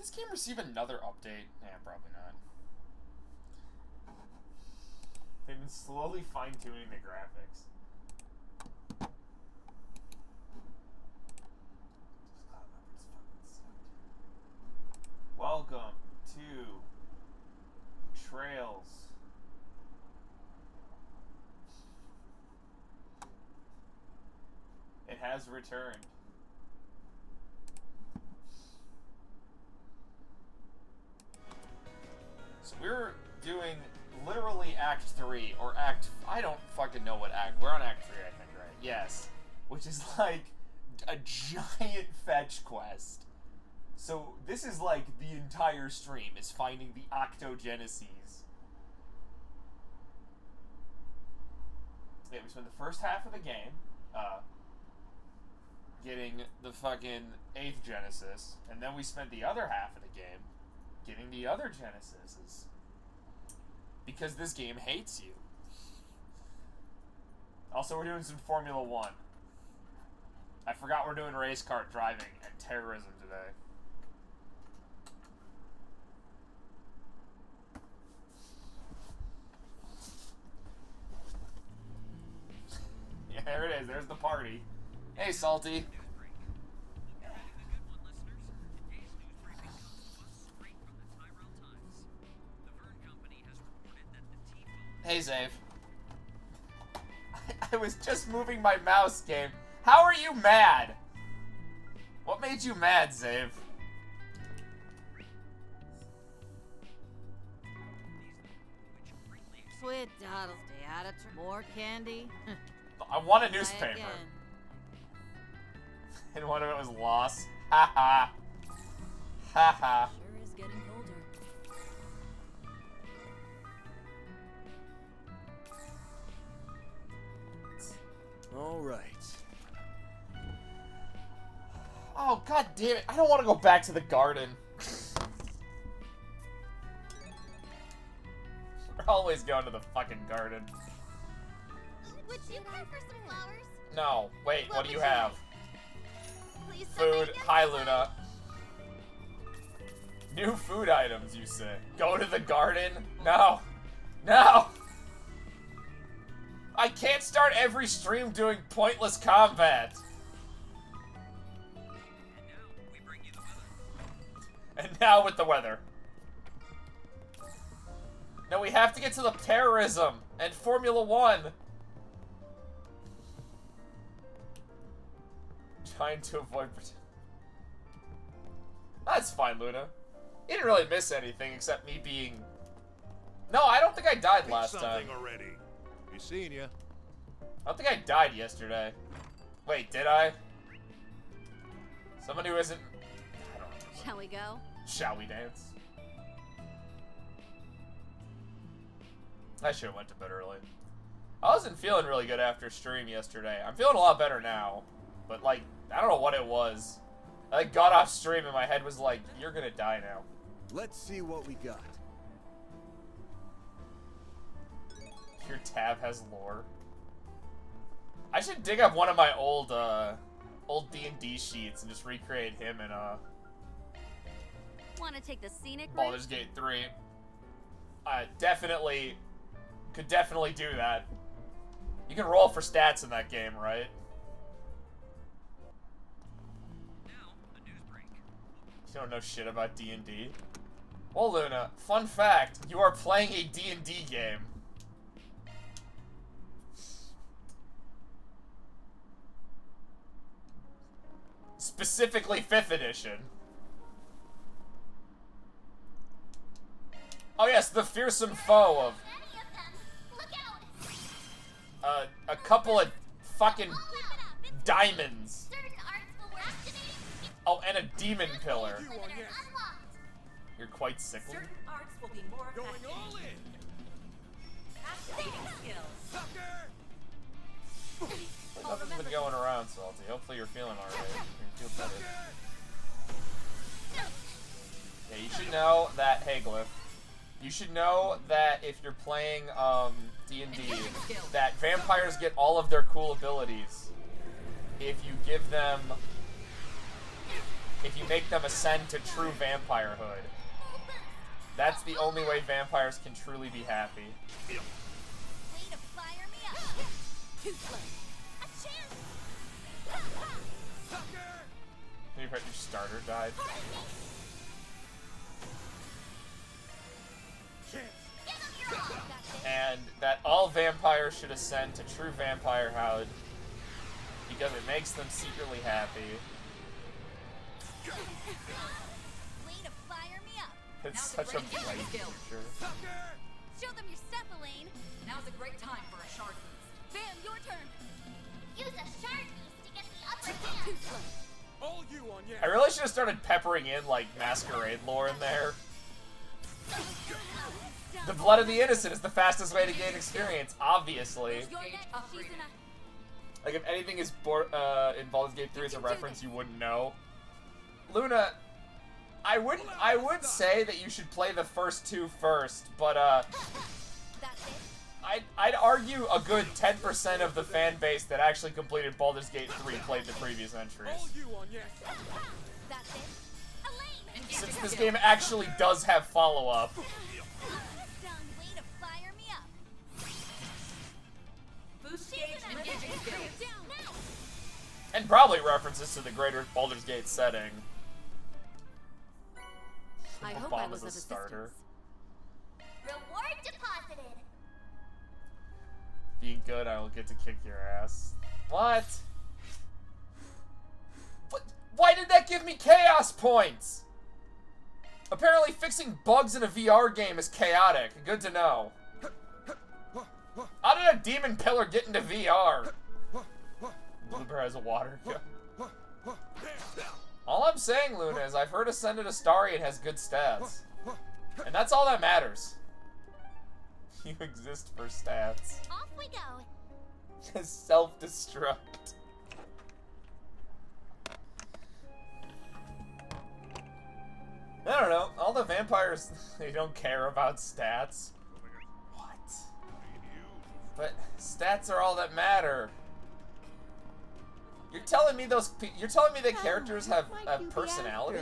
this game receive another update? Yeah, probably not. They've been slowly fine-tuning the graphics. Welcome to Trails. It has returned. So we're doing literally Act 3, or I don't fucking know what act. We're on Act 3, I think, right? Yes. Which is like a giant fetch quest. So this is like the entire stream, is finding the Octogeneses. Yeah, we spent the first half of the game, getting the fucking 8th Genesis, and then we spent the other half of the game getting the other Genesises. Because this game hates you. Also, we're doing some Formula 1. I forgot we're doing race car driving and terrorism today. Yeah, there it is. There's the party. Hey, Salty. Hey, Zave. I was just moving my mouse, game. How are you mad? What made you mad, Zave? Sweet doddles, more candy. I want a newspaper. And one of it was lost. Ha ha. Ha ha. Sure is getting colder. All right. Oh, god damn it. I don't want to go back to the garden. We're always going to the fucking garden. Would you care for some flowers? No. Wait, what do you have? Please, Food. Hi, Luna. New food items, you say. Go to the garden? No. No! I can't start every stream doing pointless combat. And now with the weather. No, we have to get to the terrorism and Formula 1. Trying to avoid... That's fine, Luna. You didn't really miss anything except me being... No, I don't think I died last time. Already. Be seeing you. I don't think I died yesterday. Wait, did I? Someone who isn't... I don't know. Shall we go? Shall we dance? I should have went to bed early. I wasn't feeling really good after stream yesterday. I'm feeling a lot better now. But, like, I don't know what it was. I got off stream and my head was like, you're gonna die now. Let's see what we got. Your tab has lore. I should dig up one of my old D&D sheets and just recreate him in, Want to take the scenic route? Baldur's Gate 3. Definitely, could definitely do that. You can roll for stats in that game, right? You don't know shit about D&D? Well, Luna, fun fact, you are playing a D&D game. Specifically 5th edition. Oh yes, the fearsome foe of a couple of fucking diamonds. Oh, and a demon pillar. You're quite sickly. Certain arts will be more Going effective. all in. Activating skills. Nothing's been going around, Salty. Hopefully you're feeling alright. You feel better. Yeah, you should know that, hey Glyph, you should know that if you're playing D&D, that vampires get all of their cool abilities if you give them if you make them ascend to true vampirehood. That's the only way vampires can truly be happy. Way to fire me up. Too slow. A chance. Maybe your starter died. Give them your all. Got this. And that all vampires should ascend to true vampirehood because it makes them secretly happy. Way to fire me up. It's Now's a such a great time bright to skill. future. Show them your stuff, Elaine. Now's a great time for a shard boost. Bam, your turn. Use a shard beast to get the upper Too hand. slow. All you on I really should have started peppering in like Masquerade lore in there. The blood of the innocent is the fastest way to gain experience, obviously. You're Gauge next. She's upgraded. in a... Like if anything is in Baldur's Gate 3 as a reference, you wouldn't know. Luna, I would say that you should play the first two first, but That's it. I'd argue a good 10% of the fan base that actually completed Baldur's Gate 3 played the previous entries. you on That's it. Elaine. Since this game actually does have follow-up. Done. Way to fire me up. Boost She's gauge in a... engaging skill. Down. Now. And probably references to the greater Baldur's Gate setting. I hope Bomb I as was a of starter. assistance. Reward deposited. Being good, I will get to kick your ass. What? What? Why did that give me chaos points? Apparently fixing bugs in a VR game is chaotic. Good to know. How did a demon pillar get into VR? Blooper has a water gun. All I'm saying, Luna, is I've heard Ascended Astarion has good stats. And that's all that matters. You exist for stats. Off we go. Self-destruct. I don't know. All the vampires, they don't care about stats. What? But stats are all that matter. You're telling me that characters have personality?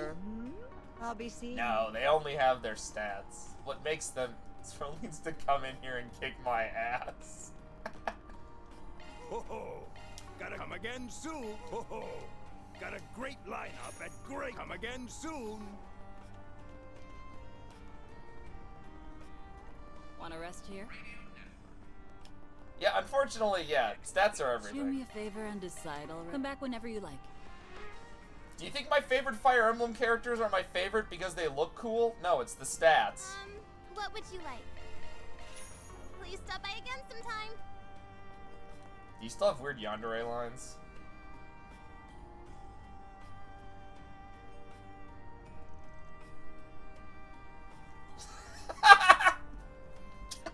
I'll be seeing No, they only have their stats. What makes them needs to come in here and kick my ass. Ho ho! Gotta come again soon. Ho ho! Got a great lineup at great. Come again soon. Want to rest here? Yeah, unfortunately, yeah, stats are Do me everything. a favor and decide already. Come back whenever you like. Do you think my favorite Fire Emblem characters are my favorite because they look cool? No, it's the stats. What would you like? Please stop by again sometime. Do you still have weird yandere lines?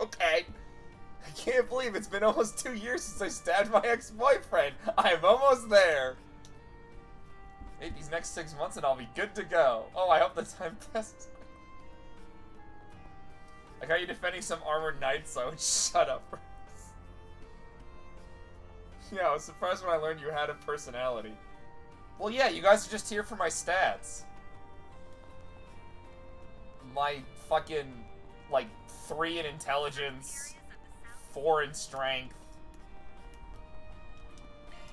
Okay. I can't believe it's been almost 2 years since I stabbed my ex-boyfriend. I'm almost there. Wait, these next 6 months and I'll be good to go. Oh, I hope the time passes. Like how you defending some armored knights, so I would shut up. Yeah, I was surprised when I learned you had a personality. Well, yeah, you guys are just here for my stats. My fucking, like, 3 in intelligence, 4 in strength,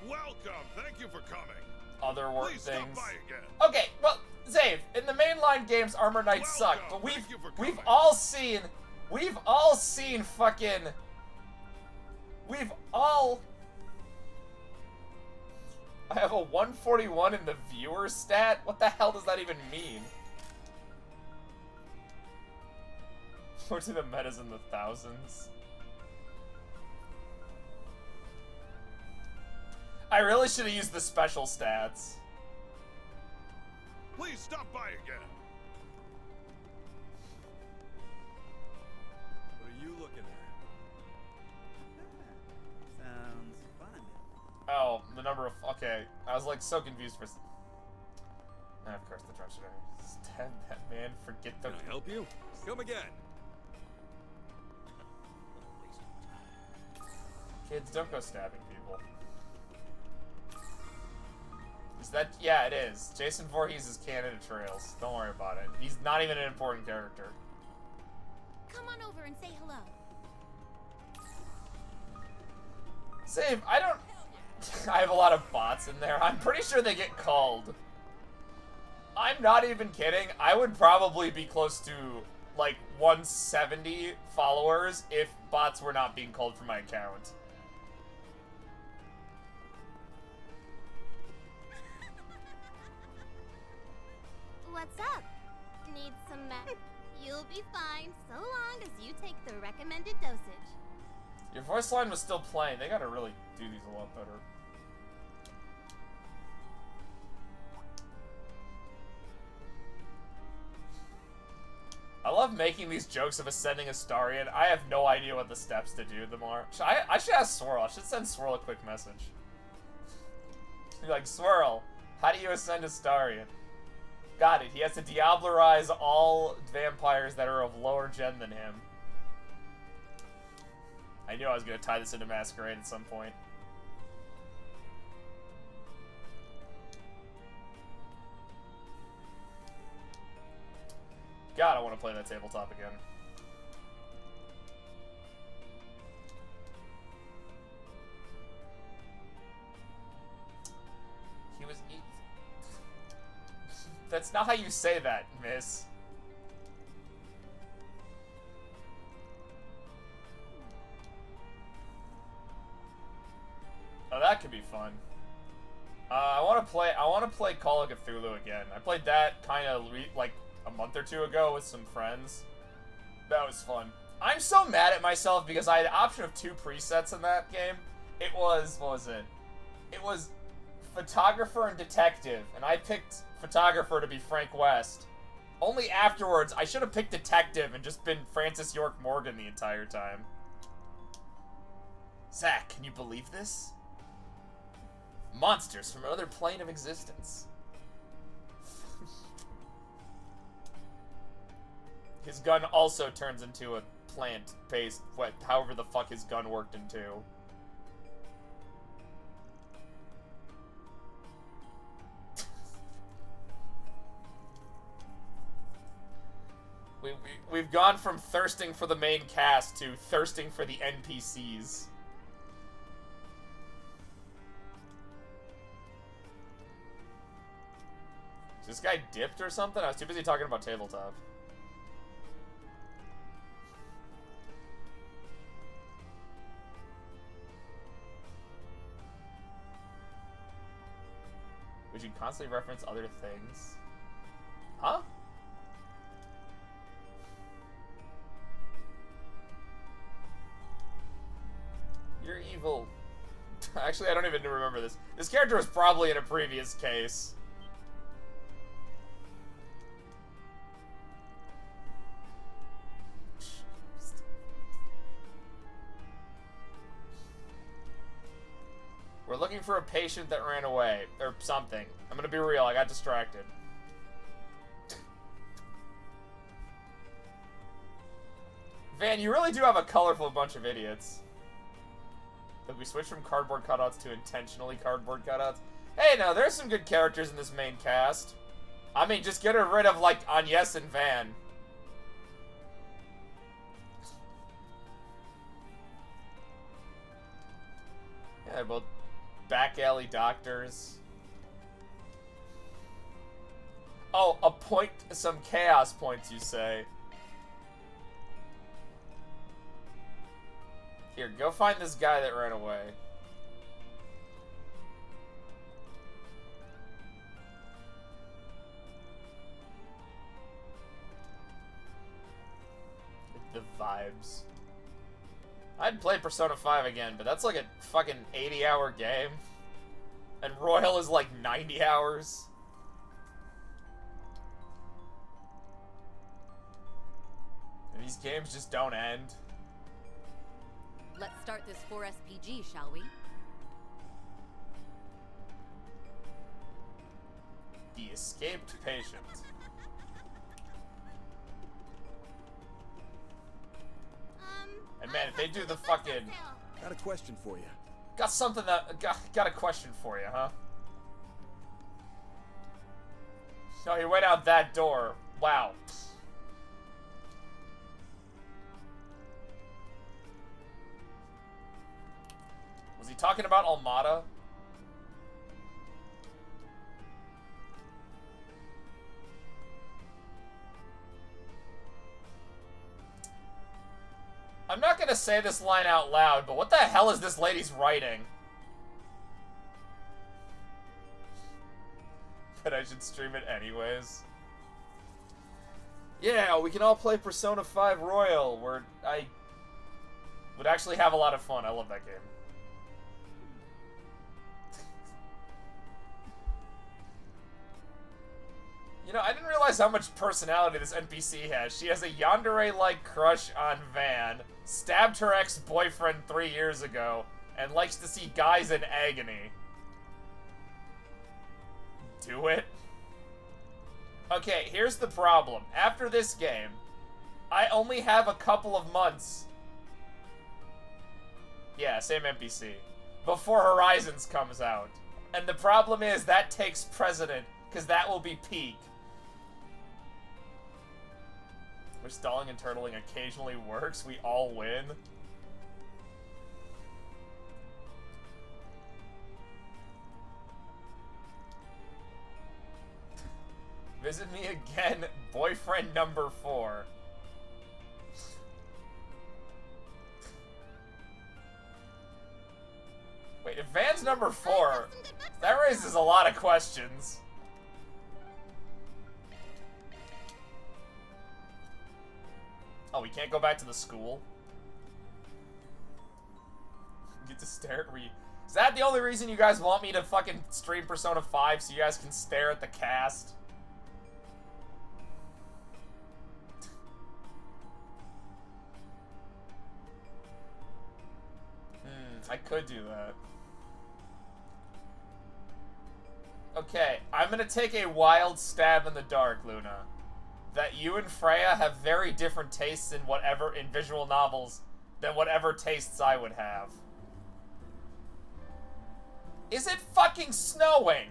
Welcome. Thank you for coming. other work Please things. stop by again. Okay, well, Zave, in the mainline games, Armor Knights suck, Welcome. but we've Thank you for we've coming. all seen fucking I have a 141 in the viewer stat? What the hell does that even mean? Or to the metas in the thousands. I really should have used the special stats. Please stop by again. What are you looking at? Sounds fun. Oh, the number of... Okay, I was like so confused for... And of course the drum should have... Stab that man, forget the... Can I help you? Come again. Kids, don't go stabbing people. Is that? Yeah, it is. Jason Voorhees is canon to Trails. Don't worry about it. He's not even an important character. Come on over and say hello. Save, I don't... I have a lot of bots in there. I'm pretty sure they get called. I'm not even kidding. I would probably be close to, like, 170 followers if bots were not being called from my account. What's up? Need some med? You'll be fine so long as you take the recommended dosage. Your voice line was still playing. They gotta really do these a lot better. I love making these jokes of ascending Astarion. I have no idea what the steps to do them are. I should ask Swirl. I should send Swirl a quick message. Be like, Swirl, how do you ascend Astarion? Got it. He has to Diablerize all vampires that are of lower gen than him. I knew I was going to tie this into Masquerade at some point. God, I want to play that tabletop again. He was... That's not how you say that, miss. Oh, that could be fun. I want to play Call of Cthulhu again. I played that kind of like a month or two ago with some friends. That was fun. I'm so mad at myself because I had an option of 2 presets in that game. It was, what was it? It was photographer and detective, and I picked photographer to be Frank West. Only afterwards, I should have picked detective and just been Francis York Morgan the entire time. Zach, can you believe this? Monsters from another plane of existence. His gun also turns into a plant-based, however the fuck his gun worked into. We've gone from thirsting for the main cast to thirsting for the NPCs. Is this guy dipped or something? I was too busy talking about tabletop. Would you constantly reference other things? Huh? You're evil. Actually, I don't even remember this. This character was probably in a previous case. We're looking for a patient that ran away, or something. I'm gonna be real, I got distracted. Van, you really do have a colorful bunch of idiots. Did we switch from cardboard cutouts to intentionally cardboard cutouts? Hey, now, there's some good characters in this main cast. I mean, just get rid of, like, Agnes and Van. Yeah, they're both back alley doctors. Oh, some chaos points, you say. Here, go find this guy that ran away. The vibes. I'd play Persona 5 again, but that's like a fucking 80-hour game. And Royal is like 90 hours. And these games just don't end. Let's start this 4SPG, shall we? The escaped patient. And man, if they do the fucking... Got a question for you. Got something that... Got a question for you, huh? Oh, he went out that door. Wow. Was he talking about Almada? I'm not gonna say this line out loud, but what the hell is this lady's writing? But I should stream it anyways. Yeah, we can all play Persona 5 Royal, where I would actually have a lot of fun. I love that game. You know, I didn't realize how much personality this NPC has. She has a yandere-like crush on Van, stabbed her ex-boyfriend 3 years ago, and likes to see guys in agony. Do it. Okay, here's the problem. After this game, I only have a couple of months. Yeah, same NPC. Before Horizons comes out. And the problem is, that takes precedent, because that will be peak. Where stalling and turtling occasionally works, we all win. Visit me again, boyfriend number 4. Wait, if Van's number 4, that raises a lot of questions. Oh, we can't go back to the school? Get to stare at Is that the only reason you guys want me to fucking stream Persona 5 so you guys can stare at the cast? I could do that. Okay, I'm gonna take a wild stab in the dark, Luna. That you and Freya have very different tastes in visual novels than whatever tastes I would have. Is it fucking snowing?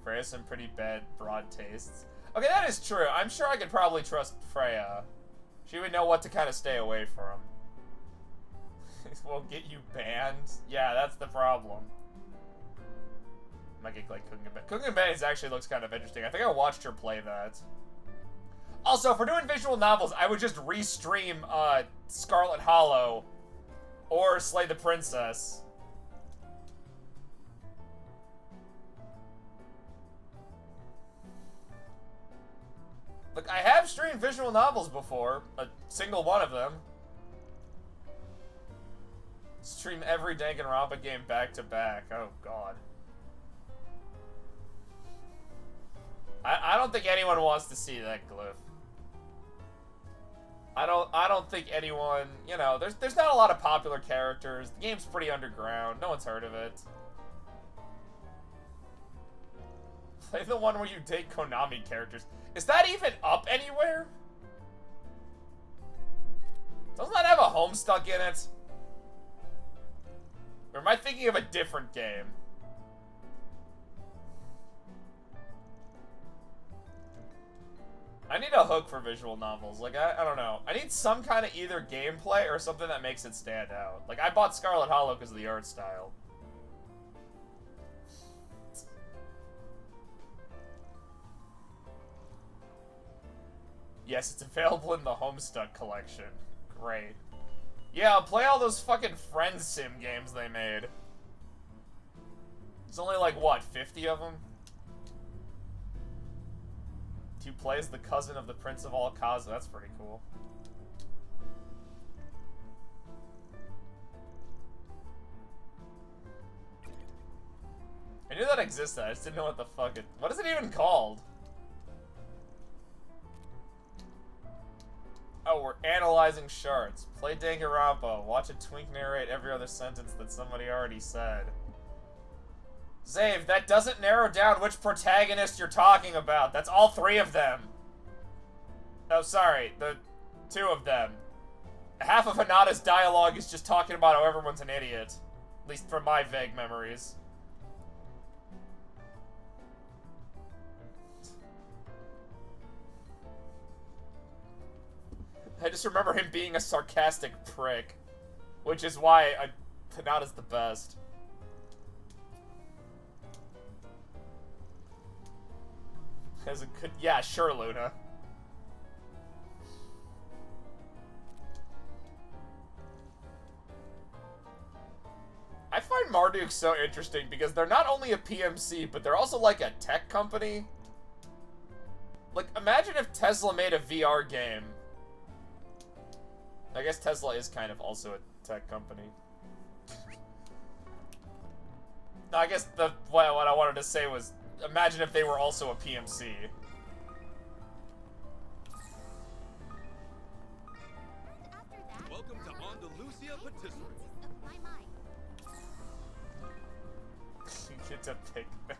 Freya has some pretty bad broad tastes. Okay, that is true. I'm sure I could probably trust Freya. She would know what to kind of stay away from. Won't get you banned. Yeah, that's the problem. Might get like Cooking Betty actually looks kind of interesting. I think I watched her play that. Also, if we're doing visual novels, I would just restream Scarlet Hollow or Slay the Princess. Look, I have streamed visual novels before, a single one of them. Stream every Danganronpa game back to back. Oh god. I don't think anyone wants to see that glyph. I don't think anyone, you know, there's not a lot of popular characters. The game's pretty underground. No one's heard of it. Play the one where you date Konami characters. Is that even up anywhere? Doesn't that have a Homestuck in it? Or am I thinking of a different game? I need a hook for visual novels. Like, I don't know. I need some kind of either gameplay or something that makes it stand out. Like, I bought Scarlet Hollow because of the art style. Yes, it's available in the Homestuck collection. Great. Yeah, I'll play all those fucking Friend Sim games they made. There's only like, what, 50 of them? You play as the cousin of the Prince of Alcazar. That's pretty cool. I knew that existed. I just didn't know what the fuck it... What is it even called? Oh, we're analyzing shards. Play Danganronpa. Watch a twink narrate every other sentence that somebody already said. Zave, that doesn't narrow down which protagonist you're talking about. That's all 3 of them. Oh, sorry. The 2 of them. Half of Hinata's dialogue is just talking about how everyone's an idiot. At least from my vague memories. I just remember him being a sarcastic prick. Which is why Hinata's the best. As a good, yeah, sure, Luna. I find Marduk so interesting because they're not only a PMC, but they're also like a tech company. Like, imagine if Tesla made a VR game. I guess Tesla is kind of also a tech company. No, I guess what I wanted to say was, imagine if they were also a PMC. After that, Welcome to Andalusia Patisserie. of my mind. You get to pick them.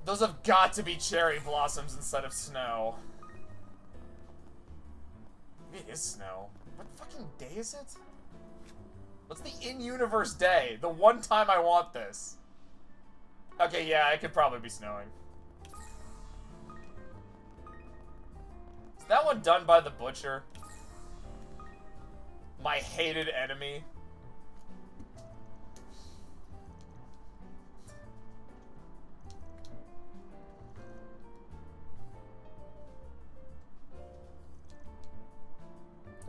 Those have got to be cherry blossoms instead of snow. Maybe it is snow. What fucking day is it? What's the in-universe day? The one time I want this. Okay, yeah, it could probably be snowing. Is that one done by the Butcher? My hated enemy.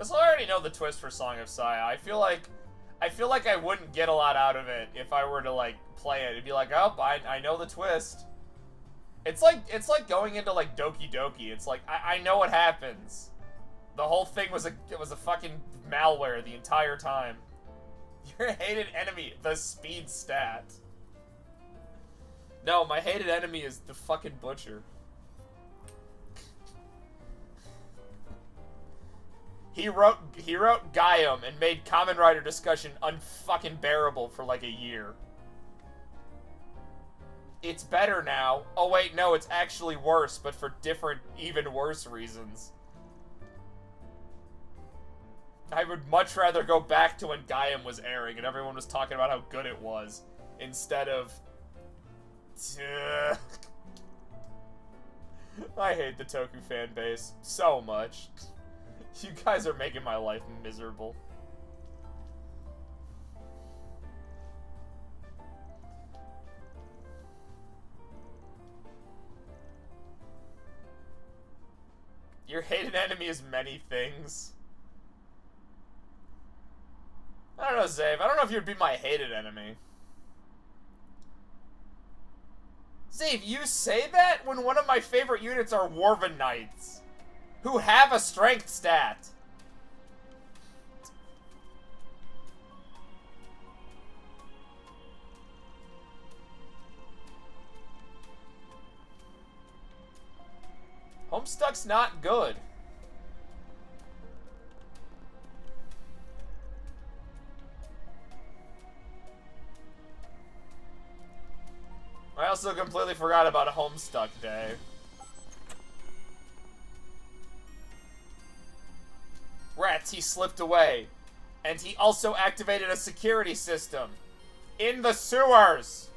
So I already know the twist for Song of Saya. I feel like I wouldn't get a lot out of it if I were to like play it. It'd be like, oh, I know the twist. It's like going into like Doki Doki. It's like I know what happens. The whole thing was a fucking malware the entire time. Your hated enemy, the speed stat. No, my hated enemy is the fucking Butcher. He wrote Gaiam and made Kamen Rider discussion unfucking bearable for like a year. It's better now. Oh wait, no, it's actually worse, but for different, even worse reasons. I would much rather go back to when Gaiam was airing and everyone was talking about how good it was, instead of... I hate the Toku fan base so much. You guys are making my life miserable. Your hated enemy is many things. I don't know, Zave. I don't know if you'd be my hated enemy. Zave, you say that when one of my favorite units are Warven Knights, who have a strength stat. Homestuck's not good. I also completely forgot about a Homestuck day. Rats, he slipped away. And he also activated a security system. In the sewers!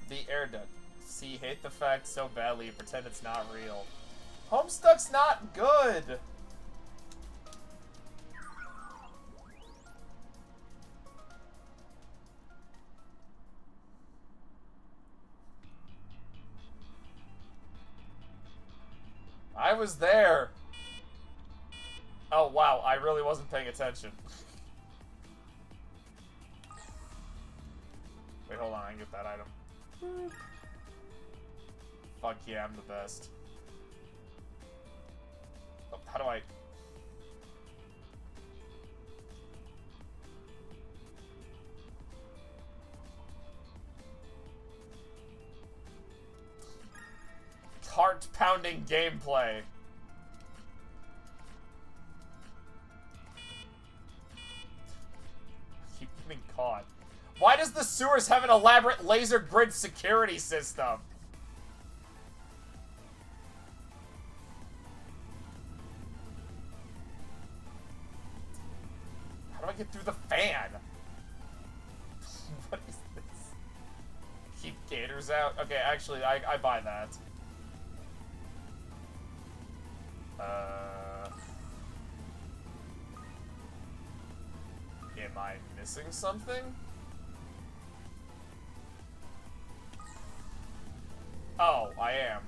The air duct. See, hate the fact so badly you pretend it's not real. Homestuck's not good! I was there. Oh, wow, I really wasn't paying attention. Wait, hold on, I can get that item. Fuck yeah, I'm the best. Oh, how do I... heart-pounding gameplay. Keep getting caught. Why does the sewers have an elaborate laser grid security system? How do I get through the fan? What is this? Keep gators out? Okay, actually, I buy that. Am I missing something? Oh, I am.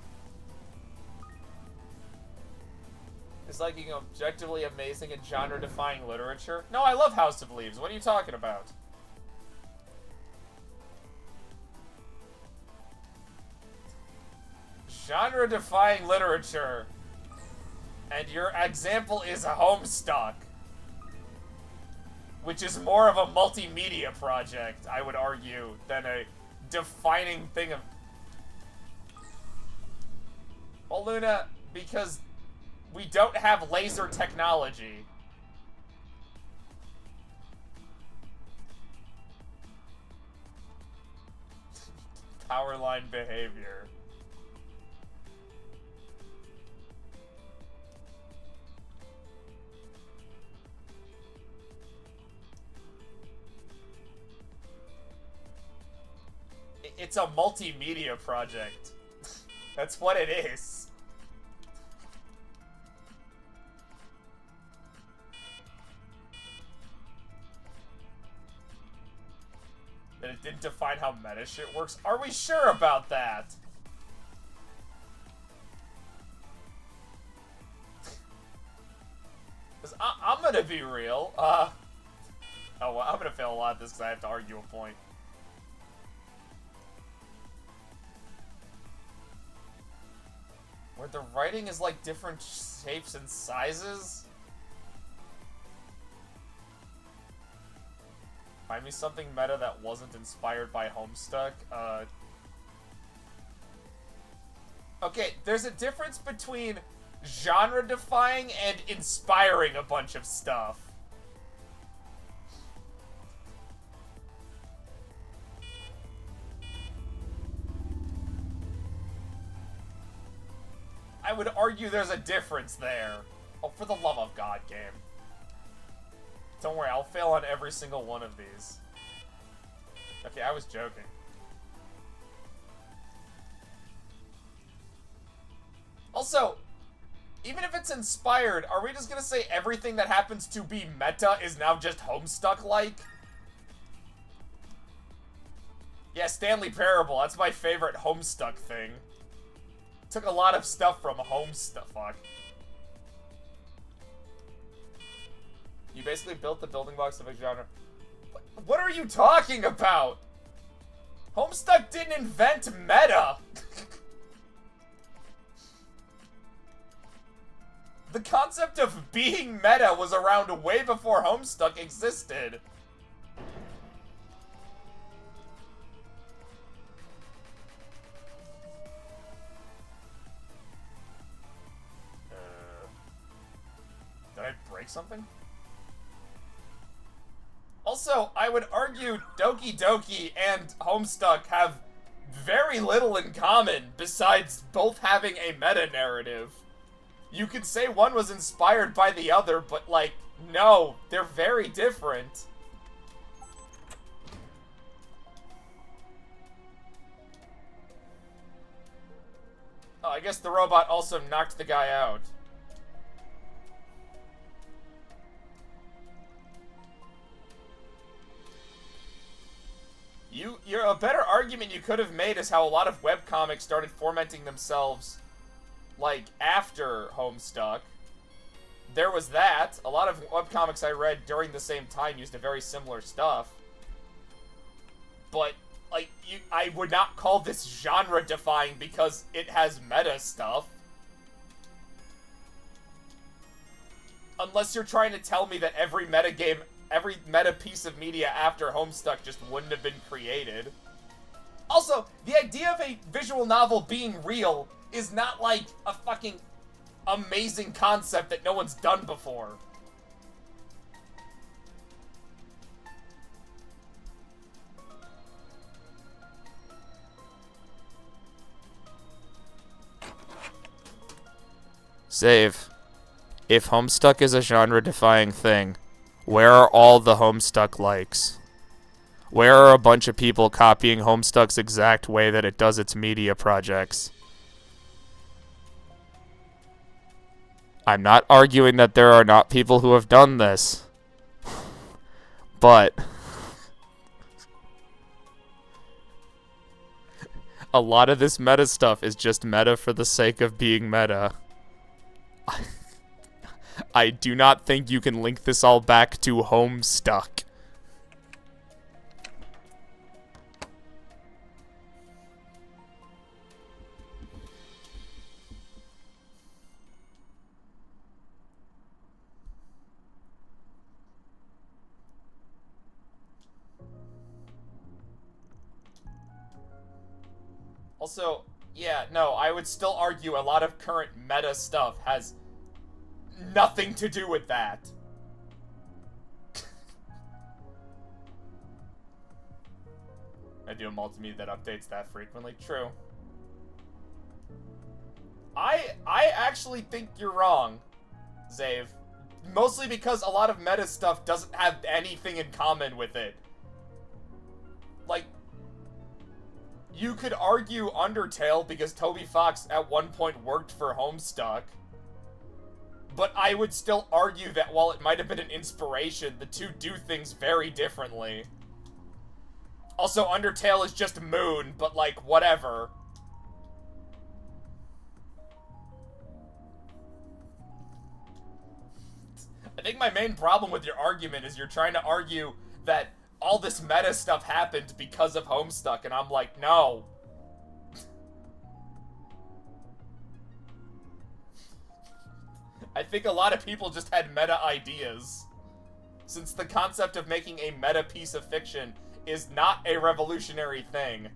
Is liking objectively amazing and genre-defying literature? No, I love House of Leaves. What are you talking about? Genre-defying literature. And your example is a Homestuck. Which is more of a multimedia project, I would argue, than a defining thing of... Well, Luna, because we don't have laser technology. Powerline behavior. It's a multimedia project. That's what it is. That it didn't define how meta shit works? Are we sure about that? Because I'm gonna be real. Oh, well, I'm gonna fail a lot at this because I have to argue a point. Where the writing is like different shapes and sizes? Find me something meta that wasn't inspired by Homestuck. Okay, there's a difference between genre-defying and inspiring a bunch of stuff. I would argue there's a difference there. Oh, for the love of God, game. Don't worry, I'll fail on every single one of these. Okay, I was joking. Also, even if it's inspired, are we just gonna say everything that happens to be meta is now just Homestuck-like? Yeah, Stanley Parable, that's my favorite Homestuck thing. Took a lot of stuff from Homestuck. Fuck. You basically built the building blocks of a genre. What are you talking about? Homestuck didn't invent meta. The concept of being meta was around way before Homestuck existed. Did I break something? Also, I would argue Doki Doki and Homestuck have very little in common besides both having a meta-narrative. You could say one was inspired by the other, but, like, no, they're very different. Oh, I guess the robot also knocked the guy out. You're a better argument you could have made is how a lot of webcomics started formatting themselves, like, after Homestuck. There was that. A lot of webcomics I read during the same time used a very similar stuff. But, like, I would not call this genre-defying because it has meta stuff. Unless you're trying to tell me that every meta piece of media after Homestuck just wouldn't have been created. Also, the idea of a visual novel being real is not like a fucking amazing concept that no one's done before. Save. If Homestuck is a genre-defying thing, where are all the Homestuck likes? Where are a bunch of people copying Homestuck's exact way that it does its media projects? I'm not arguing that there are not people who have done this. But a lot of this meta stuff is just meta for the sake of being meta. I do not think you can link this all back to Homestuck. Also, yeah, no, I would still argue a lot of current meta stuff has nothing to do with that. I do a multimedia that updates that frequently. True. I actually think you're wrong, Zave. Mostly because a lot of meta stuff doesn't have anything in common with it. Like, you could argue Undertale because Toby Fox at one point worked for Homestuck. But I would still argue that while it might have been an inspiration, the two do things very differently. Also, Undertale is just Moon, but like, whatever. I think my main problem with your argument is you're trying to argue that all this meta stuff happened because of Homestuck, and I'm like, no. I think a lot of people just had meta ideas. Since the concept of making a meta piece of fiction is not a revolutionary thing.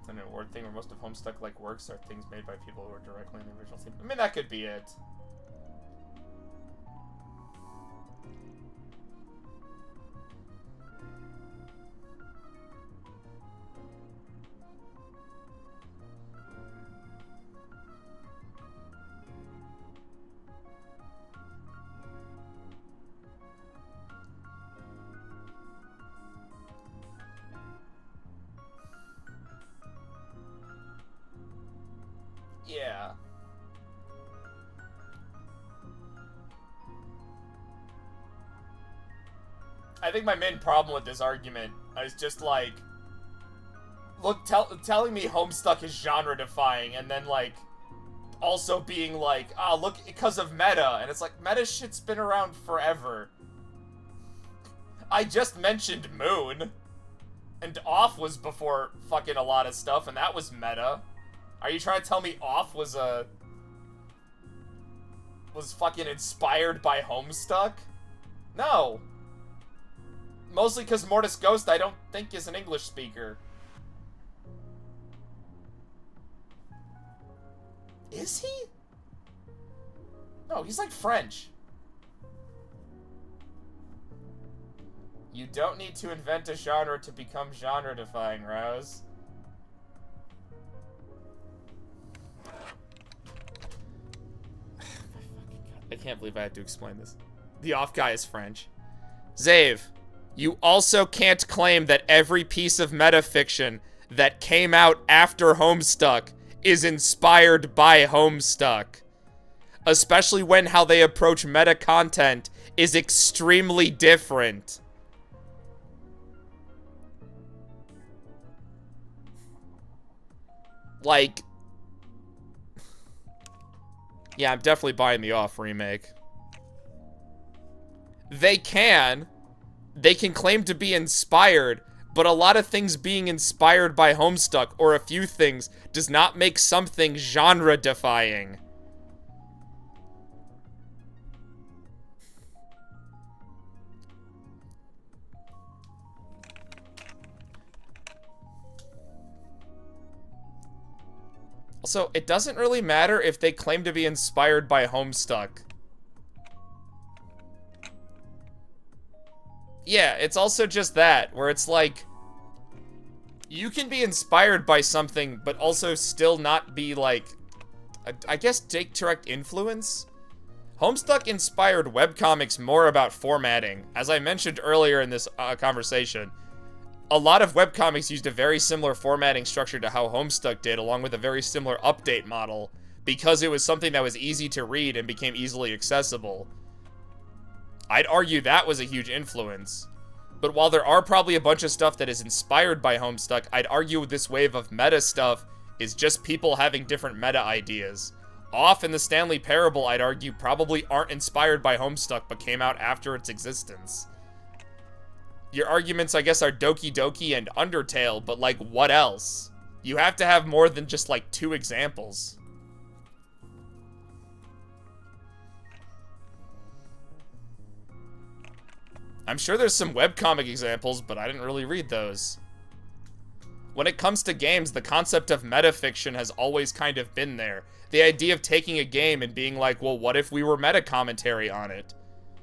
An award thing where most of Homestuck like works are things made by people who are directly in the original team. I mean, that could be it. Yeah. I think my main problem with this argument is just like, look, telling me Homestuck is genre-defying, and then like, also being like, ah, look, because of meta, and it's like, meta shit's been around forever. I just mentioned Moon, and Off was before fucking a lot of stuff, and that was meta. Are you trying to tell me Off was fucking inspired by Homestuck? No. Mostly because Mortis Ghost I don't think is an English speaker. Is he? No, he's like French. You don't need to invent a genre to become genre-defying, Rose. I can't believe I had to explain this. The Off guy is French. Zave, you also can't claim that every piece of metafiction that came out after Homestuck is inspired by Homestuck. Especially when how they approach meta content is extremely different. Like, yeah, I'm definitely buying the Off remake. They can claim to be inspired, but a lot of things being inspired by Homestuck, or a few things, does not make something genre-defying. Also, it doesn't really matter if they claim to be inspired by Homestuck. Yeah, it's also just that, where it's like, you can be inspired by something, but also still not be like, I guess take direct influence? Homestuck inspired webcomics more about formatting. As I mentioned earlier in this conversation, a lot of webcomics used a very similar formatting structure to how Homestuck did, along with a very similar update model, because it was something that was easy to read and became easily accessible. I'd argue that was a huge influence. But while there are probably a bunch of stuff that is inspired by Homestuck, I'd argue this wave of meta stuff is just people having different meta ideas. Off and the Stanley Parable, I'd argue, probably aren't inspired by Homestuck, but came out after its existence. Your arguments, I guess, are Doki Doki and Undertale, but, like, what else? You have to have more than just, like, 2 examples. I'm sure there's some webcomic examples, but I didn't really read those. When it comes to games, the concept of metafiction has always kind of been there. The idea of taking a game and being like, well, what if we were meta-commentary on it?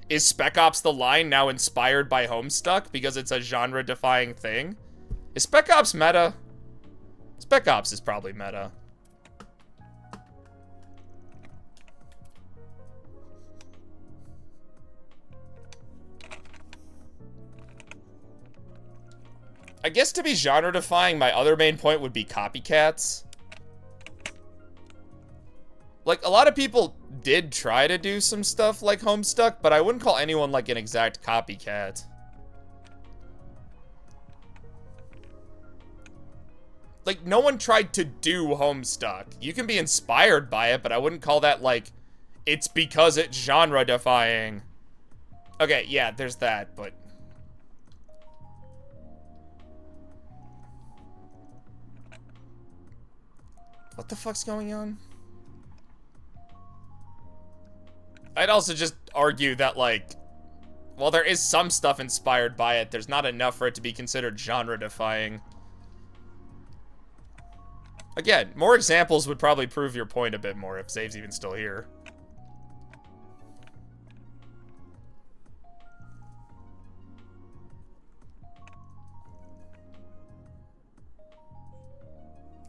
Is Spec Ops: The Line now inspired by Homestuck because it's a genre-defying thing? Is Spec Ops meta? Spec Ops is probably meta. I guess to be genre-defying, my other main point would be copycats. Like, a lot of people did try to do some stuff like Homestuck, but I wouldn't call anyone, like, an exact copycat. Like, no one tried to do Homestuck. You can be inspired by it, but I wouldn't call that, like, it's because it's genre-defying. Okay, yeah, there's that, but... What the fuck's going on? I'd also just argue that, like, while there is some stuff inspired by it, there's not enough for it to be considered genre-defying. Again, more examples would probably prove your point a bit more if Zave's even still here.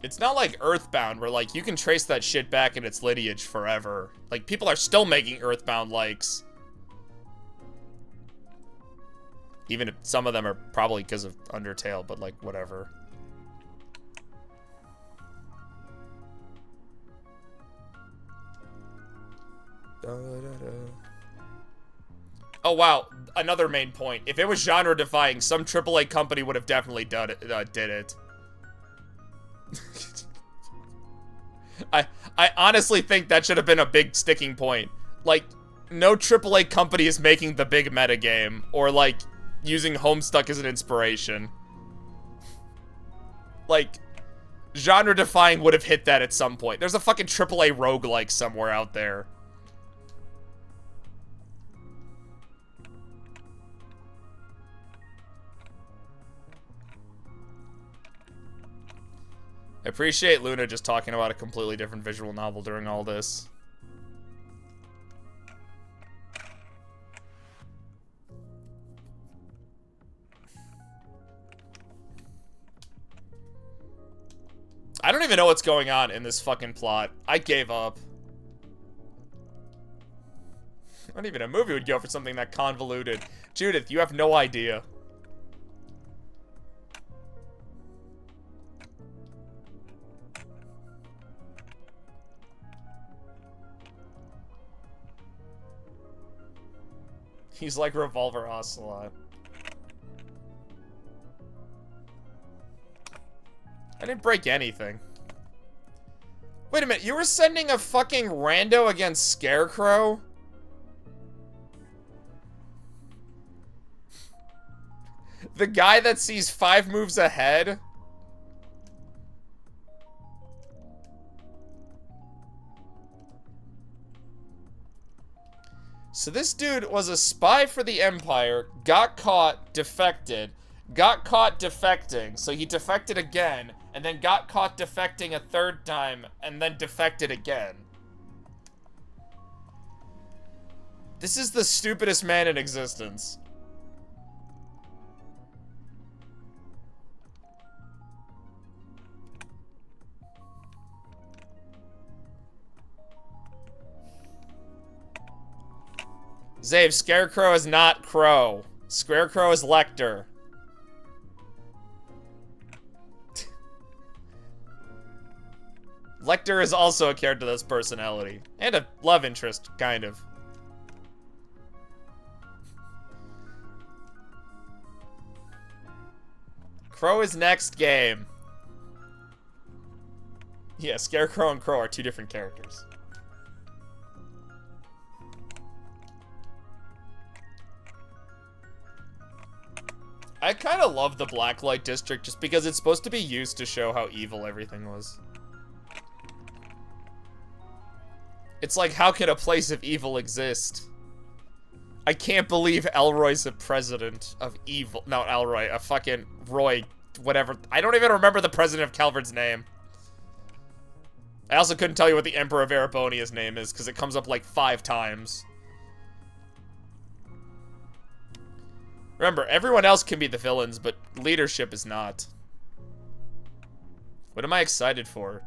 It's not like Earthbound, where, like, you can trace that shit back in its lineage forever. Like, people are still making Earthbound likes. Even if some of them are probably because of Undertale, but, like, whatever. Oh, wow. Another main point. If it was genre-defying, some AAA company would have definitely did it. I honestly think that should have been a big sticking point. Like, no AAA company is making the big meta game, or, like, using Homestuck as an inspiration. Like, genre-defying would have hit that at some point. There's a fucking AAA roguelike somewhere out there. I appreciate Luna just talking about a completely different visual novel during all this. I don't even know what's going on in this fucking plot. I gave up. Not even a movie would go for something that convoluted. Judith, you have no idea. He's like Revolver Ocelot. I didn't break anything. Wait a minute, you were sending a fucking rando against Scarecrow? The guy that sees 5 moves ahead? So this dude was a spy for the Empire, got caught, defected. got caught defecting, so he defected again, and then got caught defecting a third time, and then defected again. This is the stupidest man in existence. Zave, Scarecrow is not Crow. Scarecrow is Lecter. Lecter is also a character that's personality. And a love interest, kind of. Crow is next game. Yeah, Scarecrow and Crow are two different characters. I kind of love the Blacklight District just because it's supposed to be used to show how evil everything was. It's like, how can a place of evil exist? I can't believe Elroy's the president of evil. No, Elroy, a fucking Roy, whatever. I don't even remember the president of Calvard's name. I also couldn't tell you what the Emperor of Erebonia's name is because it comes up like 5 times. Remember, everyone else can be the villains, but leadership is not. What am I excited for?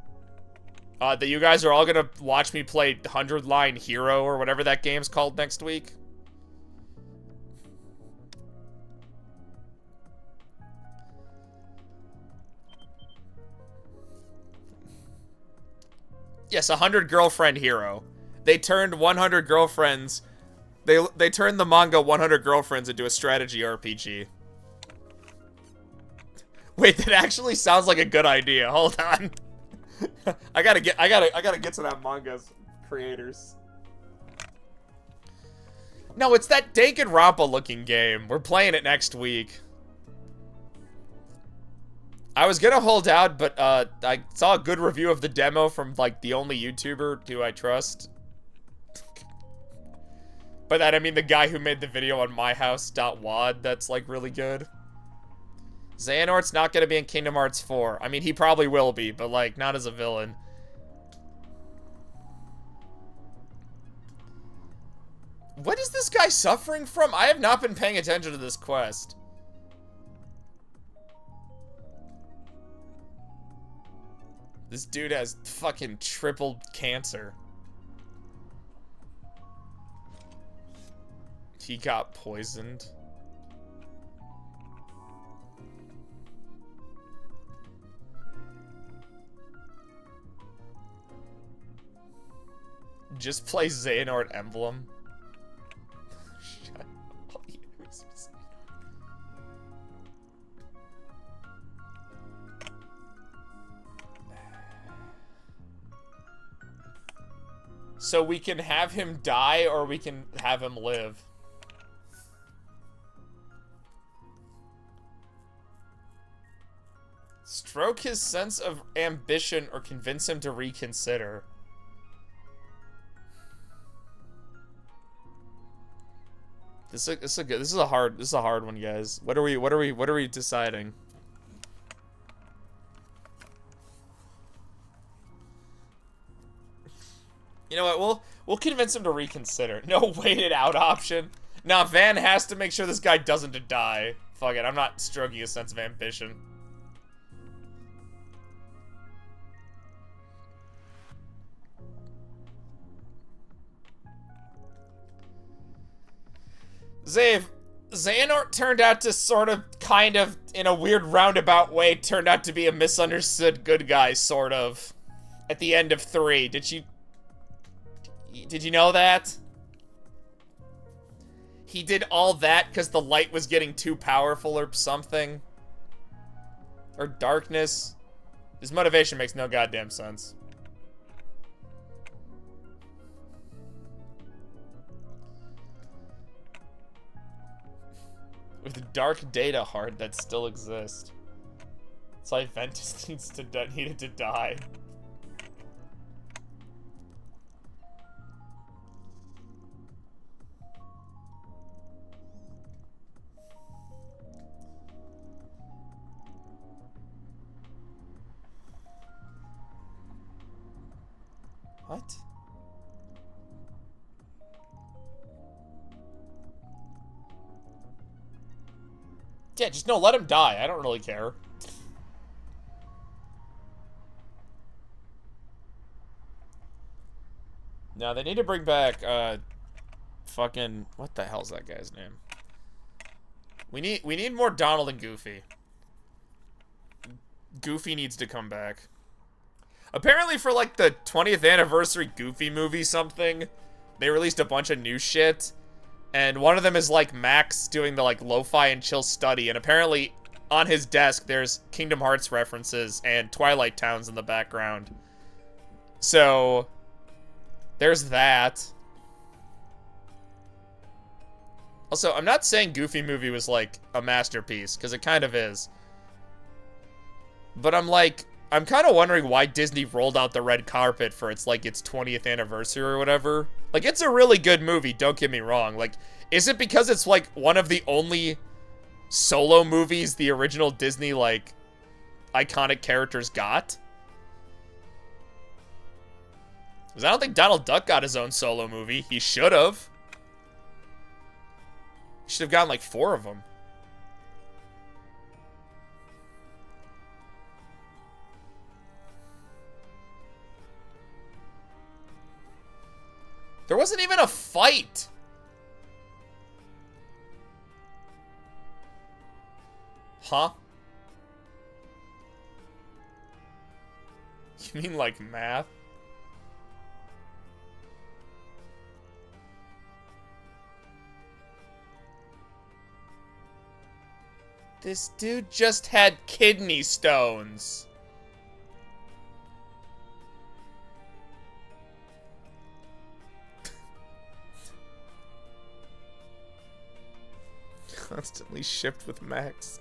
That you guys are all gonna watch me play 100 Line Hero or whatever that game's called next week? Yes, 100 Girlfriend Hero. They turned 100 Girlfriends... They turned the manga 100 Girlfriends into a strategy RPG. Wait, that actually sounds like a good idea. Hold on. I gotta get to that manga's creators. No, it's that Danganronpa looking game. We're playing it next week. I was gonna hold out, but I saw a good review of the demo from like the only YouTuber who I trust. By that I mean the guy who made the video on myhouse.wad that's like really good. Xehanort's not gonna be in Kingdom Hearts 4. I mean, he probably will be, but like, not as a villain. What is this guy suffering from? I have not been paying attention to this quest. This dude has fucking triple cancer. He got poisoned. Just play Xehanort Emblem. Shut up. So we can have him die or we can have him live. Stroke his sense of ambition or convince him to reconsider. This is a hard one, guys. What are we deciding? You know what? We'll convince him to reconsider. No waited out option. Nah, Van has to make sure this guy doesn't die. Fuck it, I'm not stroking his sense of ambition. Zave, Xehanort turned out to sort of, kind of, in a weird roundabout way, turned out to be a misunderstood good guy, sort of. At the end of 3. Did you know that? He did all that because the light was getting too powerful or something. Or darkness. His motivation makes no goddamn sense. With dark data hard that still exists. So Ventus needed to die. What? Yeah, just no, let him die. I don't really care. No, they need to bring back, fucking, what the hell's that guy's name? We need more Donald and Goofy. Goofy needs to come back. Apparently for, like, the 20th anniversary Goofy movie something, they released a bunch of new shit. And one of them is, like, Max doing the, like, lo-fi and chill study. And apparently on his desk, there's Kingdom Hearts references and Twilight Towns in the background. So, there's that. Also, I'm not saying Goofy movie was, like, a masterpiece, because it kind of is. But I'm kind of wondering why Disney rolled out the red carpet for its 20th anniversary or whatever. Like, it's a really good movie, don't get me wrong. Like, is it because it's, like, one of the only solo movies the original Disney, like, iconic characters got? Because I don't think Donald Duck got his own solo movie. He should have. He should have gotten, like, 4 of them. There wasn't even a fight. Huh? You mean like math? This dude just had kidney stones. Constantly shipped with Max.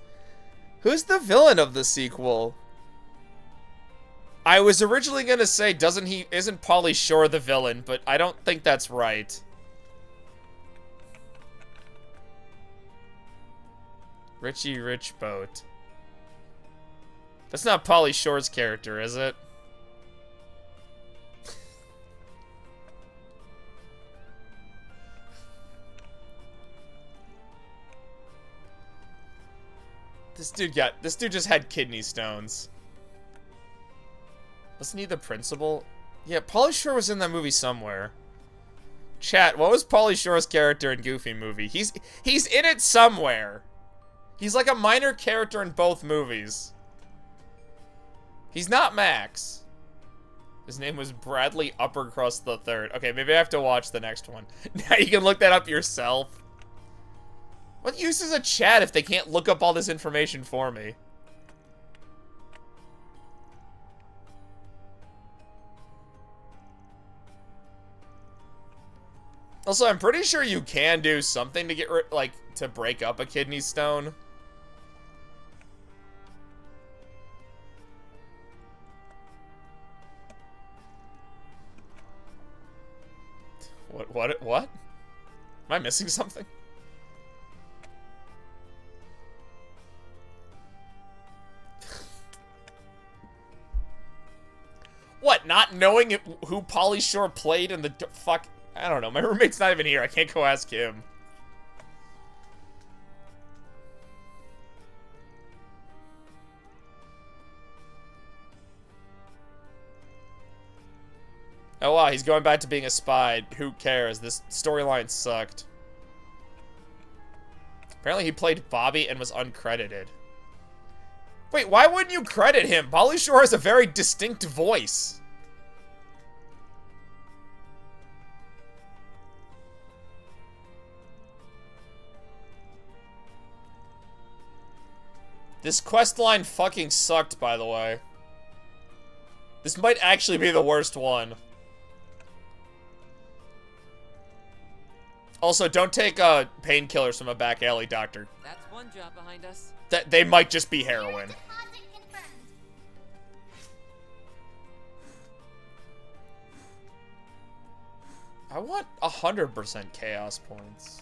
Who's the villain of the sequel? I was originally gonna say, isn't Pauly Shore the villain, but I don't think that's right. Richie Richboat. That's not Pauly Shore's character, is it? This dude just had kidney stones. Wasn't he the principal? Yeah, Pauly Shore was in that movie somewhere. Chat, what was Pauly Shore's character in Goofy movie? He's in it somewhere. He's like a minor character in both movies. He's not Max. His name was Bradley Uppercrust III. Okay, maybe I have to watch the next one. Now you can look that up yourself. What use is a chat if they can't look up all this information for me? Also, I'm pretty sure you can do something to get to break up a kidney stone. What? Am I missing something? What, not knowing who Pauly Shore played in the fuck? I don't know. My roommate's not even here. I can't go ask him. Oh wow, he's going back to being a spy. Who cares? This storyline sucked. Apparently he played Bobby and was uncredited. Wait, why wouldn't you credit him? Pauly Shore has a very distinct voice. This quest line fucking sucked, by the way. This might actually be the worst one. Also, don't take painkillers from a back alley doctor. That's one job behind us. They might just be heroin. I want 100% chaos points.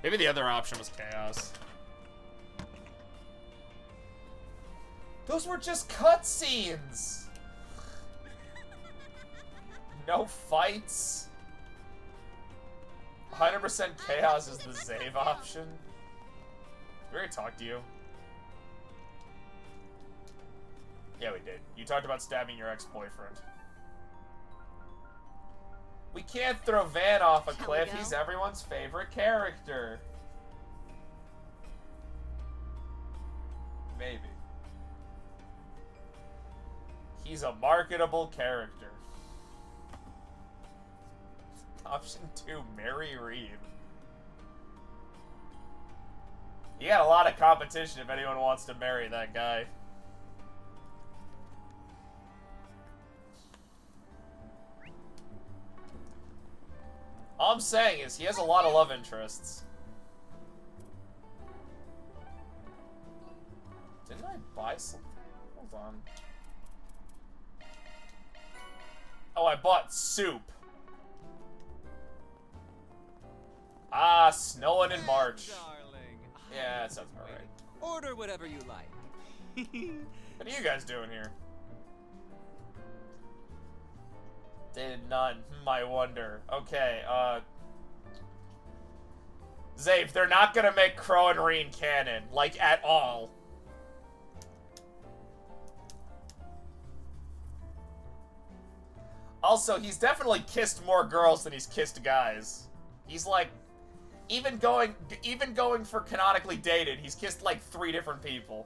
Maybe the other option was chaos. Those were just cutscenes! No fights. 100% chaos is the save option. We already talked to you. Yeah, we did. You talked about stabbing your ex-boyfriend. We can't throw Van off a cliff. He's everyone's favorite character. Maybe. He's a marketable character. Option 2, marry Reed. You got a lot of competition if anyone wants to marry that guy. All I'm saying is he has a lot of love interests. Didn't I buy something? Hold on. Oh, I bought soup. Ah, snowing in March. Darling. Yeah, that sounds about right. Order whatever you like. What are you guys doing here? Did none. I wonder. Okay, Zabe, they're not gonna make Crow and Reen canon, like, at all. Also, he's definitely kissed more girls than he's kissed guys. He's like, even going for canonically dated, he's kissed like 3 different people.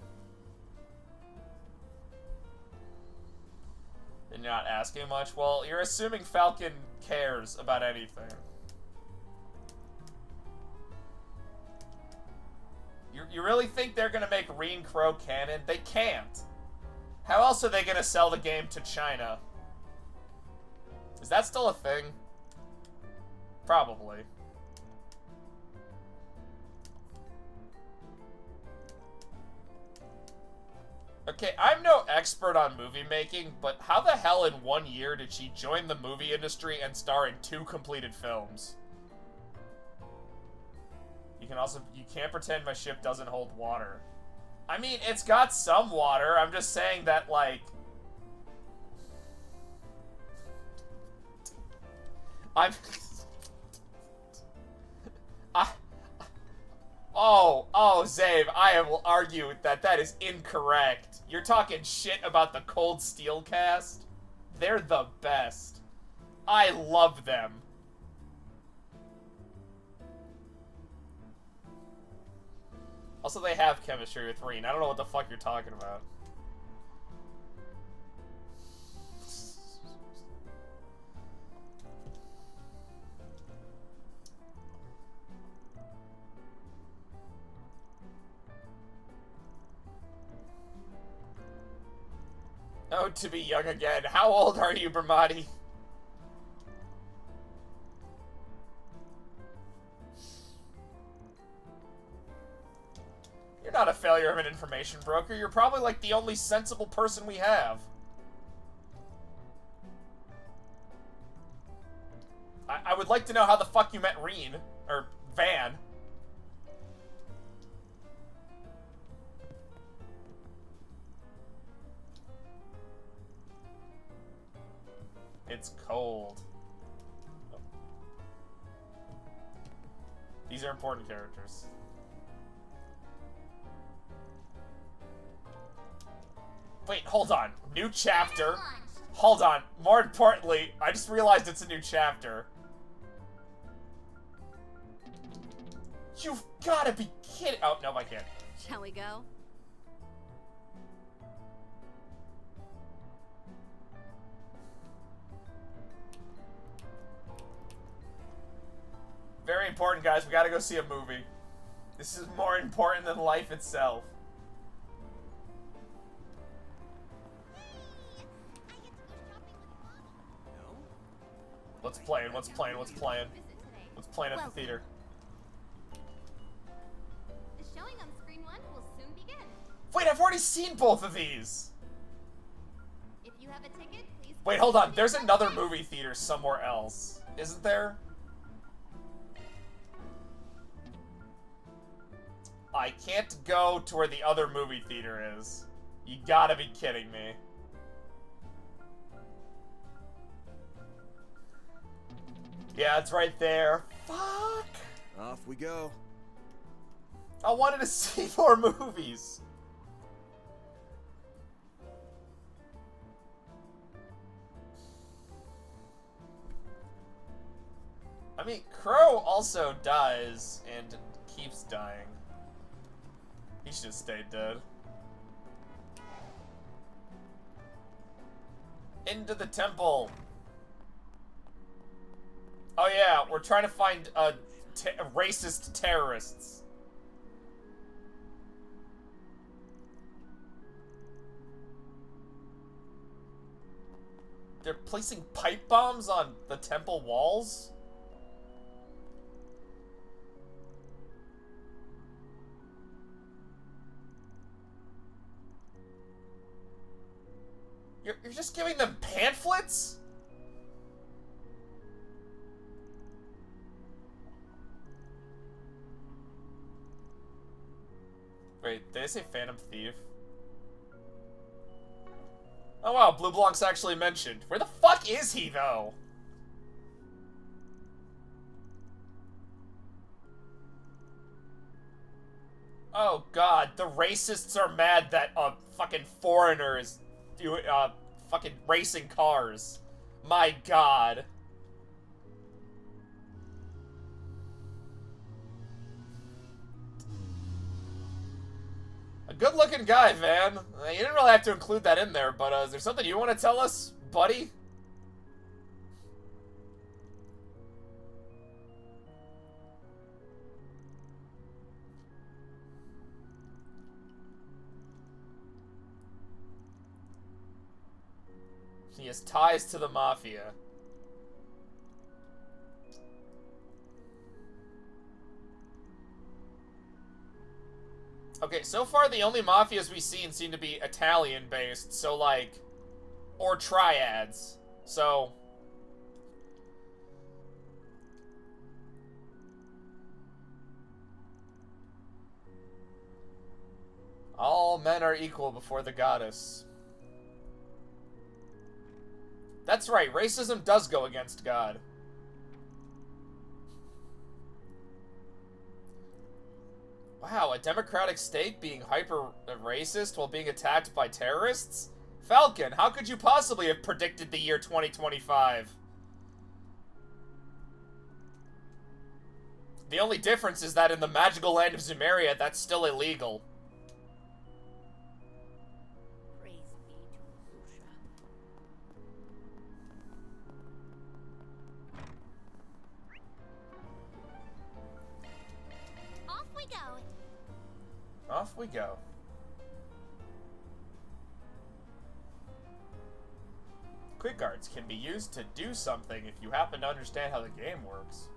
And you're not asking much? Well, you're assuming Falcon cares about anything. You really think they're gonna make Reen Crow canon? They can't. How else are they gonna sell the game to China? Is that still a thing? Probably. Okay, I'm no expert on movie making, but how the hell in 1 year did she join the movie industry and star in 2 completed films? You can't pretend my ship doesn't hold water. I mean, it's got some water. I'm just saying that, like... Oh, Zabe, I will argue that that is incorrect. You're talking shit about the Cold Steel cast? They're the best. I love them. Also, they have chemistry with Reen. I don't know what the fuck you're talking about. Oh, to be young again. How old are you, Bramati? You're not a failure of an information broker. You're probably like the only sensible person we have. I would like to know how the fuck you met Reen. Or Van. It's cold. These are important characters. Wait, hold on. New chapter. Hold on. More importantly, I just realized it's a new chapter. You've gotta be kidding. Oh, no, I can't. Shall we go? Very important, guys. We gotta go see a movie. This is more important than life itself. What's playing? What's playing? What's playing? What's playing at the theater? The showing on Screen 1 will soon begin. Wait, I've already seen both of these! If you have a ticket, please... Wait, hold on. There's another movie theater somewhere else. Isn't there? I can't go to where the other movie theater is. You gotta be kidding me. Yeah, it's right there. Fuck! Off we go. I wanted to see more movies. I mean, Crow also dies and keeps dying. He should have stayed dead. Into the temple. Oh yeah, we're trying to find racist terrorists. They're placing pipe bombs on the temple walls? You're just giving them pamphlets? Wait, did I say Phantom Thief? Oh wow, Blue Blanc's actually mentioned. Where the fuck is he, though? Oh god, the racists are mad that a fucking foreigner is fucking racing cars. My god. A good-looking guy, Van. You didn't really have to include that in there, but is there something you want to tell us, buddy? He has ties to the Mafia. Okay, so far the only Mafias we've seen seem to be Italian-based, so like... Or triads. So... All men are equal before the goddess. That's right, racism does go against God. Wow, a democratic state being hyper-racist while being attacked by terrorists? Falcon, how could you possibly have predicted the year 2025? The only difference is that in the magical land of Zumeria, that's still illegal. Off we go. Quick arts can be used to do something if you happen to understand how the game works.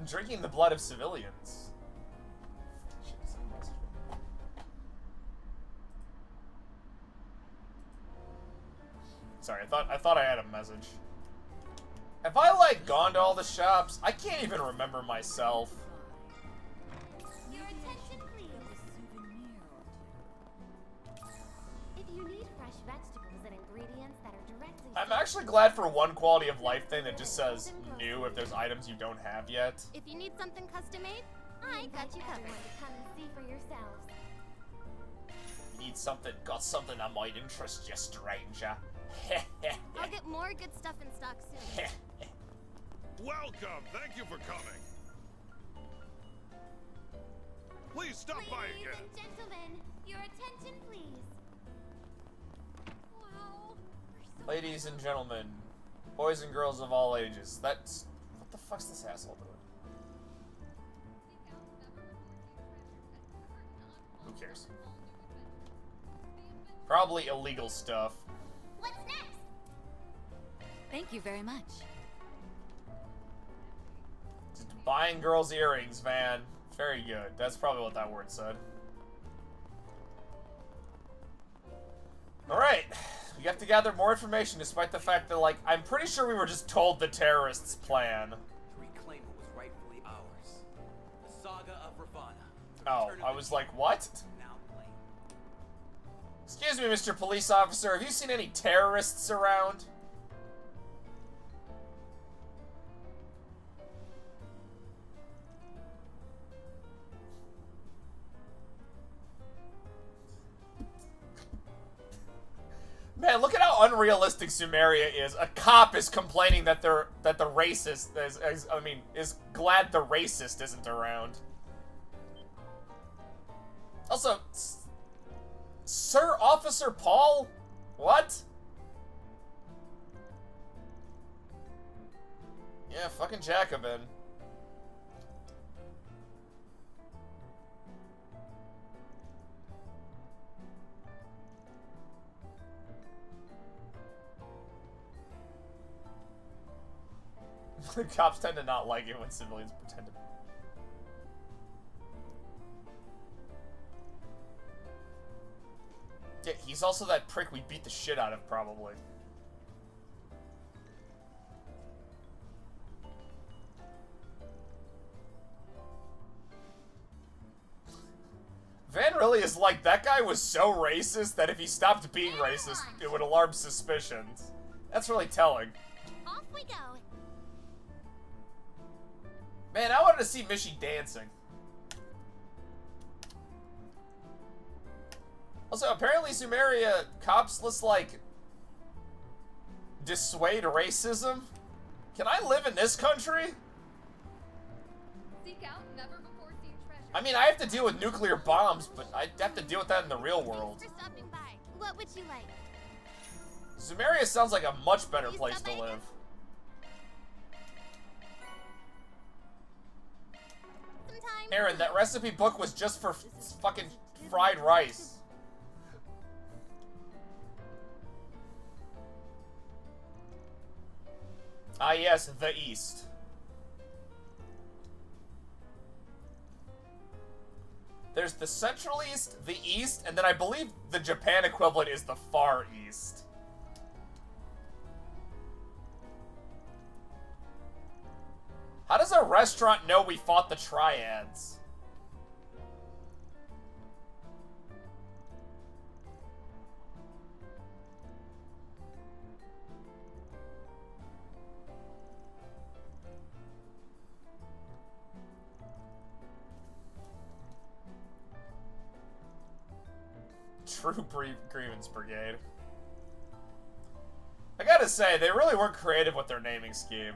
Drinking the blood of civilians. Sorry, I thought I had a message. Have I like gone to all the shops? I can't even remember myself. Your attention, please. If you need fresh vegetables and ingredients that are directly... I'm actually glad for one quality of life thing that just says new if there's items you don't have yet. If you need something custom made, I got you covered. Come and see for yourselves. Need something, got something that might interest you, stranger. I'll get more good stuff in stock soon. Welcome. Thank you for coming. Please stop by Ladies again. and gentlemen, your attention, please. Wow. We're so Ladies and gentlemen, boys and girls of all ages, that's... What the fuck's this asshole doing? Who cares? Probably illegal stuff. What's next? Thank you very much. Just buying girls' earrings, Van. Very good. That's probably what that word said. Alright. We have to gather more information despite the fact that, like, I'm pretty sure we were just told the terrorists' plan. To reclaim what was rightfully ours. The saga of Ravana. Oh, I was like, what? Now plain. Excuse me, Mr. Police Officer, have you seen any terrorists around? how unrealistic Sumeria is. A cop is complaining that the racist is glad the racist isn't around. Also, Sir Officer Paul? What? Yeah, fucking Jacobin. The cops tend to not like it when civilians pretend to. Yeah, he's also that prick we beat the shit out of, probably. Van really is like, that guy was so racist that if he stopped being racist, it would alarm suspicions. That's really telling. Off we go. Man, I wanted to see Mishy dancing. Also, apparently Sumeria cops list like dissuade racism. Can I live in this country? Seek out never before seen treasure. I mean, I have to deal with nuclear bombs, but I have to deal with that in the real world. Thanks for stopping by. What would you like? Sumeria sounds like a much better place to live. Sometime. Aaron, that recipe book was just for fucking fried rice. Ah yes, the East. There's the Central East, the East, and then I believe the Japan equivalent is the Far East. How does a restaurant know we fought the Triads? True Grievance Brigade. I gotta say, they really weren't creative with their naming scheme.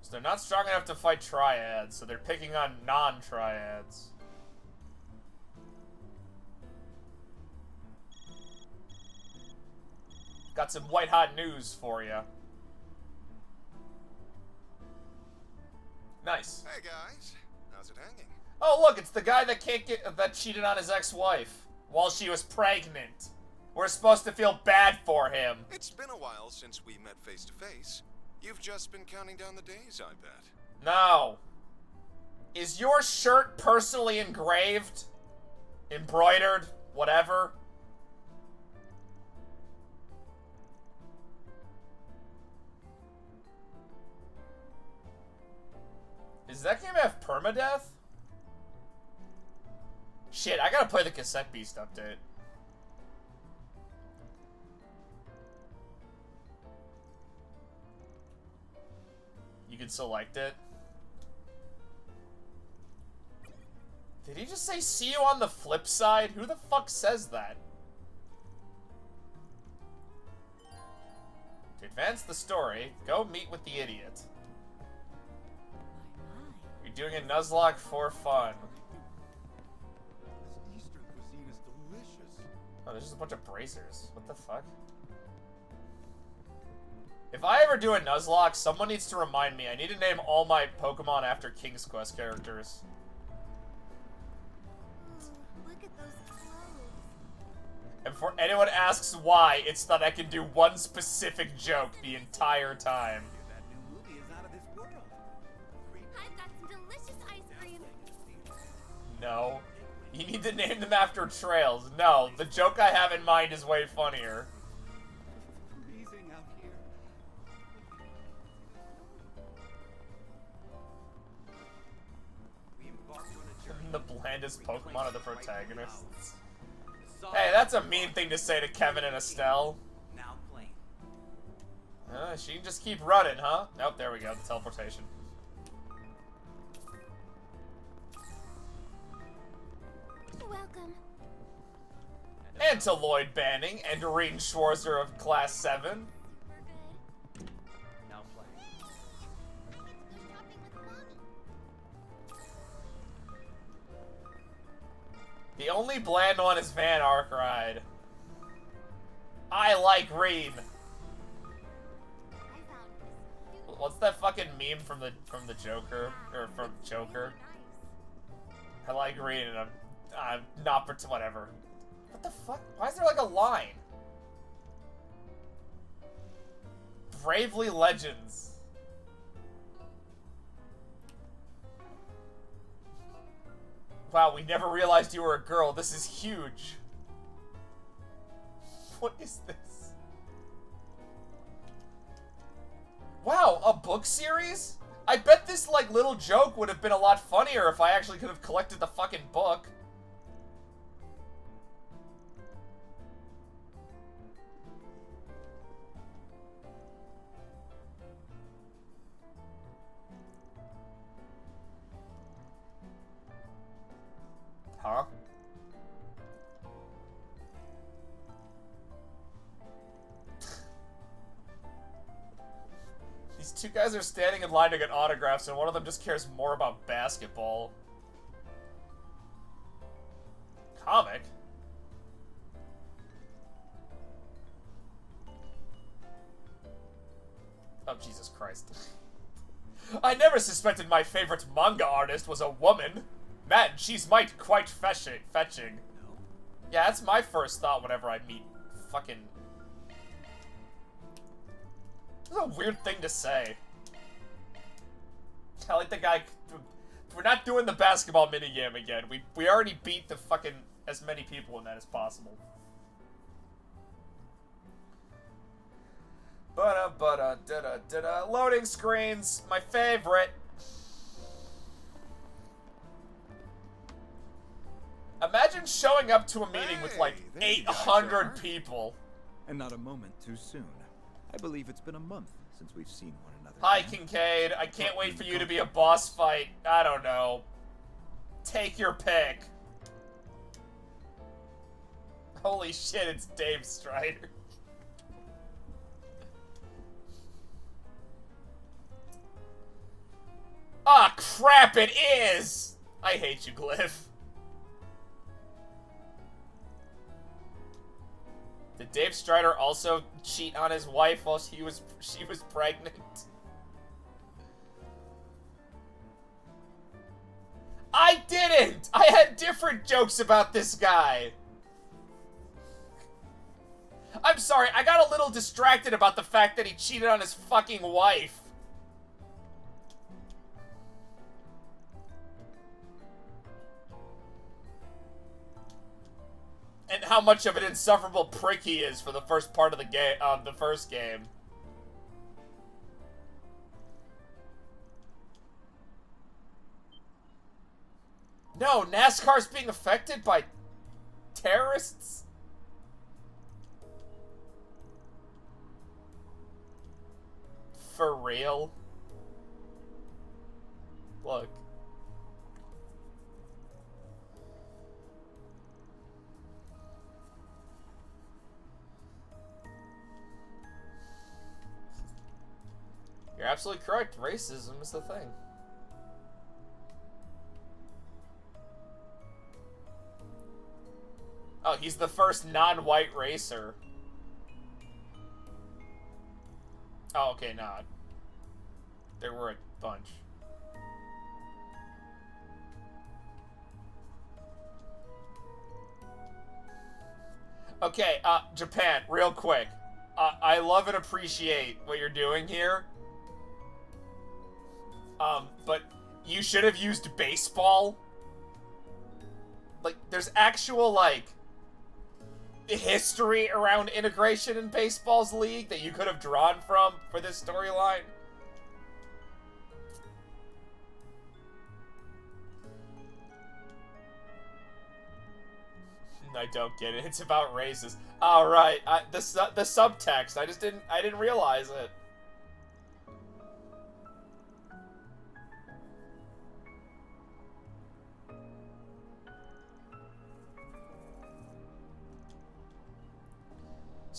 So they're not strong enough to fight Triads, so they're picking on non-Triads. Got some white-hot news for you. Nice. Hey guys, how's it hanging? Oh look, it's the guy that that cheated on his ex-wife while she was pregnant. We're supposed to feel bad for him. It's been a while since we met face to face. You've just been counting down the days, I bet. No. Is your shirt personally engraved? Embroidered? Whatever? Does that game have permadeath? Shit, I gotta play the Cassette Beast update. You can select it. Did he just say, see you on the flip side? Who the fuck says that? To advance the story, go meet with the idiot. You're doing a Nuzlocke for fun. This Eastern cuisine is delicious. Oh, there's just a bunch of bracers. What the fuck? If I ever do a Nuzlocke, someone needs to remind me. I need to name all my Pokemon after King's Quest characters. Ooh, look at those clothes. And before anyone asks why, it's that I can do one specific joke the entire time. That new movie is out of this world. I've got some delicious ice cream. No. You need to name them after trails. No, the joke I have in mind is way funnier. Freezing out here. We embarked on a journey. The blandest Pokemon are the protagonists. The saga Hey, that's a of mean thing to say to Kevin and Estelle. now plain. She can just keep running, huh? Nope, there we go, the teleportation. Welcome. Antiloid Banning and Doreen Schwarzer of Class 7. Now play. The only bland one is Van Ark Ride. I like Reem. What's that fucking meme from the Joker or from Joker? I like Reem and I'm not for whatever. What the fuck? Why is there like a line? Bravely Legends. Wow, we never realized you were a girl. This is huge. What is this? Wow, a book series? I bet this, like, little joke would have been a lot funnier if I actually could have collected the fucking book. Huh? These two guys are standing in line to get autographs, and one of them just cares more about basketball. Comic? Oh, Jesus Christ. I never suspected my favorite manga artist was a woman. Man, she's might quite fetching. Yeah, that's my first thought whenever I meet fucking... That's a weird thing to say. I like the guy... We're not doing the basketball minigame again. We already beat the fucking... as many people in that as possible. Loading screens, my favorite. Imagine showing up to a meeting with like there you guys 800 are. people. And not a moment too soon. I believe it's been a month since we've seen one another. Hi, Kincaid. I can't wait for you to be a boss fight. I don't know. Take your pick. Holy shit, it's Dave Strider. Ah, crap, it is! I hate you, Glyph. Did Dave Strider also cheat on his wife while she was pregnant? I didn't! I had different jokes about this guy. I'm sorry, I got a little distracted about the fact that he cheated on his fucking wife. And how much of an insufferable prick he is for the first part of the game, the first game. No, NASCAR's being affected by terrorists? For real? Look. You're absolutely correct. Racism is the thing. Oh, he's the first non-white racer. Oh, okay, nah. There were a bunch. Okay, Japan, real quick. I love and appreciate what you're doing here. But you should have used baseball. Like, there's actual, like, history around integration in baseball's league that you could have drawn from for this storyline. I don't get it. It's about races. All right. The subtext. I didn't realize it.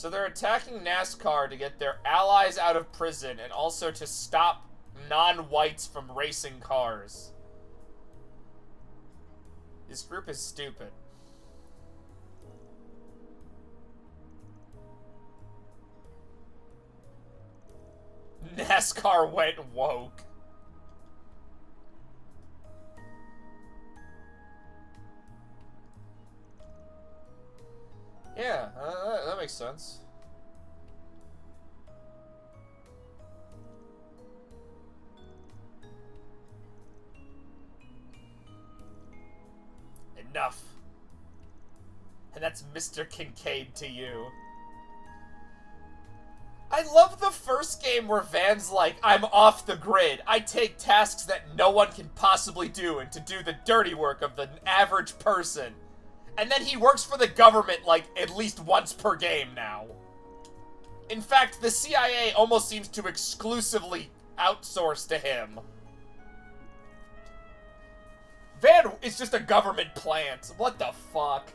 So they're attacking NASCAR to get their allies out of prison and also to stop non-whites from racing cars. This group is stupid. NASCAR went woke. Yeah, that makes sense. Enough. And that's Mr. Kincaid to you. I love the first game where Van's like, I'm off the grid. I take tasks that no one can possibly do and to do the dirty work of the average person. And then he works for the government like at least once per game now. In fact, the CIA almost seems to exclusively outsource to him. Van is just a government plant. What the fuck?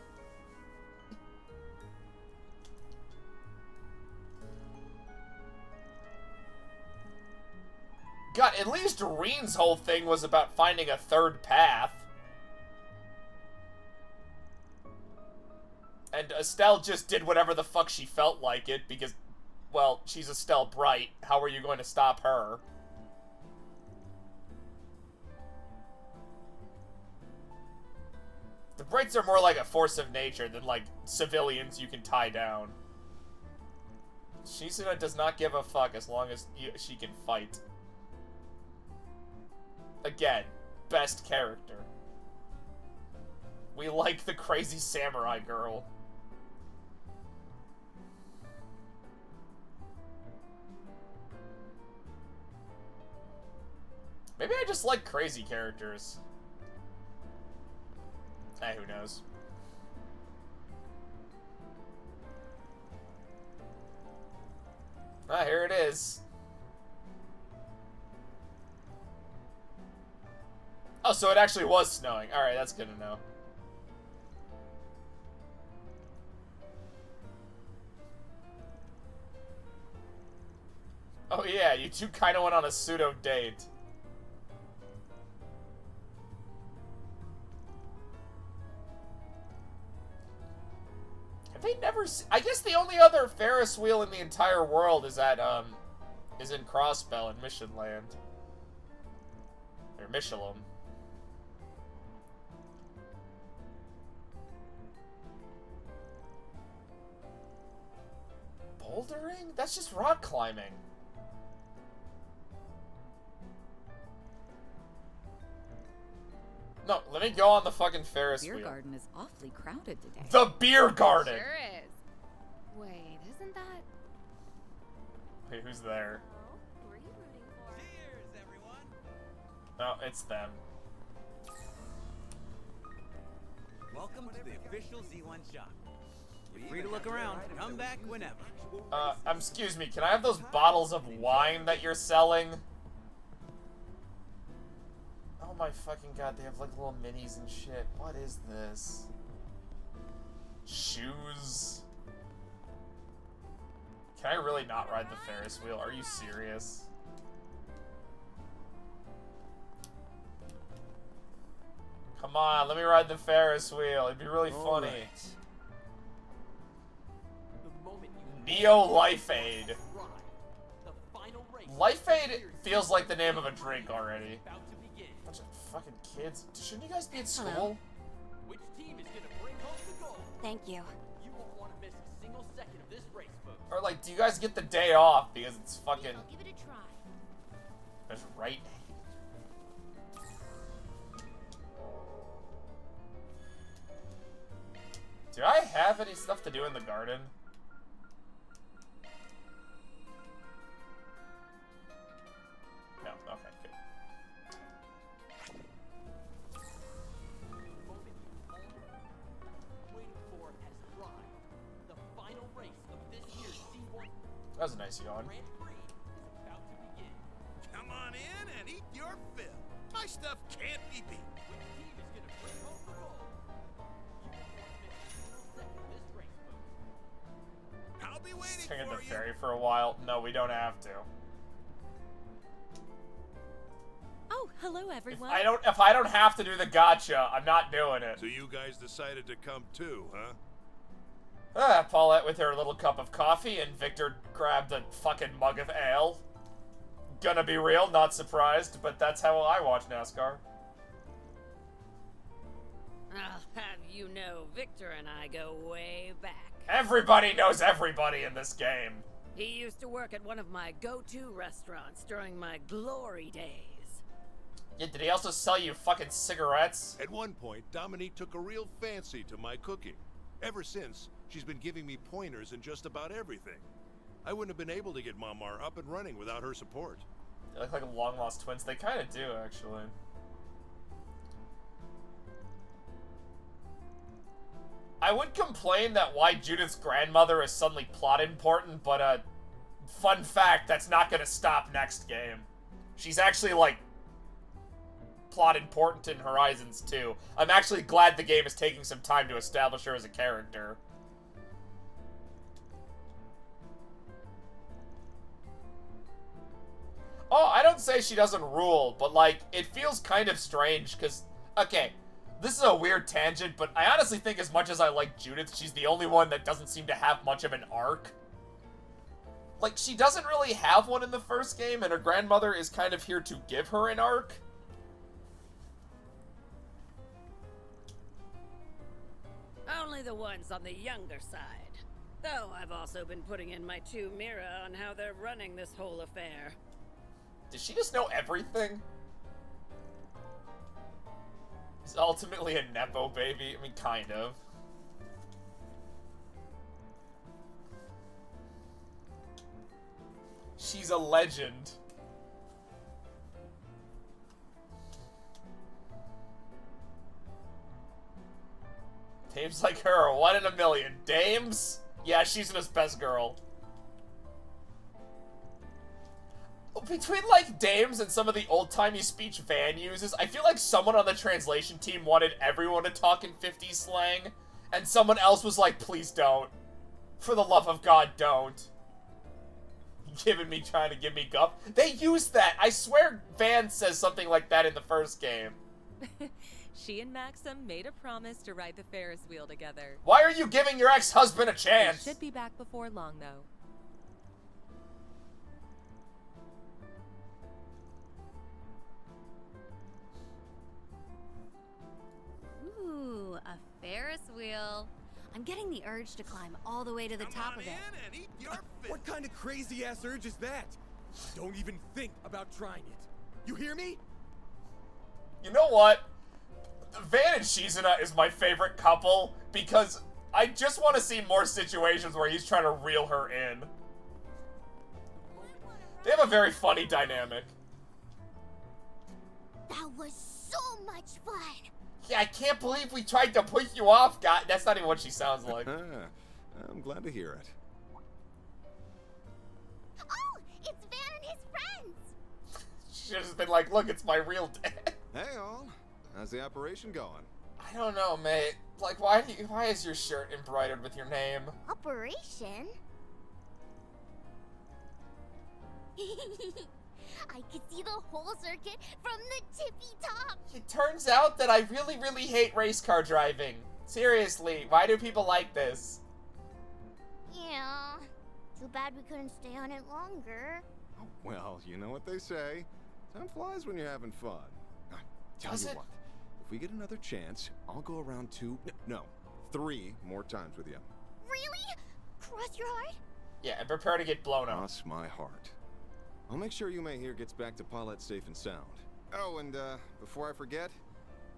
God, at least Reen's whole thing was about finding a third path. And Estelle just did whatever the fuck she felt like it because, well, she's Estelle Bright. How are you going to stop her? The Brights are more like a force of nature than, like, civilians you can tie down. Shizuna does not give a fuck as long as she can fight. Again, best character. We like the crazy samurai girl. Maybe I just like crazy characters. Who knows? Ah, here it is. Oh, so it actually was snowing. Alright, that's good to know. Oh yeah, you two kind of went on a pseudo date. Have they never I guess the only other Ferris wheel in the entire world is at, is in Crossbell in Mission Land. Or Michelum. Bouldering? That's just rock climbing. No, let me go on the fucking Ferris Beer wheel. garden is awfully crowded today. The beer garden! Sure is. Wait, isn't that... Wait, who's there? Who are you rooting for? Cheers, everyone! Oh, it's them. Welcome to the official Z1 shop. You're free to look around. Come back whenever. Excuse me, can I have those bottles of wine that you're selling? Oh my fucking god, they have like little minis and shit. What is this? Shoes? Can I really not ride the Ferris wheel? Are you serious? Come on, let me ride the Ferris wheel. It'd be really funny. Neo Life Aid. Life Aid feels like the name of a drink already. Bunch of fucking kids. Shouldn't you guys be at school? Hello. Which team is gonna bring home the gold? Thank you. You won't want to miss a single second of this race, folks. Or like, do you guys get the day off because it's fucking... I'll give it a try. That's right. Do I have any stuff to do in the garden? No, okay, good. That was a nice yawn. Come on in and eat your fill. My stuff can't be beat. I'll be waiting Staying at for the you. ferry for a while. No, we don't have to. Oh, hello everyone. If I don't have to do the gotcha, I'm not doing it. So you guys decided to come too, huh? Paulette with her little cup of coffee, and Victor grabbed a fucking mug of ale. Gonna be real, not surprised, but that's how I watch NASCAR. I'll have you know, Victor and I go way back. Everybody knows everybody in this game. He used to work at one of my go-to restaurants during my glory days. Yeah, did he also sell you fucking cigarettes? At one point, Dominique took a real fancy to my cooking. Ever since, she's been giving me pointers in just about everything. I wouldn't have been able to get Mamar up and running without her support. They look like long-lost twins. They kind of do, actually. I would complain that why Judith's grandmother is suddenly plot important, but, fun fact, that's not gonna stop next game. She's actually, like, plot important in Horizons 2. I'm actually glad the game is taking some time to establish her as a character. Oh, I don't say she doesn't rule, but, like, it feels kind of strange, because, okay, this is a weird tangent, but I honestly think as much as I like Judith, she's the only one that doesn't seem to have much of an arc. Like, she doesn't really have one in the first game, and her grandmother is kind of here to give her an arc. Only the ones on the younger side. Though I've also been putting in my 2 Mira on how they're running this whole affair. Does she just know everything? He's ultimately a Nepo baby. I mean, kind of. She's a legend. Dames like her are 1 in a million. Dames? Yeah, she's his best girl. Between, like, Dames and some of the old-timey speech Van uses, I feel like someone on the translation team wanted everyone to talk in 50s slang, and someone else was like, please don't. For the love of God, don't. Trying to give me guff. They used that! I swear Van says something like that in the first game. She and Maxim made a promise to ride the Ferris wheel together. Why are you giving your ex-husband a chance? Should be back before long, though. Ooh, a Ferris wheel. I'm getting the urge to climb all the way to the top of it. And eat your fish. What kind of crazy-ass urge is that? Don't even think about trying it. You hear me? You know what? Van and Shizuna is my favorite couple because I just want to see more situations where he's trying to reel her in. They have a very funny dynamic. That was so much fun. Yeah, I can't believe we tried to put you off, God. That's not even what she sounds like. I'm glad to hear it. Oh, it's Van and his friends. She should have been like, look, it's my real dad. Hey all, how's the operation going? I don't know, mate. Like, why is your shirt embroidered with your name? Operation? I could see the whole circuit from the tippy top. It turns out that I really, really hate race car driving. Seriously, why do people like this? Yeah. Too bad we couldn't stay on it longer. Well, you know what they say. Time flies when you're having fun. Tell Does you it? what, if we get another chance, I'll go around 3 more times with you. Really? Cross your heart? Yeah, and prepare to get blown up. Cross my heart. I'll make sure Yume here gets back to Paulette safe and sound. Oh, and before I forget,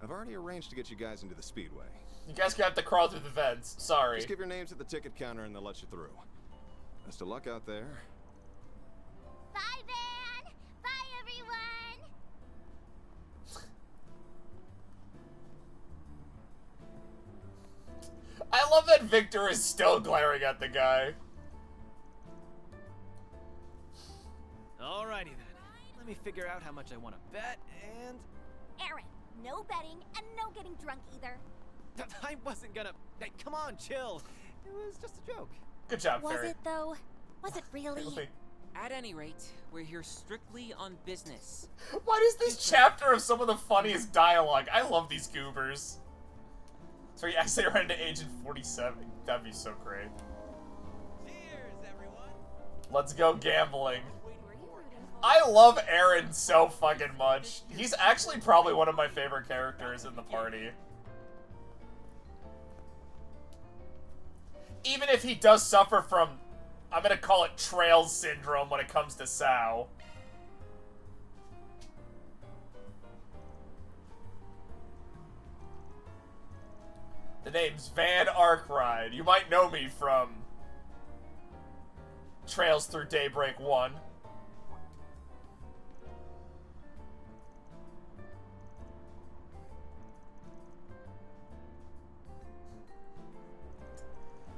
I've already arranged to get you guys into the Speedway. You guys gonna have to crawl through the vents. Sorry. Just give your names at the ticket counter and they'll let you through. Best of luck out there. Bye, Van. Bye, everyone. I love that Victor is still glaring at the guy. Alrighty then. Let me figure out how much I want to bet, and... Aaron, no betting and no getting drunk either. I wasn't gonna... Hey, come on, chill. It was just a joke. Good job, Was Fairy. it though? Was it really? At any rate, we're here strictly on business. What is this chapter of some of the funniest dialogue? I love these goobers. So you actually ran into Agent 47. That'd be so great. Cheers, everyone. Let's go gambling. I love Aaron so fucking much. He's actually probably one of my favorite characters in the party. Even if he does suffer from, I'm gonna call it Trails Syndrome when it comes to Sao. The name's Van Arkwright. You might know me from Trails Through Daybreak 1.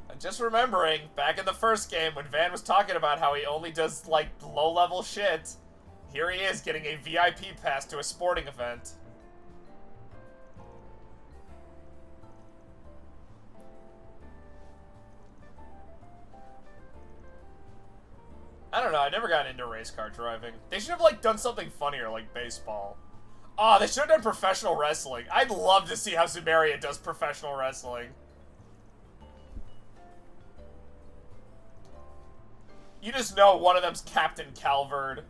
And just remembering, back in the first game, when Van was talking about how he only does, like, low-level shit, here he is getting a VIP pass to a sporting event. I don't know, I never got into race car driving. They should have, like, done something funnier, like baseball. Oh, they should have done professional wrestling. I'd love to see how Sumeria does professional wrestling. You just know one of them's Captain Calvert,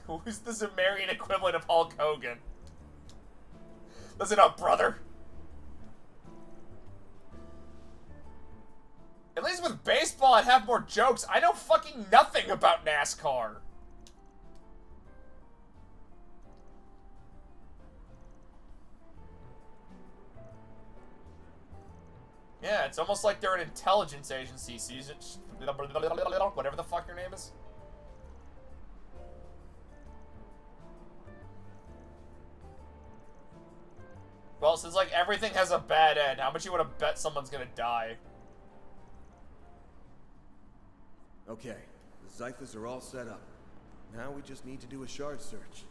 who's the Sumerian equivalent of Hulk Hogan. Listen up, brother. At least with baseball, I'd have more jokes. I know fucking nothing about NASCAR. Yeah, it's almost like they're an intelligence agency. Season, whatever the fuck your name is. Well, since like everything has a bad end, how much you want to bet someone's gonna die? Okay, the Zyphas are all set up. Now we just need to do a shard search.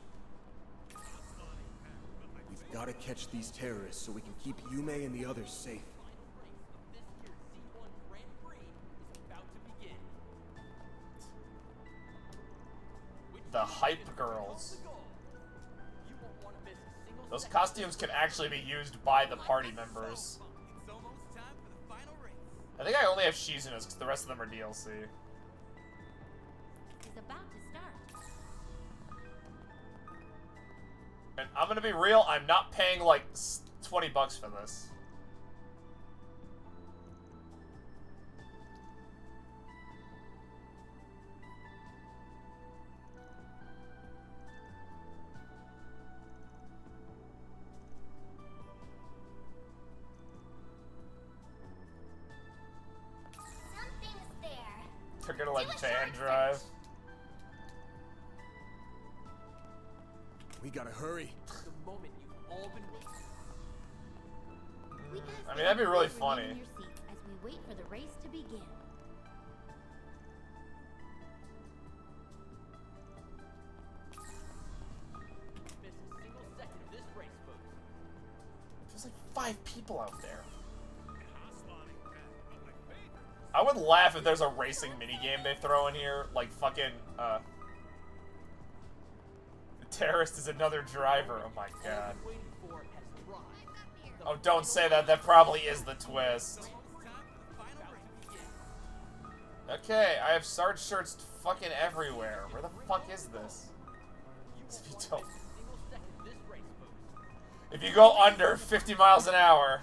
We've got to catch these terrorists so we can keep Yume and the others safe. The hype girls. Those costumes can actually be used by the party members. I think I only have Shizuna's because the rest of them are DLC. It's about to start. And I'm gonna be real, I'm not paying like 20 bucks for this. Something's there. They're gonna let Do a Van shard drive. We gotta hurry. The moment you've all been waiting. We ask I mean, that that'd be you really please funny. remain in your seats as we wait for the race to begin. Miss a single second of this race, folks. There's like 5 people out there. I would laugh if there's a racing minigame they throw in here, like fucking, the terrorist is another driver. Oh my god. Waiting for has arrived. Oh, don't say that. That probably is the twist. Okay, I have Sarge shirts fucking everywhere. Where the fuck is this? If you go under 50 miles an hour...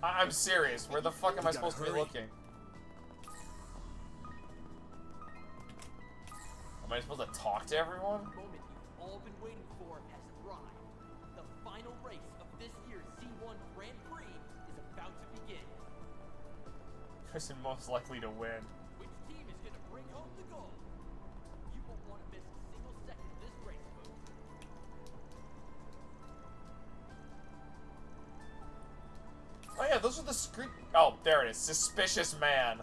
I'm serious. Where the fuck am I supposed to be looking? Am I supposed to talk to everyone? The moment you've all been waiting for has arrived. The final race of this year's Z1 Grand Prix is about to begin. Person most likely to win. Which team is going to bring home the gold? You won't want to miss a single second of this race, folks. Oh yeah, those are the screen. Oh, there it is. Suspicious man.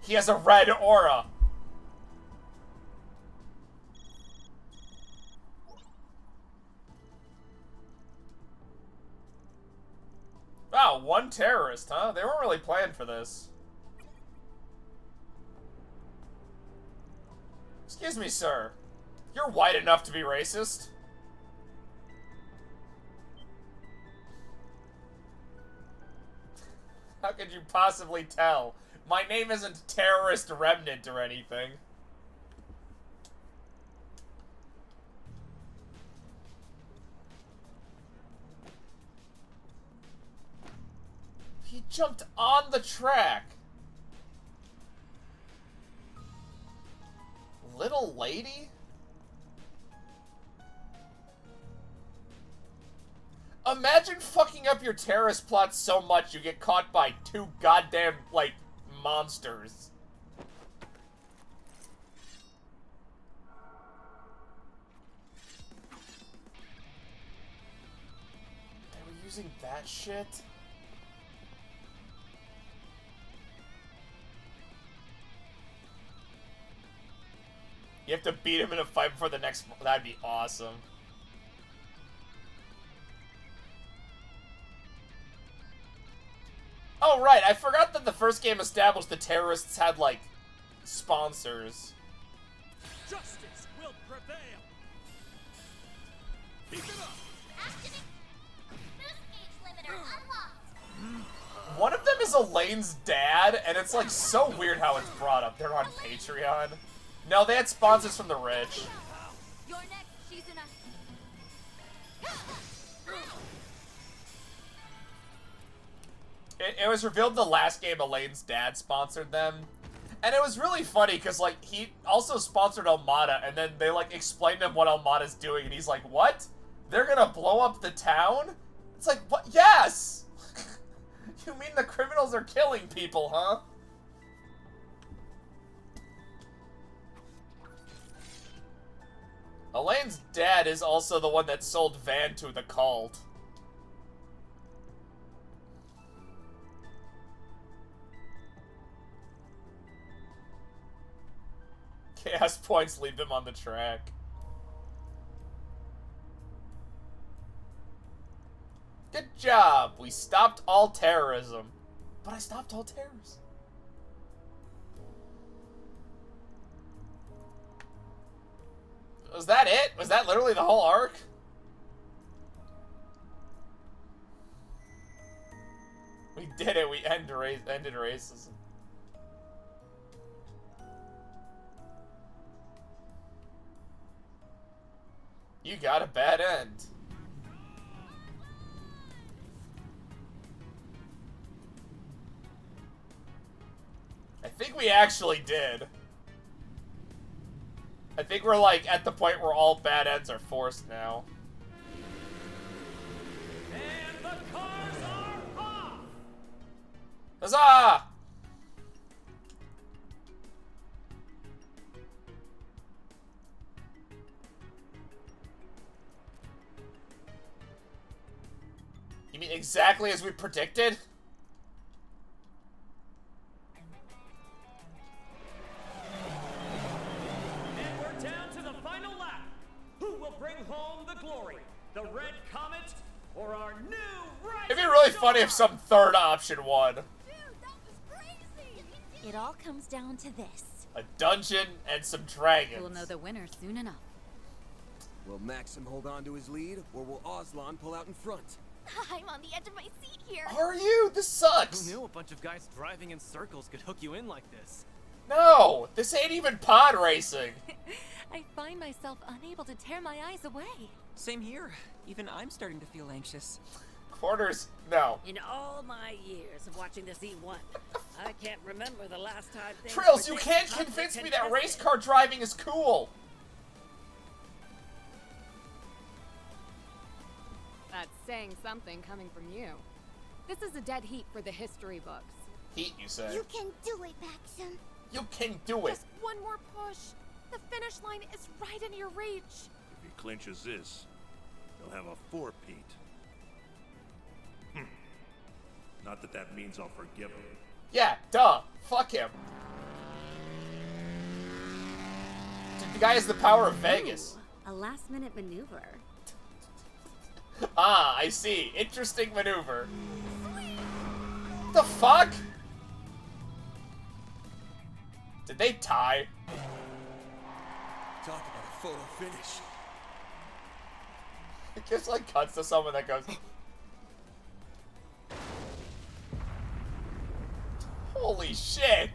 He has a red aura. Wow, one terrorist, huh? They weren't really planned for this. Excuse me, sir. You're white enough to be racist. How could you possibly tell? My name isn't Terrorist Remnant or anything. He jumped on the track. Little lady? Imagine fucking up your terrorist plot so much you get caught by 2 goddamn, like, monsters. They were using that shit? You have to beat him in a fight before the next... That'd be awesome. Oh, right. I forgot that the first game established the terrorists had, like, sponsors. Justice will prevail. Keep it up. Boost gauge limiter unlocked. One of them is Elaine's dad, and it's, like, so weird how it's brought up. They're on Patreon. No, they had sponsors from the rich. You're next, Shizuna. It was revealed in the last game Elaine's dad sponsored them. And it was really funny, because, like, he also sponsored Almada, and then they, like, explained to him what Almada's doing, and he's like, what? They're gonna blow up the town? It's like, what? Yes! You mean the criminals are killing people, huh? Elaine's dad is also the one that sold Van to the cult. Chaos points leave them on the track. Good job! We stopped all terrorism. But I stopped all terrorism. Was that it? Was that literally the whole arc? We did it. We ended racism. You got a bad end. I think we actually did. I think we're, like, at the point where all bad ends are forced now. And the cars are off! Huzzah! You mean exactly as we predicted? And we're down to the final lap. Who will bring home the glory? The Red Comet or our new rising It'd be really star? funny if some third option won. It all comes down to this. A dungeon and some dragons. We'll know the winner soon enough. Will Maxim hold on to his lead, or will Aslan pull out in front? I'm on the edge of my seat here. Are you? This sucks. Who knew a bunch of guys driving in circles could hook you in like this? No, this ain't even pod racing. I find myself unable to tear my eyes away. Same here. Even I'm starting to feel anxious. Quarters, no. In all my years of watching this E1, I can't remember the last time things Trails, were you this can't hotly convince me that contested. race car driving is cool. That's saying something coming from you. This is a dead heat for the history books. Heat, you say? You can do it, Maxim. You can do it. Just one more push. The finish line is right in your reach. If he clinches this, he'll have a four-peat. Not that that means I'll forgive him. Yeah, duh. Fuck him. Dude, the guy has the power of Vegas. Ooh, a last-minute maneuver. Ah, I see. Interesting maneuver. the fuck? Did they tie? Talk about a photo finish. It just like cuts to someone that goes. Holy shit!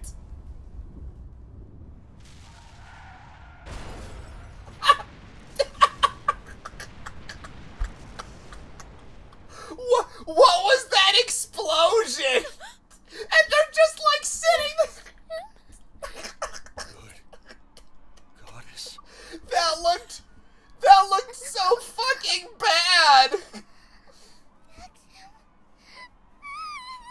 What was that explosion? And they're just like sitting there. Good goddess. That looked so fucking bad.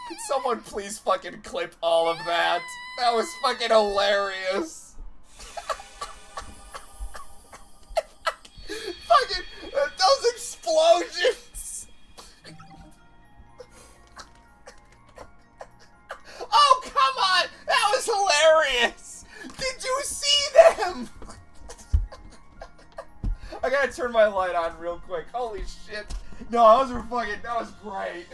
Could someone please fucking clip all of that? That was fucking hilarious. Fucking those explosions. Oh, come on! That was hilarious! Did you see them? I gotta turn my light on real quick. Holy shit. No, that was great.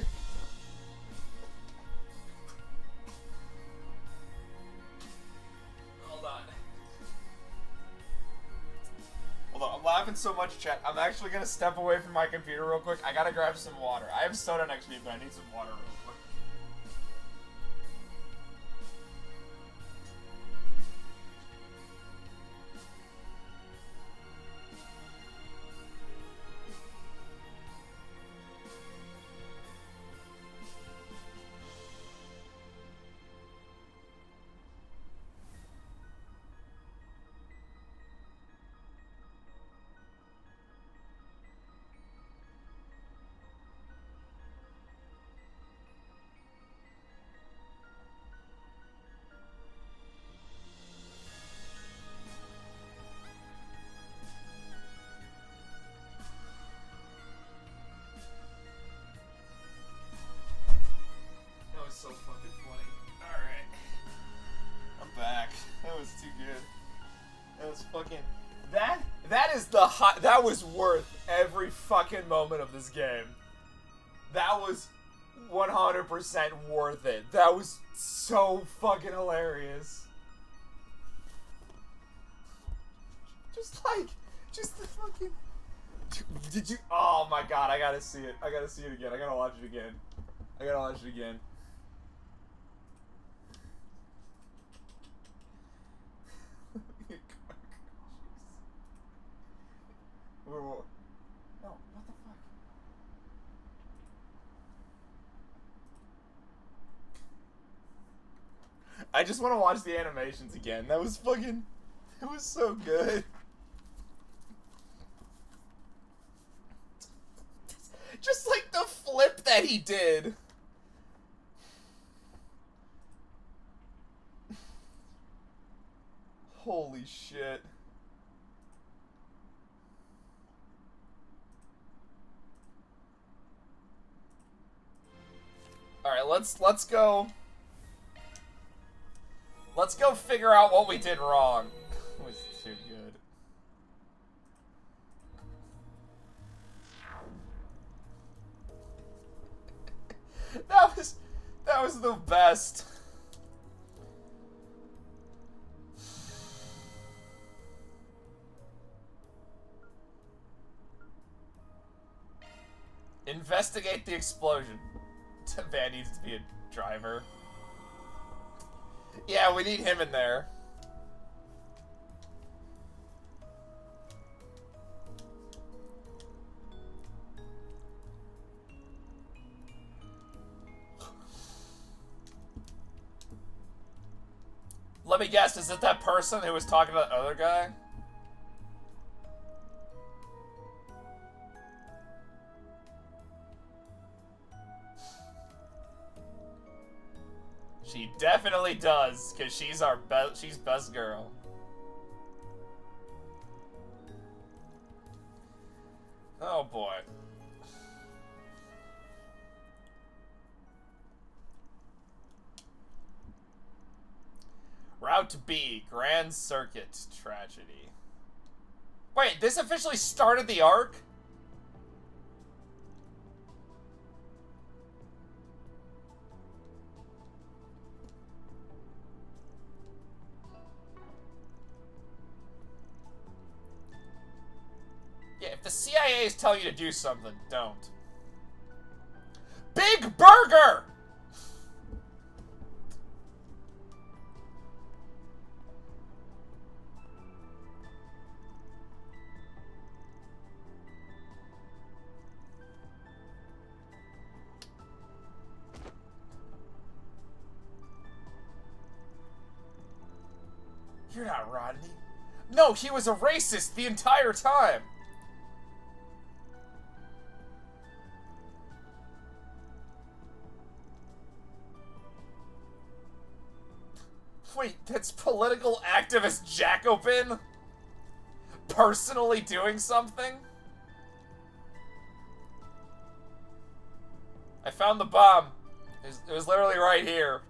Hold on, I'm laughing so much, chat. I'm actually gonna step away from my computer real quick. I gotta grab some water. I have soda next to me, but I need some water real quick. That was so fucking funny. Alright. I'm back. That was too good. That was fucking... That is the hot... That was worth every fucking moment of this game. That was 100% worth it. That was so fucking hilarious. Just the fucking... Did you... Oh my god, I gotta see it. I gotta see it again. I gotta watch it again. Whoa. No, what the fuck? I just want to watch the animations again. That was fucking... It was so good. Just like the flip that he did. Holy shit. Alright, let's go. Let's go figure out what we did wrong. It was too good. That was the best. Investigate the explosion. Van needs to be a driver. Yeah, we need him in there. Let me guess, is it that person who was talking to the other guy? She definitely does, cause she's best girl. Oh boy. Route B, Grand Circuit Tragedy. Wait, this officially started the arc? EA is telling you to do something, don't. Big Burger! You're not Rodney. No, he was a racist the entire time. Wait, that's political activist Jacobin? Personally doing something? I found the bomb. It was literally right here.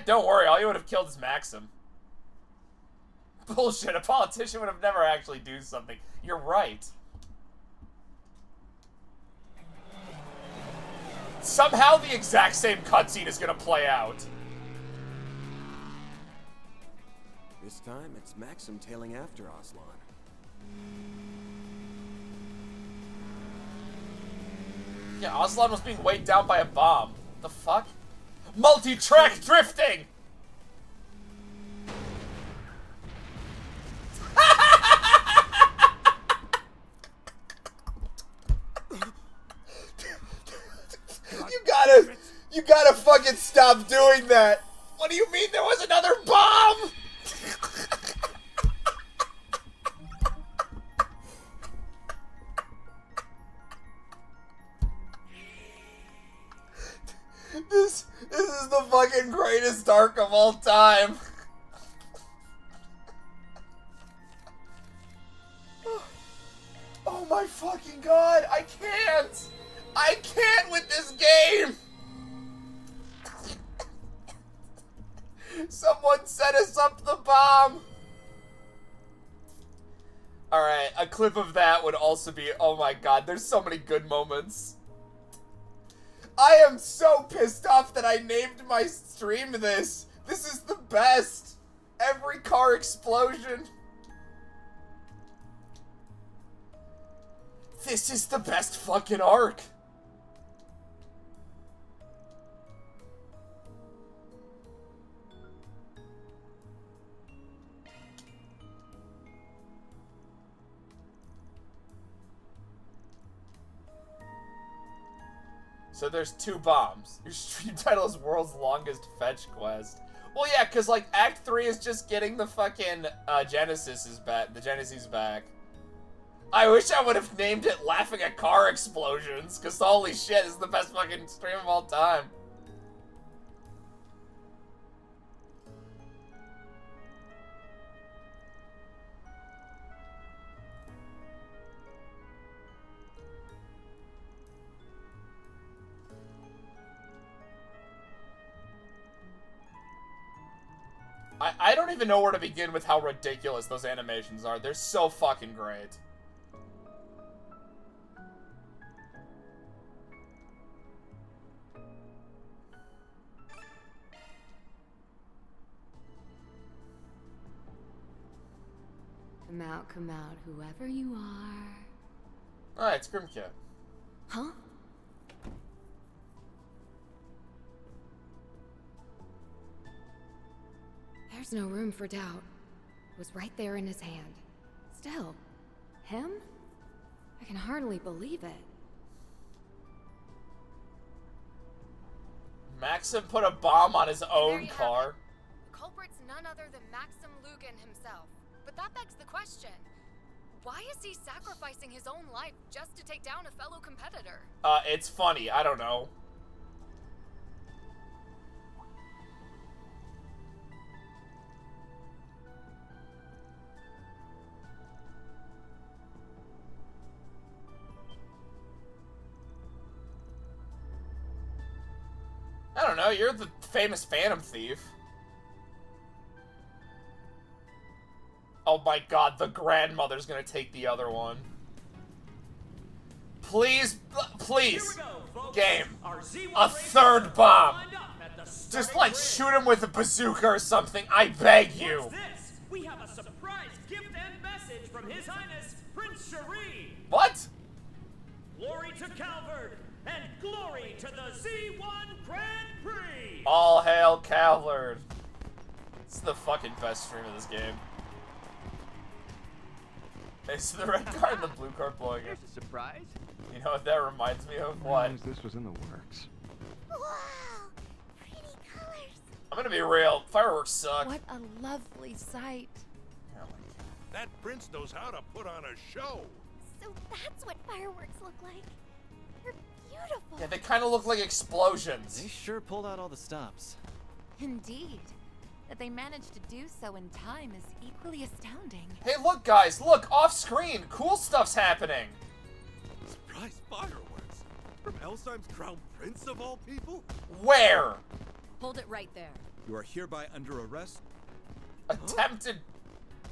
Don't worry, all you would have killed is Maxim. Bullshit, a politician would have never actually do something. You're right. Somehow the exact same cutscene is gonna play out. This time, it's Maxim tailing after Aslan. Yeah, Aslan was being weighed down by a bomb. The fuck? Multi-track drifting! You gotta fucking stop doing that! What do you mean there was another bomb? This is the fucking greatest arc of all time. Oh my fucking god, I can't! I can't with this game! Someone set us up the bomb! Alright, a clip of that would also be, oh my god, there's so many good moments. I am so pissed off that I named my stream this. This is the best. Every car explosion. This is the best fucking arc. So there's 2 bombs. Your stream title is World's Longest Fetch Quest. Well, yeah, because, like, Act 3 is just getting the fucking, Genesis back. I wish I would have named it Laughing at Car Explosions, because holy shit, this is the best fucking stream of all time. I don't even know where to begin with how ridiculous those animations are. They're so fucking great. Come out, whoever you are. Alright, it's Grimkit. Huh? There's no room for doubt. It was right there in his hand. Still, him? I can hardly believe it. Maxim put a bomb on his own car. The culprit's none other than Maxim Lugan himself. But that begs the question. Why is he sacrificing his own life just to take down a fellow competitor? It's funny. I don't know. I don't know, you're the famous Phantom Thief. Oh my god, the grandmother's gonna take the other one. Please, please, game, a third bomb. Just like shoot him with a bazooka or something, I beg you. We have a surprise gift and message from His Highness Prince Cherie. What? Glory to Calvard and glory to the Z1 Grand Prix. All hail Calvard. This is the fucking best stream of this game. Is the red card and the blue card blowing it? There's a surprise. You know what that reminds me of? What? This was in the works. Wow, pretty colors. I'm gonna be real. Fireworks suck. What a lovely sight. That prince knows how to put on a show. So that's what fireworks look like. They're beautiful. Yeah, they kind of look like explosions. They sure pulled out all the stops. Indeed. That they managed to do so in time is equally astounding. Hey, look, guys, look, off screen. Cool stuff's happening. Surprise fireworks? From Elsheim's crown prince of all people? Where? Hold it right there. You are hereby under arrest. Attempted.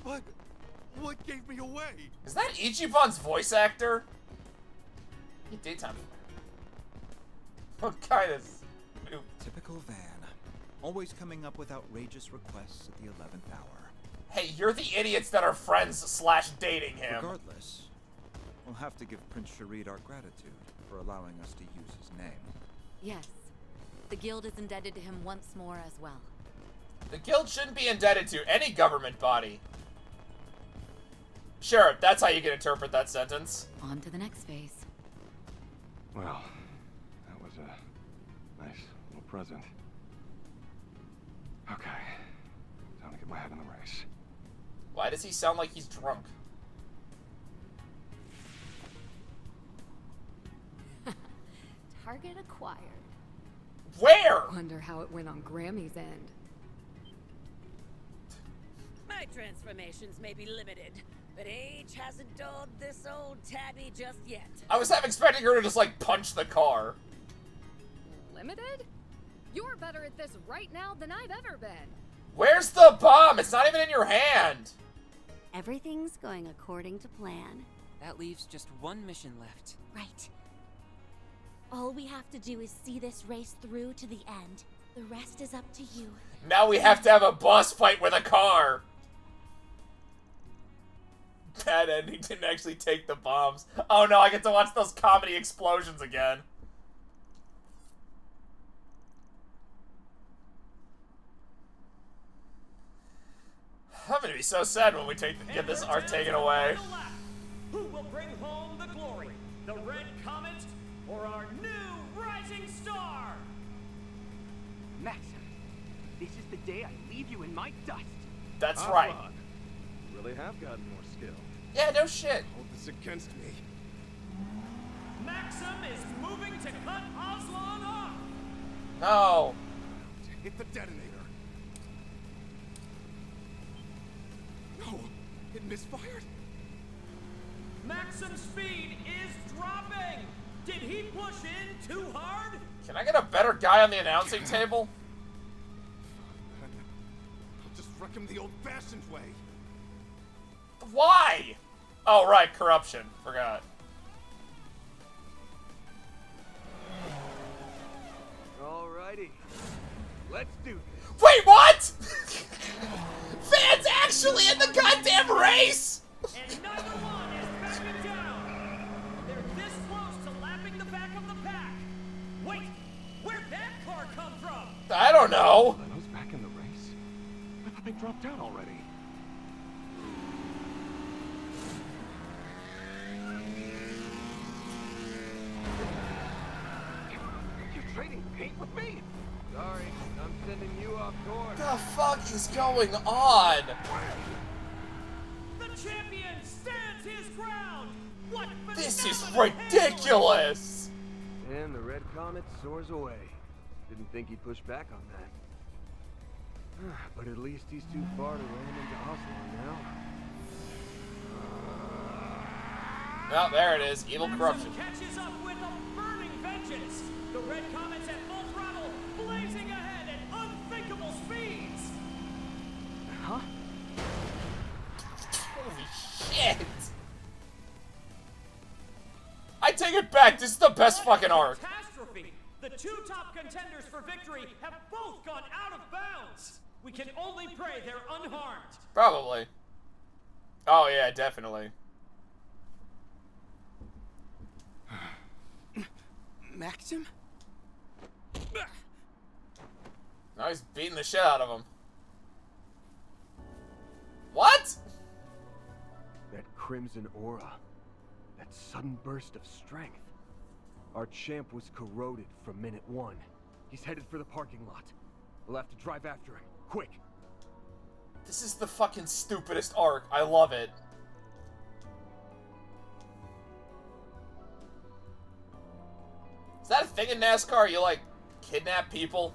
What gave me away? Is that Ichiban's voice actor? He daytime. What kind of noob? Typical Van. Always coming up with outrageous requests at the 11th hour. Hey, you're the idiots that are friends / dating him. Regardless, we'll have to give Prince Cherie our gratitude for allowing us to use his name. Yes. The guild is indebted to him once more as well. The guild shouldn't be indebted to any government body. Sure, that's how you can interpret that sentence. On to the next phase. Well, that was a nice little present. Okay, time to get my head in the race. Why does he sound like he's drunk? Target acquired. Where? Wonder how it went on Grammy's end. My transformations may be limited, but age hasn't dulled this old tabby just yet. I was half expecting her to just, like, punch the car. Limited? You're better at this right now than I've ever been. Where's the bomb? It's not even in your hand. Everything's going according to plan. That leaves just one mission left. Right. All we have to do is see this race through to the end. The rest is up to you. Now we have to have a boss fight with a car. Bad ending, didn't actually take the bombs. Oh no, I get to watch those comedy explosions again. I'm gonna be so sad when we get this art taken away. Who will bring home the glory? The Red Comet or our new rising star? Maxim, this is the day I leave you in my dust. That's right. You really have gotten more skill. Yeah, no shit. Hold this against me. Maxim is moving to cut Aslan off. No. Hit the detonator. No, it misfired. Maxim's speed is dropping. Did he push in too hard? Can I get a better guy on the announcing table? I'll just wreck him the old-fashioned way. Why? Oh, right, corruption. Forgot. Alrighty, let's do this. Wait, what? Van's actually in the goddamn race? And neither one is backing down. They're this close to lapping the back of the pack. Wait, where'd that car come from? I don't know. Are those back in the race? I thought they dropped out already. You're trading paint with me? Sorry, I'm sending you off course. What the fuck is going on? The champion stands his ground. What? This is ridiculous. And the Red Comet soars away. Didn't think he'd push back on that. But at least he's too far to ram into Aslan now. Oh, there it is. Evil corruption. Catches up with a burning vengeance. The Red Comet's at full throttle, blazing ahead at unthinkable speeds. Huh? Holy shit. I take it back. This is the best fucking arc. Catastrophe. The two top contenders for victory have both gone out of bounds. We can only pray they're unharmed. Probably. Oh, yeah, definitely. Maxim? Now he's beating the shit out of him. What? That crimson aura. That sudden burst of strength. Our champ was corroded from minute one. He's headed for the parking lot. We'll have to drive after him. Quick! This is the fucking stupidest arc. I love it. Is that a thing in NASCAR? You, like, kidnap people?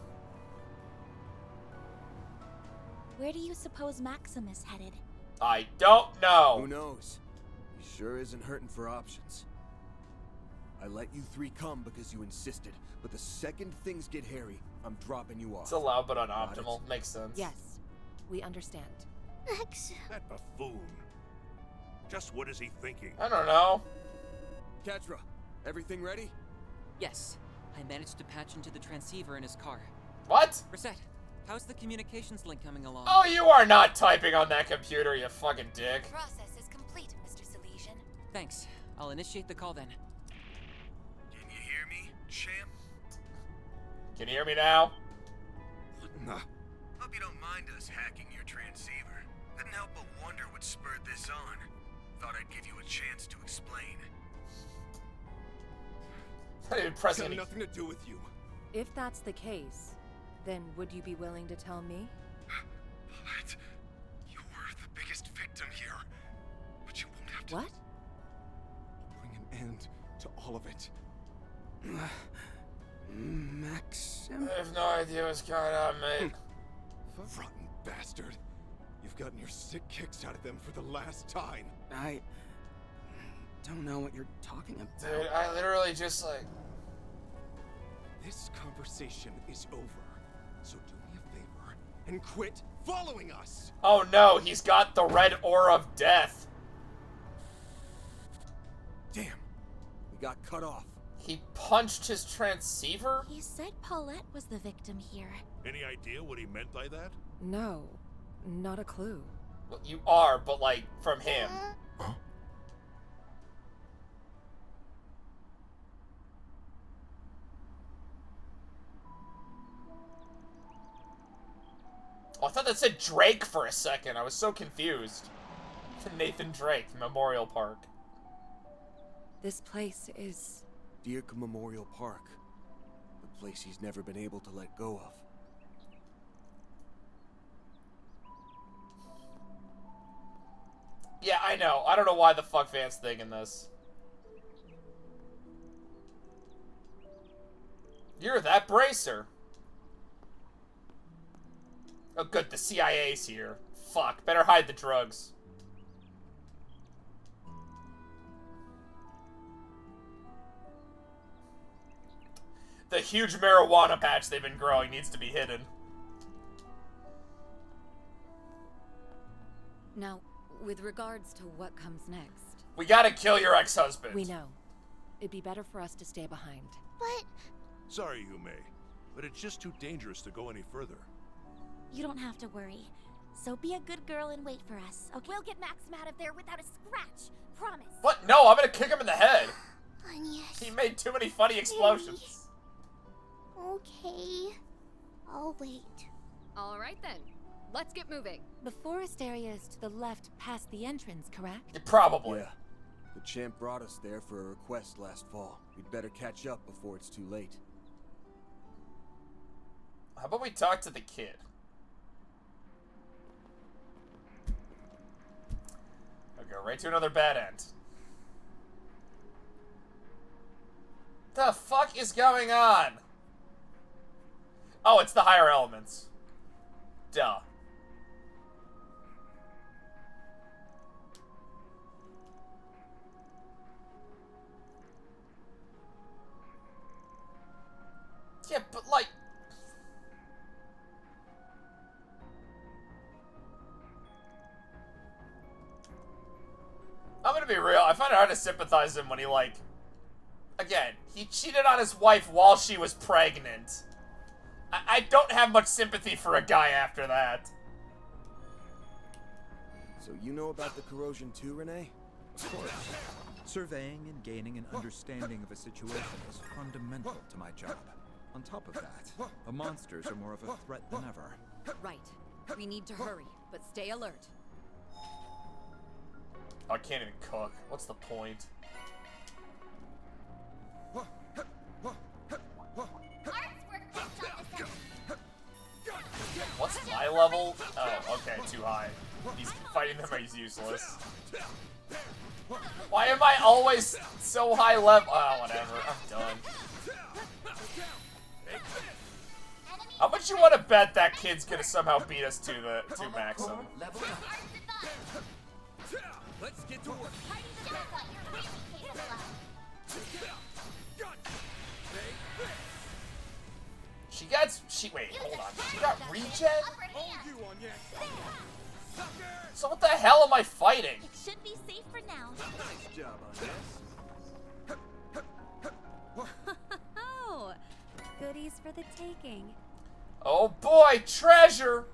Where do you suppose Maxim is headed? I don't know. Who knows? He sure isn't hurting for options. I let you three come because you insisted, but the second things get hairy, I'm dropping you off. It's allowed but unoptimal. Makes sense. Yes, we understand. Maxim. That buffoon. Just what is he thinking? I don't know. Catra, everything ready? Yes, I managed to patch into the transceiver in his car. What? Reset. How's the communications link coming along? Oh, you are not typing on that computer, you fucking dick. Process is complete, Mr. Salesian. Thanks. I'll initiate the call then. Can you hear me, champ? Can you hear me now? Nah. Hope you don't mind us hacking your transceiver. Couldn't help but wonder what spurred this on. Thought I'd give you a chance to explain. I didn't press Got any. nothing to do with you. If that's the case, then would you be willing to tell me? Paulette, you're the biggest victim here. But you won't have to. What? Bring an end to all of it. Maxim? I have no idea what's going on, mate. Rotten bastard. You've gotten your sick kicks out of them for the last time. I don't know what you're talking about. Dude, I literally just like... This conversation is over. So do me a favor and quit following us. Oh no, he's got the red aura of death. Damn. We got cut off. He punched his transceiver? He said Paulette was the victim here. Any idea what he meant by that? No, not a clue. Well, you are, but like, from him. Huh? Oh, I thought that said Drake for a second. I was so confused. Nathan Drake, Memorial Park. This place is... Dirk Memorial Park. The place he's never been able to let go of. Yeah, I know. I don't know why the fuck Van's thinking this. You're that bracer. Oh good, the CIA's here. Fuck, better hide the drugs. The huge marijuana patch they've been growing needs to be hidden. Now, with regards to what comes next... We gotta kill your ex-husband. We know. It'd be better for us to stay behind. But Sorry, Yume, but it's just too dangerous to go any further. You don't have to worry. So be a good girl and wait for us, okay? We'll get Maxim out of there without a scratch. Promise. What? No, I'm gonna kick him in the head. yes. He made too many funny explosions. Okay. I'll wait. All right then. Let's get moving. The forest area is to the left past the entrance, correct? Probably. Yeah. The champ brought us there for a request last fall. We'd better catch up before it's too late. How about we talk to the kid? I'll go right to another bad end. The fuck is going on? Oh, it's the higher elements. Duh. Yeah, but like... I'm gonna be real, I find it hard to sympathize him when he, like... Again, he cheated on his wife while she was pregnant. I don't have much sympathy for a guy after that. So you know about the corrosion too, Renee? Of course. Surveying and gaining an understanding of a situation is fundamental to my job. On top of that, the monsters are more of a threat than ever. Right. We need to hurry, but stay alert. I can't even cook. What's the point? What's my level? Oh, okay, too high. He's fighting them, he's useless. Why am I always so high level? Oh, whatever. I'm done. How much you want to bet that kid's gonna somehow beat us to Maxim? Let's get to work. Wait, hold on. She got regen? So what the hell am I fighting? It should be safe for now. Nice job on this. Oh, goodies for the taking. Oh boy, treasure!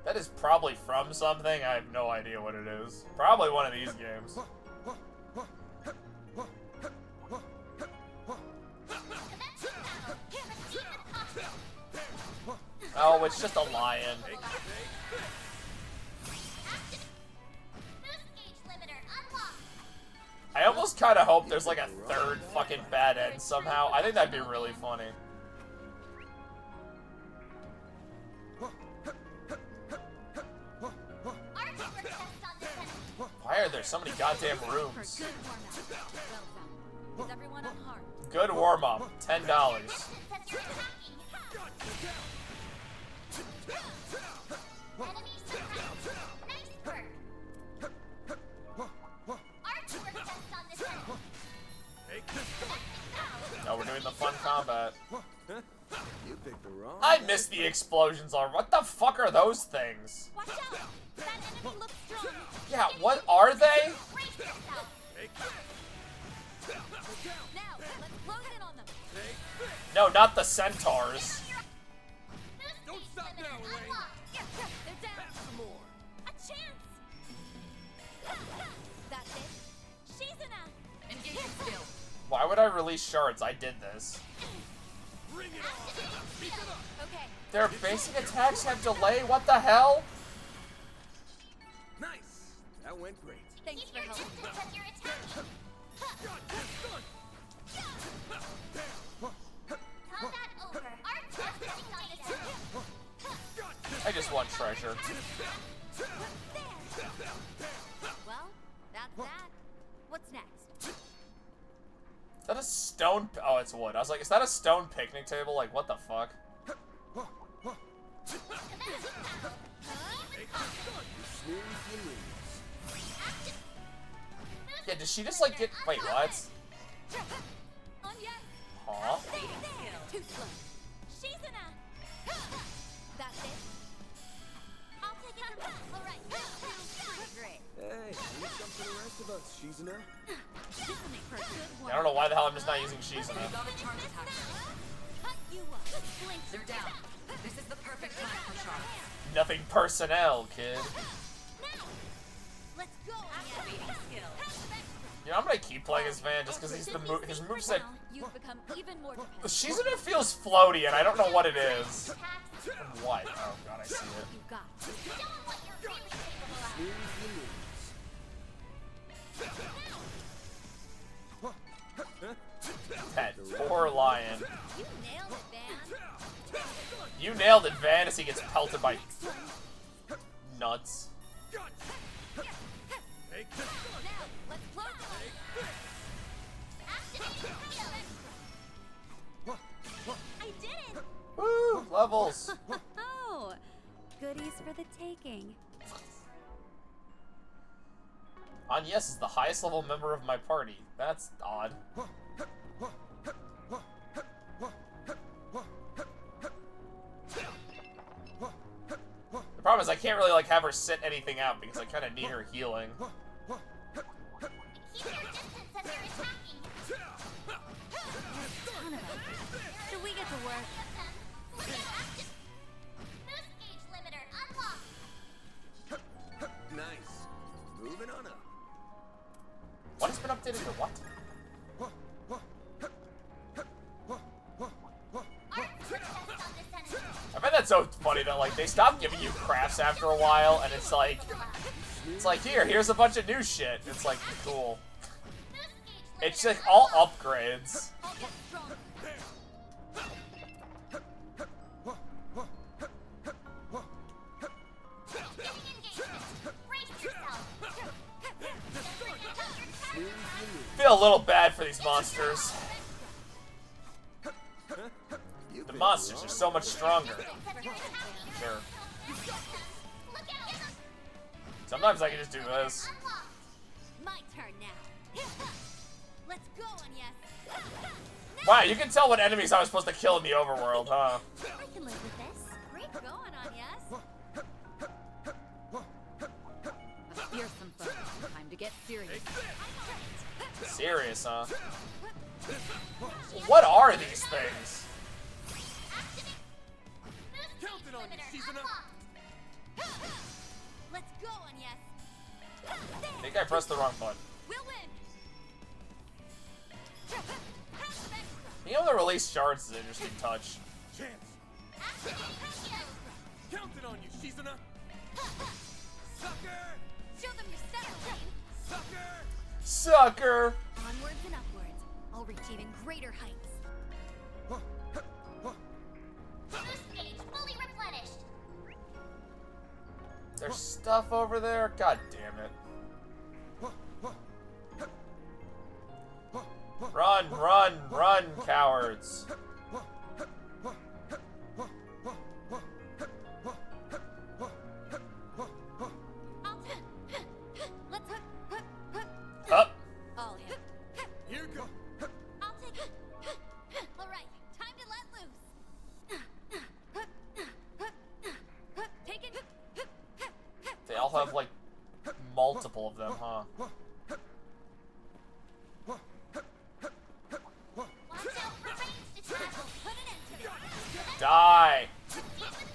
That is probably from something. I have no idea what it is. Probably one of these games. Oh, it's just a lion. I almost kind of hope there's like a third fucking bad end somehow. I think that'd be really funny. Why are there so many goddamn rooms? Is everyone unharmed? Good warm-up. $10. No, we're doing the fun combat. You picked the wrong. I missed the explosions already. What the fuck are those things? Watch out! That enemy looks strong. Yeah, what are they? Now, let's close in on them. No, not the centaurs. Don't stop now, Elaine. They're down. Some more. A chance. That's it. She's enough. Engaging skill. Why would I release shards? I did this. Bring it on. Keep it up. Okay. Their basic attacks have delay? What the hell? Nice. That went great. Thanks for helping. I just want treasure. Well, that's that. What's next? Is that a stone? Oh, it's wood. I was like, is that a stone picnic table? Like, what the fuck? Yeah, did she just like get? Wait, what? Huh? Too slow. She's enough. That's it. I'll take it from here. All right. Great. Hey, do something the rest of us. She's enough. This will make for a good I don't know why the hell I'm just not using Shizuna. We've got a charge attack. Cut you up. Blink. They're down. This is the perfect time for charge. Nothing personnel, kid. Now. Let's go. Activating skill. You know, I'm gonna keep playing as Van just because he's the his moveset. You've become even more dependent. Shizuna feels floaty, and I don't know what it is. What? Oh god, I see it. You got it. That poor lion. You nailed it, Van. You nailed it, Van, as he gets pelted by nuts. Now, let's close I did it. Woo! Levels. Oh, goodies for the taking. Agnes is the highest level member of my party. That's odd. The problem is I can't really like have her sit anything out because I kind of need her healing. Keep your distance as you're attacking. Ton of them. Should we get to work? Boost gauge limiter unlocked. What has been updated to what? I bet that's so funny that like they stopped giving you crafts after a while, and it's like here's a bunch of new shit. It's like cool. It's like all upgrades. Feel a little bad for these monsters. The monsters are so much stronger. Sure. Sometimes I can just do this. My turn now. Let's go, Anya. Wow, you can tell what enemies I was supposed to kill in the overworld, huh? I can live with this. Great going, Anya. A fearsome foe. Time to get serious. Serious, huh? What are these things? Counted on you, Shizuna. Let's go, Anya. I think I pressed the wrong button. We'll win. Being able to release shards is an interesting touch. Chance. Counted on you, Shizuna. Sucker. Show them your step, Lane. Sucker. Sucker. Onwards and upwards. I'll reach even greater heights. Boost gauge fully replenished. There's stuff over there? God damn it. Run, run, run, cowards. Up. All in. Here go. I'll take it. All right, time to let loose. Take it. They all have like multiple of them, huh? Watch out for ranged attacks. Put an end to this. Die. Proceed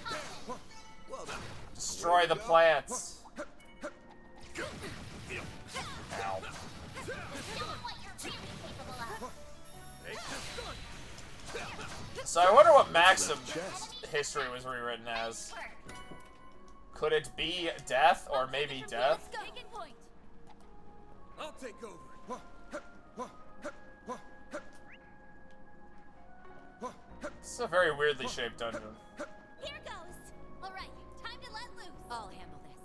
with caution. Destroy the plants. Ow. Show 'em what you're really capable of. So I wonder what Maxim history was rewritten as. Could it be death, or maybe death? Taking point. I'll take over. It's a very weirdly shaped dungeon. Here goes. All right, time to let loose. I'll handle this.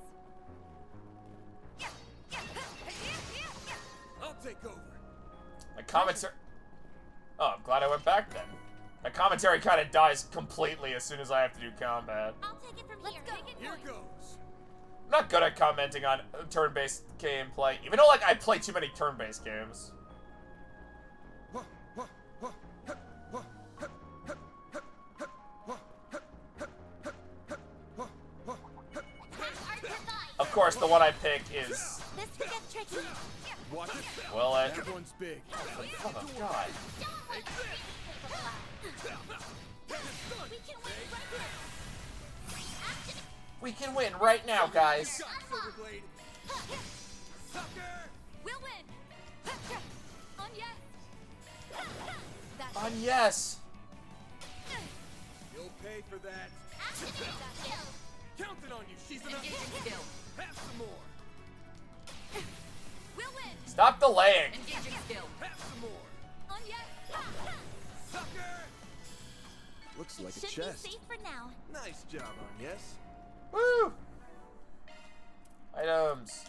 I'll take over. My commentary... Oh, I'm glad I went back then. My commentary kind of dies completely as soon as I have to do combat. I'll take it from here. Here goes. I'm not good at commenting on turn-based gameplay, even though, like, I play too many turn-based games. Of course, the one I pick is... This could get tricky. Watch it. Will it? That one's big. Oh my god. We can win right now, guys. Silverblade. Sucker. We'll win. On yes. On yes. You'll pay for that. Counting on you, Shizuna. Have some more. We'll win. Stop delaying. Have some more. On yes. Sucker. Looks like a Should chest. be safe for now. Nice job on yes. Woo! Items.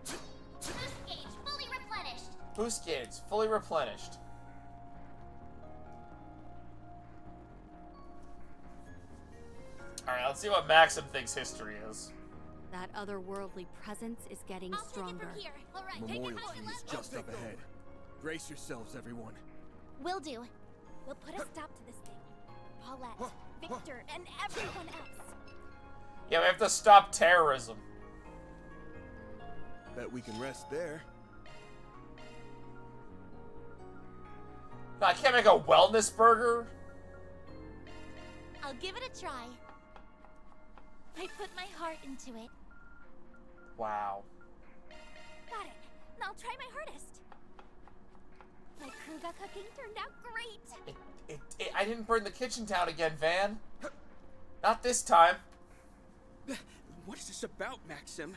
Boost gauge fully replenished. Boost gauge fully replenished. Alright, let's see what Maxim thinks history is. That otherworldly presence is getting I'll take it stronger. from here. All right, Memorial take it Tree is just up ahead. Brace yourselves, everyone. Will do. We'll put a stop to this thing. Paulette, Victor, and everyone else. Yeah, we have to stop terrorism. Bet we can rest there. No, I can't make a wellness burger? I'll give it a try. I put my heart into it. Wow. Got it. Now try my hardest. My Kruga cooking turned out great. I didn't burn the kitchen down again, Van. Not this time. What is this about, Maxim?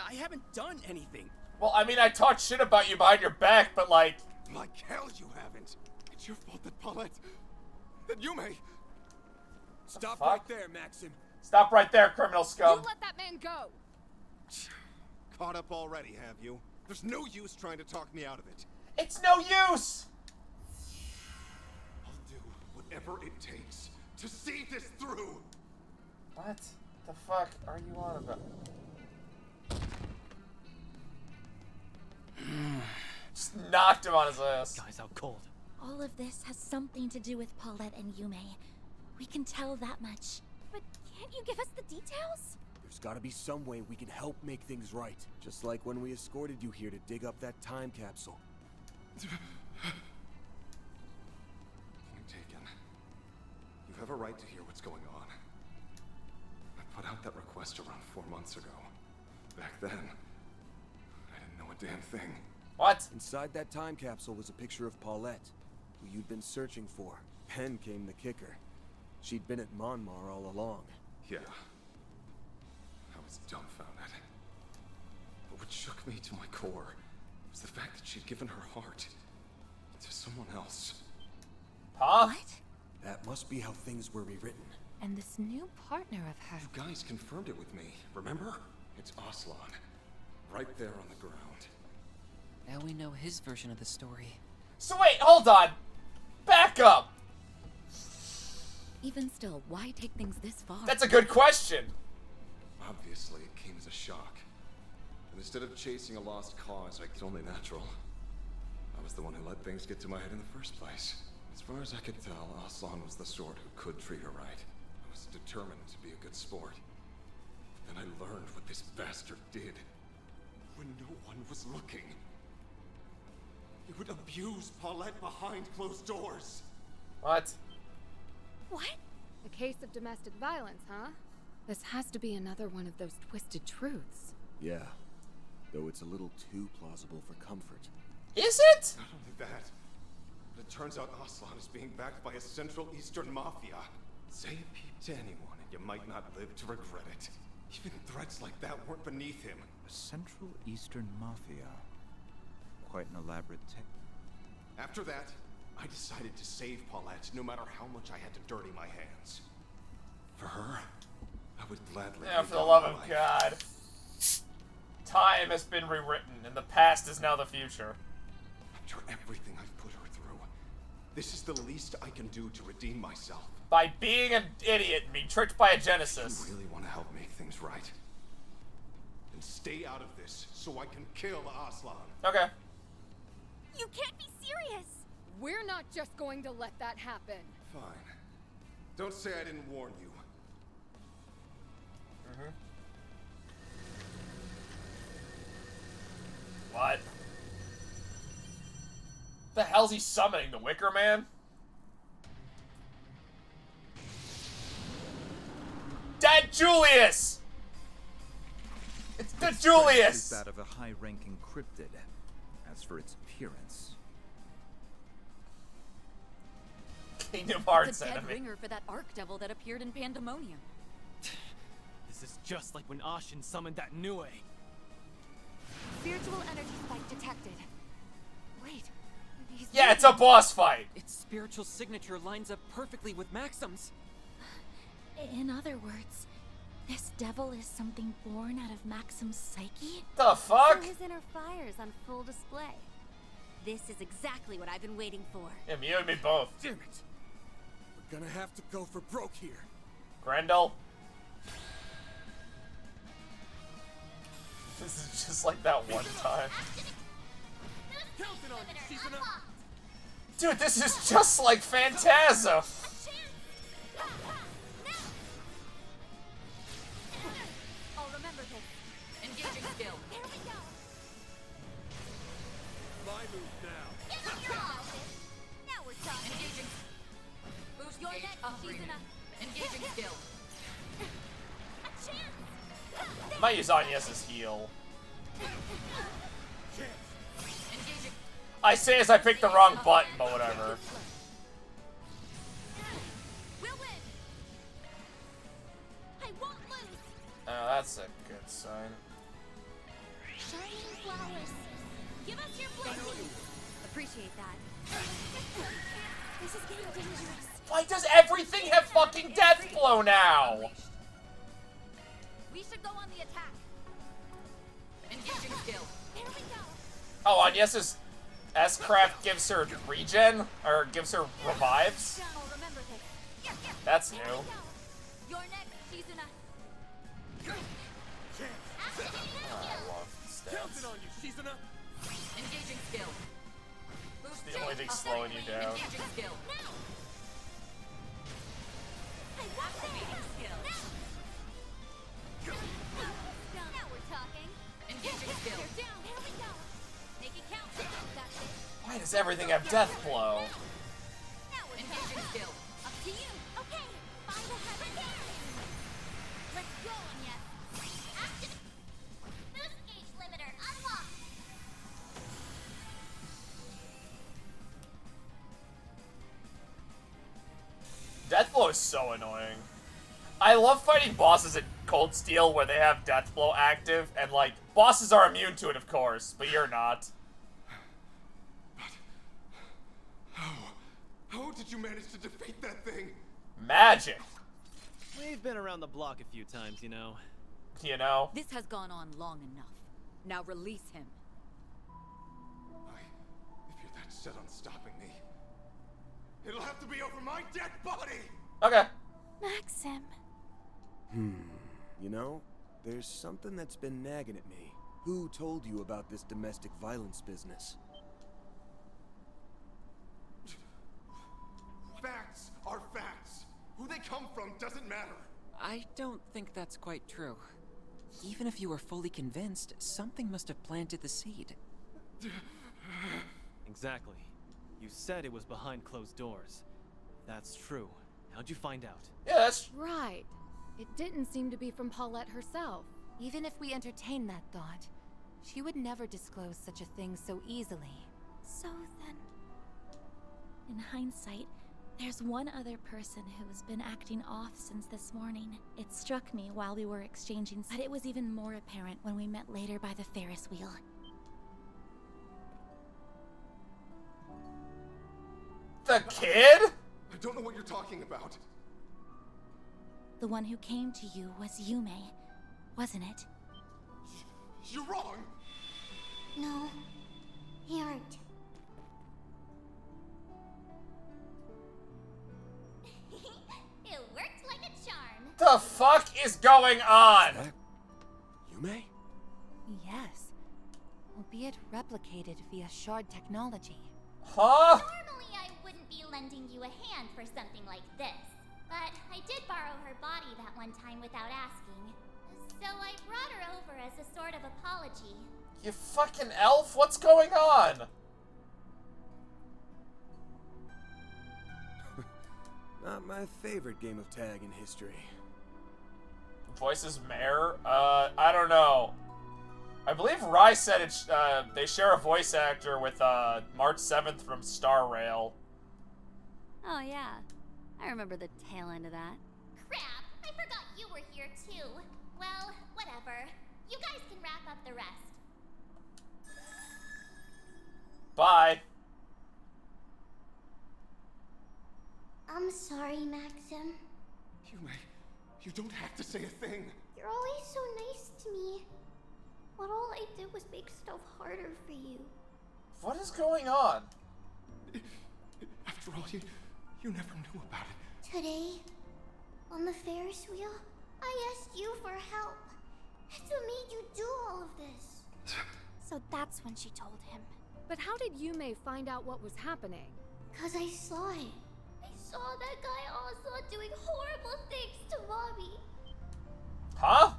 I haven't done anything. Well, I mean, I talked shit about you behind your back, but like... Like hell you haven't. It's your fault that Paulette... that Yume... Stop right there, Maxim. Stop right there, criminal scum. You let that man go. Caught up already, have you? There's no use trying to talk me out of it. It's no use! I'll do whatever it takes to see this through. What the fuck are you on about? Just knocked him on his ass. Guy's out cold. All of this has something to do with Paulette and Yume. We can tell that much. But can't you give us the details? There's gotta be some way we can help make things right. Just like when we escorted you here to dig up that time capsule. Point taken. You have a right to hear what's going on. I put out that request around 4 months ago. Back then, I didn't know a damn thing. What? Inside that time capsule was a picture of Paulette, who you'd been searching for. Then came the kicker. She'd been at Monmar all along. Yeah. I was dumbfounded. But what shook me to my core was the fact that she'd given her heart to someone else. Huh? What? That must be how things were rewritten. And this new partner of hers. You guys confirmed it with me, remember? It's Aslan. Right there on the ground. Now we know his version of the story. So wait, hold on. Back up. Even still, why take things this far? That's a good question. Obviously, it came as a shock. And instead of chasing a lost cause, like it's only natural, I was the one who let things get to my head in the first place. As far as I could tell, Aslan was the sort who could treat her right. I was determined to be a good sport. Then I learned what this bastard did. When no one was looking. He would abuse Paulette behind closed doors. What? What? A case of domestic violence, huh? This has to be another one of those twisted truths. Yeah. Though it's a little too plausible for comfort. Is it? Not only that, but it turns out Aslan is being backed by a Central Eastern mafia. Say a peep to anyone and you might not live to regret it. Even threats like that weren't beneath him. A Central Eastern Mafia. Quite an elaborate tech. After that, I decided to save Paulette no matter how much I had to dirty my hands. For her, I would gladly... Yeah, for the love of God. Time has been rewritten, and the past is now the future. After everything I've put her through, this is the least I can do to redeem myself. By being an idiot and being tricked by a Genesis. You really want to help make things right? Then stay out of this so I can kill Aslan. Okay. You can't be serious! We're not just going to let that happen. Fine. Don't say I didn't warn you. What? The hell's he summoning? The Wicker Man? Dead Julius! It's the Julius! Is that of a high-ranking cryptid. As for its appearance, Kingdom Hearts It's a dead enemy. ringer for that Archdevil that appeared in Pandemonium. This is just like when Ashin summoned that Nue. Spiritual energy spike detected. Wait. Yeah, it's a boss fight. Its spiritual signature lines up perfectly with Maxim's. In other words, this devil is something born out of Maxim's psyche? The fuck? So his inner fire's on full display. This is exactly what I've been waiting for. Yeah, you and me both. Damn it! We're gonna have to go for broke here. Grendel? This is just like that one time. Dude, this is just like Phantasm. I'll remember this. Engaging skill. Here we go! My move now. Give us your all, now we're talking. Engaging. Boost Your gauge next, upgraded. Shizuna. Engaging skill. A chance! might use Agnes's heal. I say as I picked the wrong button, but whatever. Oh, that's a good sign. Shining flowers. Give us your blessing. Appreciate that. This is getting dangerous. Why does everything have fucking death blow now? We should go on the attack. Engaging skill. There we go. Oh, Agnes's S-Craft gives her regen? Or gives her revives? Remember this. That's new. You're next, Shizuna. Oh, I love stats. On you, Shizuna. Engaging skill. It's the only thing slowing you down. Engaging skill. Now we're talking. Engaging skill. You're down. There we go. Make it count. That's it. Why does everything have death blow? Now we're Engaging talking. skill. Up to you. Okay. Find the heaven here. Let's go, Anya. Activate. Boost gauge limiter unlocked. Deathblow is so annoying. I love fighting bosses in Cold Steel where they have Deathblow active, and like, bosses are immune to it, of course, but you're not. How did you manage to defeat that thing? Magic. We've been around the block a few times, you know. You know? This has gone on long enough. Now release him. If you're that set on stopping me, it'll have to be over my dead body! Okay. Maxim. You know, there's something that's been nagging at me. Who told you about this domestic violence business? Facts are facts. Who they come from doesn't matter. I don't think that's quite true. Even if you were fully convinced, something must have planted the seed. Exactly. You said it was behind closed doors. That's true. How'd you find out? Yeah, that's... Right. It didn't seem to be from Paulette herself. Even if we entertain that thought, she would never disclose such a thing so easily. So then, in hindsight, there's one other person who's been acting off since this morning. It struck me while we were exchanging, but it was even more apparent when we met later by the Ferris wheel. The kid? I don't know what you're talking about. The one who came to you was Yume, wasn't it? You're wrong! No, you aren't. It worked like a charm. The fuck is going on? Yume? Yes. Albeit replicated via shard technology. Huh? Normally I wouldn't be lending you a hand for something like this. But I did borrow her body that one time without asking. So I brought her over as a sort of apology. You fucking elf? What's going on? Not my favorite game of tag in history. Voices Mare? I don't know. I believe Rai said it, they share a voice actor with, March 7th from Star Rail. Oh, yeah. I remember the tail end of that. Crap! I forgot you were here too. Well, whatever. You guys can wrap up the rest. Bye. I'm sorry, Maxim. Yume, you don't have to say a thing. You're always so nice to me. But all I did was make stuff harder for you. What is going on? After all, you never knew about it. Today, on the Ferris wheel, I asked you for help. That's what made you do all of this. So that's when she told him. But how did Yume find out what was happening? 'Cause I saw it. I saw that guy Oslo doing horrible things to Mommy. Huh?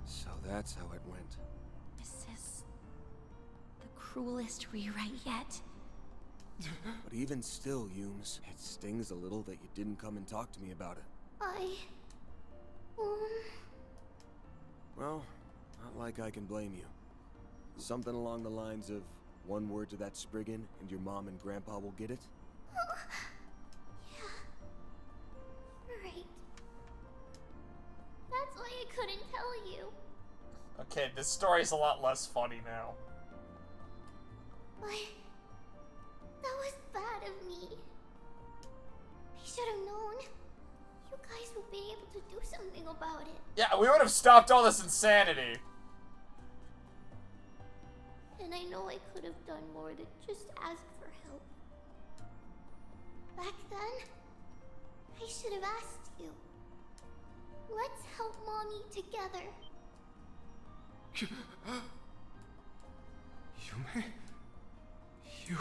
So that's how it went. This is the cruelest rewrite yet. But even still, Yumes, it stings a little that you didn't come and talk to me about it. I... Well, like I can blame you. Something along the lines of one word to that Spriggan and your mom and grandpa will get it? Right. That's why I couldn't tell you. Okay, this story's a lot less funny now. But that was bad of me. I should have known. You guys would be able to do something about it. Yeah, we would have stopped all this insanity. And I know I could have done more than just ask for help. Back then, I should have asked you. Let's help Mommy together. You.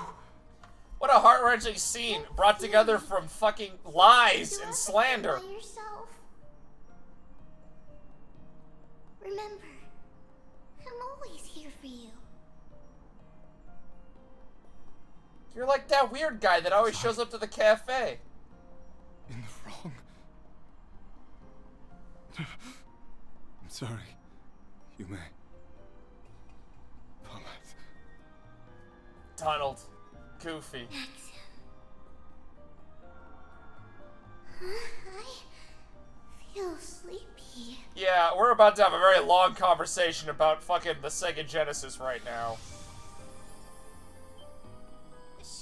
What a heart-wrenching scene brought together from fucking lies and slander. By yourself. Remember, I'm always here for you. You're like that weird guy that always shows up to the cafe. In the wrong. I'm sorry. You may. Paulette. Donald. Goofy. I feel sleepy. Yeah, we're about to have a very long conversation about fucking the Sega Genesis right now.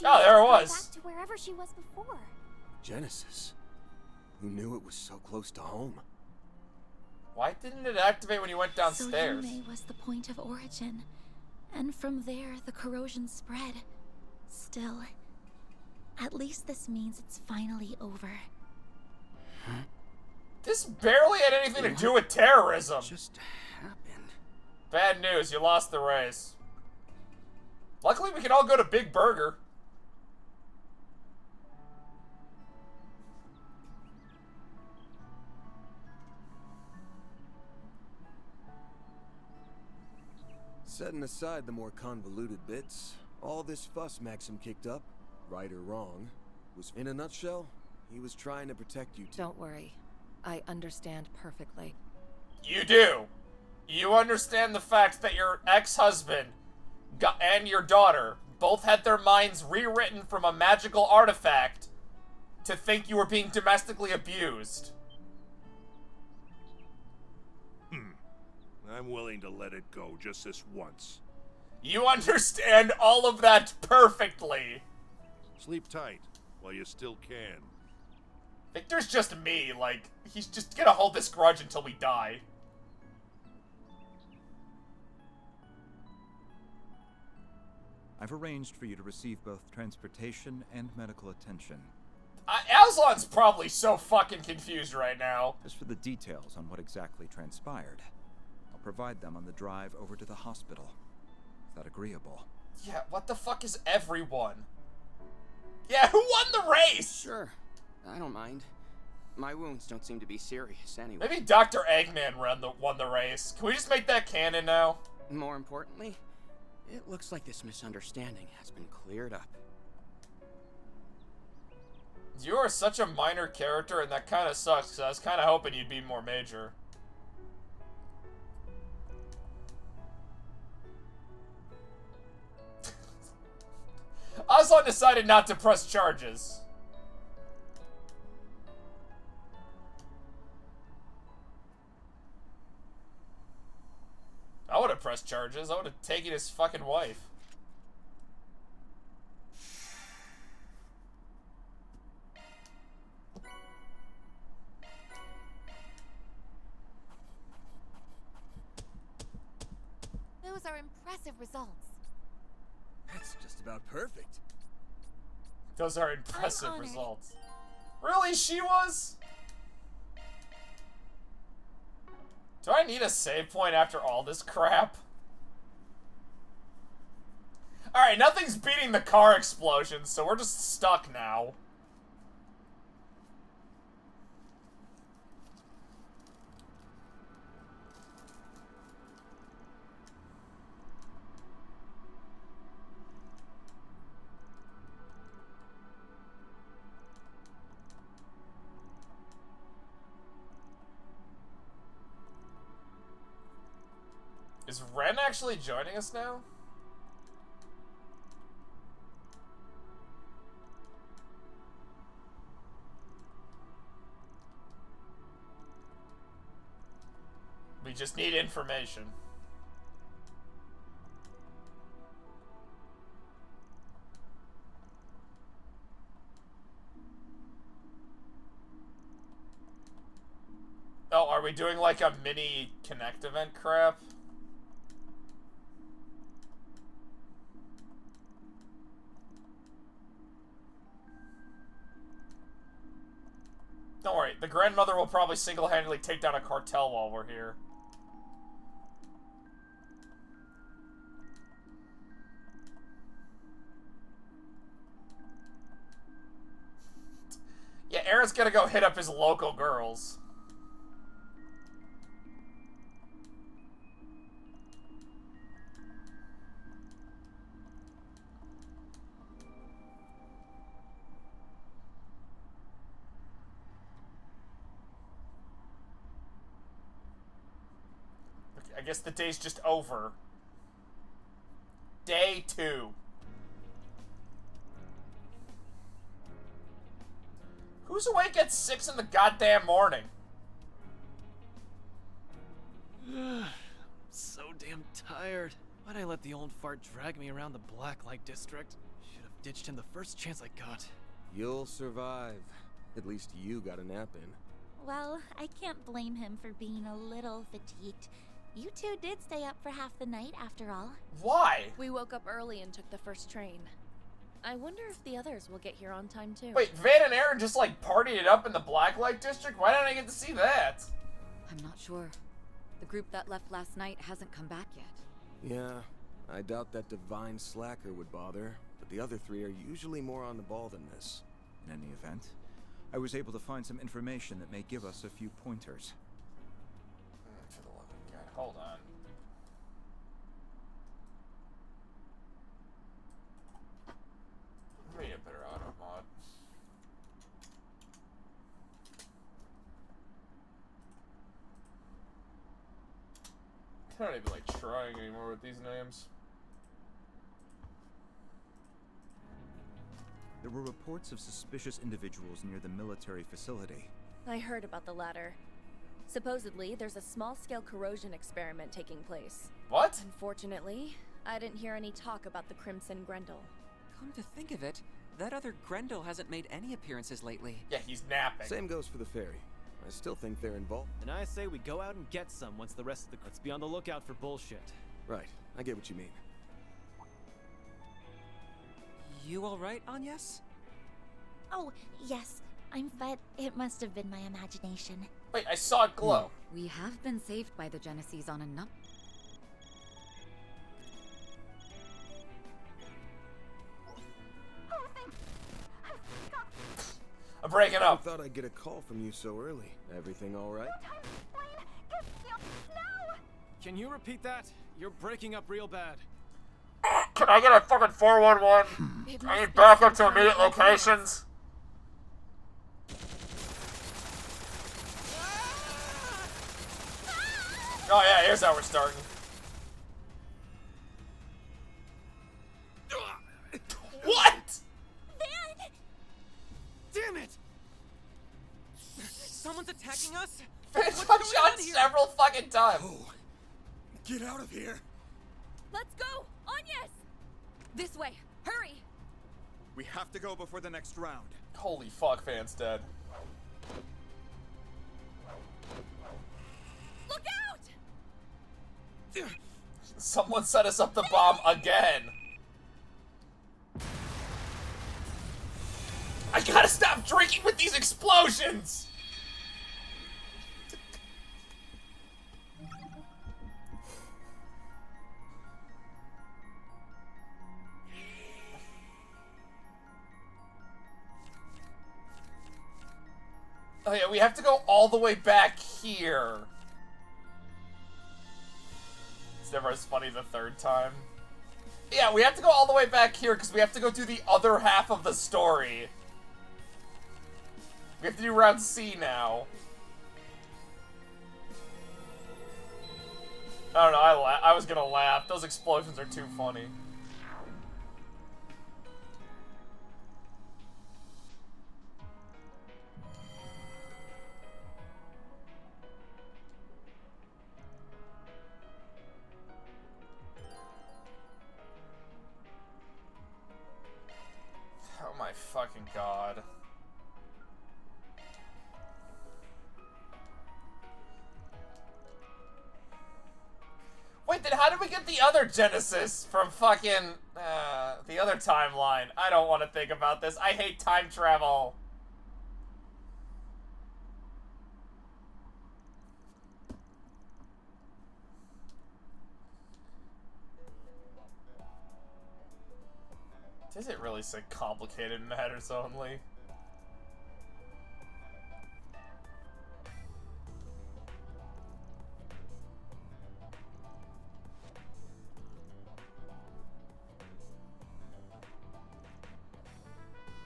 Oh, there it was. Back to wherever she was before. Genesis? Who knew it was so close to home? Why didn't it activate when you went downstairs? So Yume was the point of origin, and from there the corrosion spread. Still, at least this means it's finally over. This barely had anything to do with terrorism. Just happened. Bad news, you lost the race. Luckily, we can all go to Big Burger. Setting aside the more convoluted bits, all this fuss Maxim kicked up, right or wrong, was, in a nutshell, he was trying to protect you two. Don't worry. I understand perfectly. You do. You understand the fact that your ex-husband and your daughter both had their minds rewritten from a magical artifact to think you were being domestically abused. I'm willing to let it go just this once. You understand all of that perfectly. Sleep tight while you still can. Victor's just me, like, he's just gonna hold this grudge until we die. I've arranged for you to receive both transportation and medical attention. Aslan's probably so fucking confused right now. As for the details on what exactly transpired, I'll provide them on the drive over to the hospital. Is that agreeable? Yeah, what the fuck is everyone? Yeah, who won the race? Sure, I don't mind. My wounds don't seem to be serious anyway. Maybe Dr. Eggman won the race. Can we just make that canon now? More importantly, it looks like this misunderstanding has been cleared up. You are such a minor character, and that kind of sucks, because I was kind of hoping you'd be more major. Aslan decided not to press charges. I would have pressed charges. I would have taken his fucking wife. Those are impressive results. That's just about perfect. Those are impressive results. Really? She was? Do I need a save point after all this crap? Alright, nothing's beating the car explosion, so we're just stuck now. Is Ren actually joining us now? We just need information. Oh, are we doing like a mini Connect event crap? Don't worry, the grandmother will probably single-handedly take down a cartel while we're here. Yeah, Aaron's gonna go hit up his local girls. I guess the day's just over. Day 2. Who's awake at 6 in the goddamn morning? So damn tired. Why'd I let the old fart drag me around the Blacklight District? Should have ditched him the first chance I got. You'll survive. At least you got a nap in. Well, I can't blame him for being a little fatigued. You two did stay up for half the night, after all. Why? We woke up early and took the first train. I wonder if the others will get here on time, too. Wait, Van and Aaron just, like, partied it up in the Blacklight District? Why didn't I get to see that? I'm not sure. The group that left last night hasn't come back yet. Yeah, I doubt that divine slacker would bother, but the other three are usually more on the ball than this. In any event, I was able to find some information that may give us a few pointers. For the love of God, hold on. We need a better auto mod. I'm not even like trying anymore with these names. There were reports of suspicious individuals near the military facility. I heard about the latter. Supposedly, there's a small-scale corrosion experiment taking place. What? Unfortunately, I didn't hear any talk about the Crimson Grendel. Come to think of it, that other Grendel hasn't made any appearances lately. Yeah, he's napping. Same goes for the ferry. I still think they're involved. And I say we go out and get some once the rest of the... Let's be on the lookout for bullshit. Right, I get what you mean. You alright, Agnes? Oh, yes. I'm fed. It must have been my imagination. Wait, I saw it glow. We have been saved by the Genesees on a I'm breaking up. I thought I'd get a call from you so early. Everything all right? Can you repeat that? You're breaking up real bad. Can I get a fucking 411? I need backup to immediate locations. Oh yeah, here's how we're starting. What? Van! Damn it! Someone's attacking us? It's got shot several fucking times. Oh, get out of here! Let's go! Agnes! This way! Hurry! We have to go before the next round. Holy fuck, Van's dead. Look out! Someone set us up the bomb again. I gotta stop drinking with these explosions! Oh yeah, we have to go all the way back here. It's never as funny the third time. Yeah, we have to go all the way back here because we have to go do the other half of the story. We have to do Route C now. I don't know, I was gonna laugh. Those explosions are too funny. Oh my fucking god. Wait, then how did we get the other Genesis from fucking, the other timeline? I don't want to think about this. I hate time travel. Does it really say complicated matters only?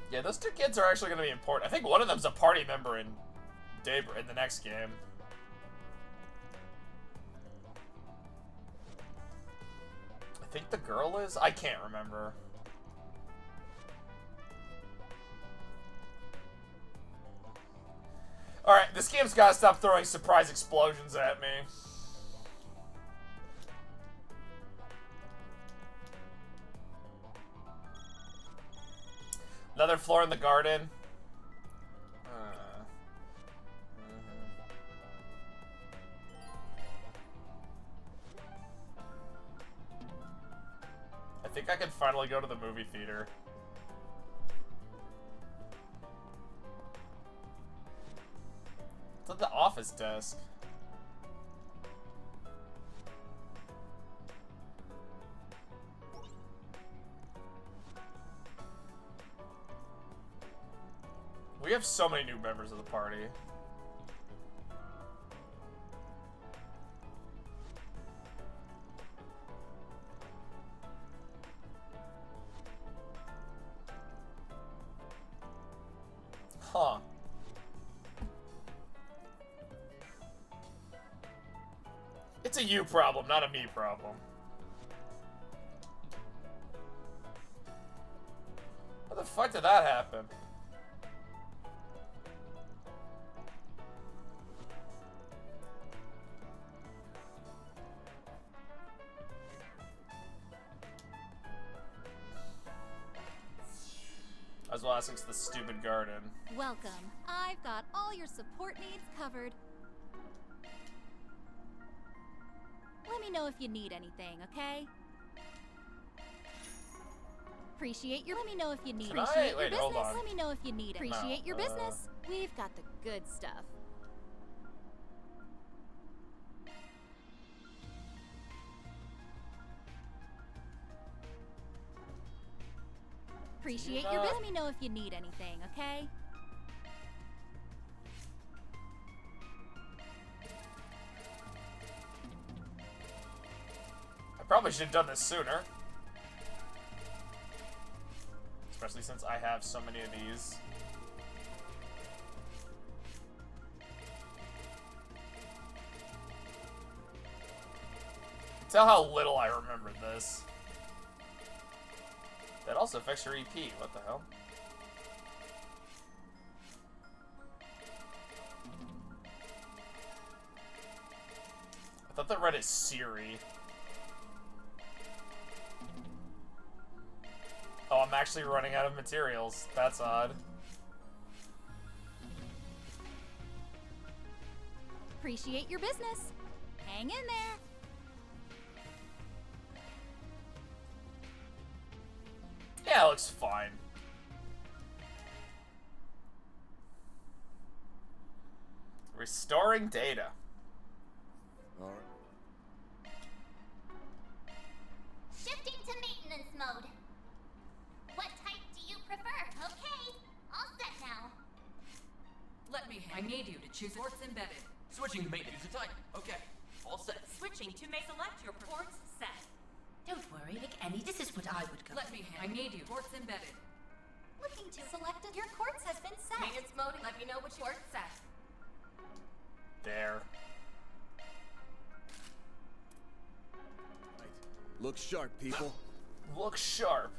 Yeah, those two kids are actually going to be important. I think one of them's a party member in the next game. I think the girl is? I can't remember. Alright, this game's gotta stop throwing surprise explosions at me. Another floor in the garden. I think I can finally go to the movie theater. It's at the office desk. We have so many new members of the party. Huh. It's a you problem, not a me problem. How the fuck did that happen? As well as the stupid garden. Welcome. I've got all your support needs covered. Let me know if you need anything, okay? Appreciate your. Let me know if you need. Appreciate your business. Let me know if you need it. Appreciate your business. We've got the good stuff. Appreciate your business. Let me know if you need anything, okay? I probably should have done this sooner. Especially since I have so many of these. Tell how little I remembered this. That also affects your EP. What the hell? I thought that read as Siri. Oh, I'm actually running out of materials. That's odd. Appreciate your business. Hang in there. Yeah, it looks fine. Restoring data. All right. Shifting to maintenance mode. What type do you prefer? Okay, all set now. Let me. I need you to choose ports embedded. Switching to maintenance. Use a type. Okay, all set. Switching to select your ports set. Don't worry, pick any. This is what I would go. Let me. I need you. Ports embedded. Looking to selected. Your quartz has been set. Maintenance mode. Let me know which port's set. There. Look sharp, people. Look sharp.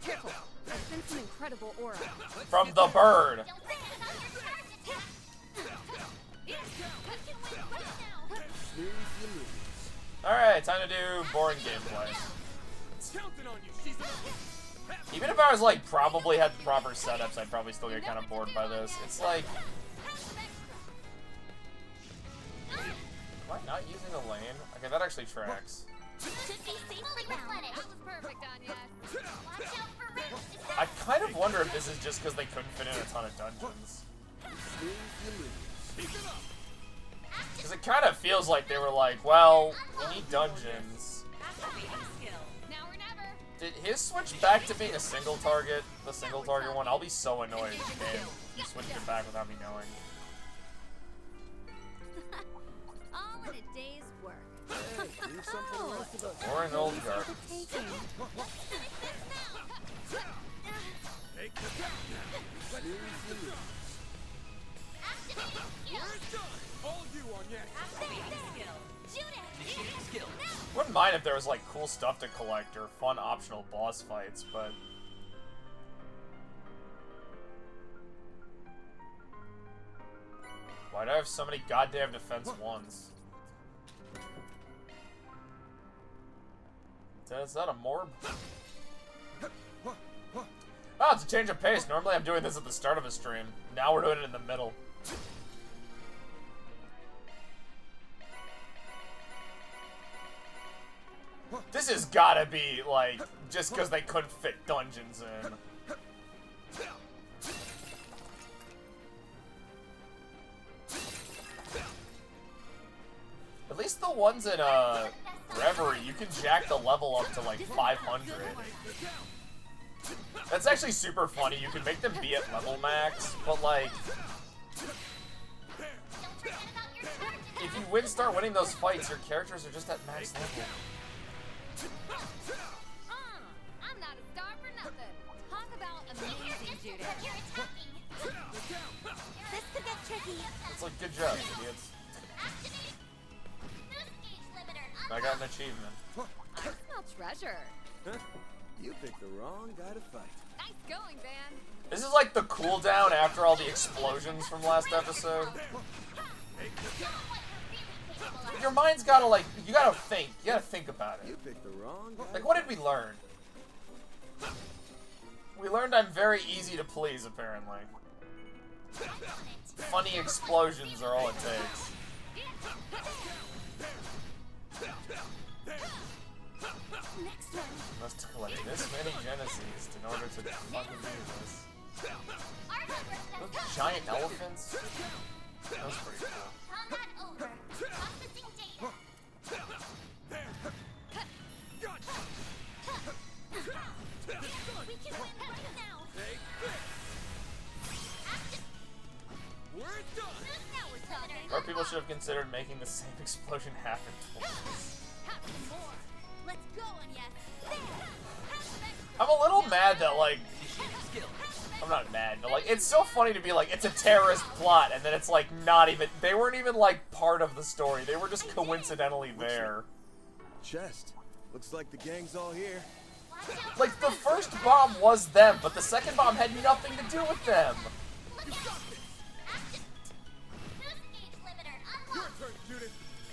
Careful. I sense an incredible aura. From the bird. Alright, time to do boring gameplay. Even if I was like, probably had the proper setups, I'd probably still get kind of bored by this. It's like... Am I not using the lane? Okay, that actually tracks. I kind of wonder if this is just because they couldn't fit in a ton of dungeons. Because it kind of feels like they were like, well, we need dungeons. Did his switch back to being a single target? The single target one? I'll be so annoyed if he switched it back without me knowing. All in a day's work. Boring old garbage. Wouldn't mind if there was like cool stuff to collect or fun optional boss fights, but why do I have so many goddamn defense ones? Is that a morb? Oh, it's a change of pace. Normally I'm doing this at the start of a stream. Now we're doing it in the middle. This has gotta be, like, just because they couldn't fit dungeons in. At least the ones in, Reverie, you can jack the level up to, like, 500. That's actually super funny. You can make them be at level max, but, like... if you start winning those fights, your characters are just at max level. I'm not a star for nothing. Talk about amazing, Judith. This could get tricky. It's like, good job, idiots. I got an achievement. I smell treasure. Huh? You picked the wrong guy to fight. Nice going, Van. This is like the cooldown after all the explosions from last episode. Your mind's gotta, like, you gotta think. You gotta think about it. You picked the wrong guy. Like, what did we learn? We learned I'm very easy to please, apparently. Funny explosions are all it takes. Next one. Must collect this many Genesis in order to fucking do this. Those giant elephants? That was pretty cool. Combat over. Processing data. We can win right now. We're done. Now we're talking. Or people should have considered making the same explosion happen twice. More. Let's go, Anya. I'm a little mad that, like... I'm not mad, but, like, it's so funny to be like, it's a terrorist plot, and then it's, like, not even... They weren't even, like, part of the story. They were just coincidentally there. Chest. Looks like the gang's all here. Like, the first bomb was them, but the second bomb had nothing to do with them.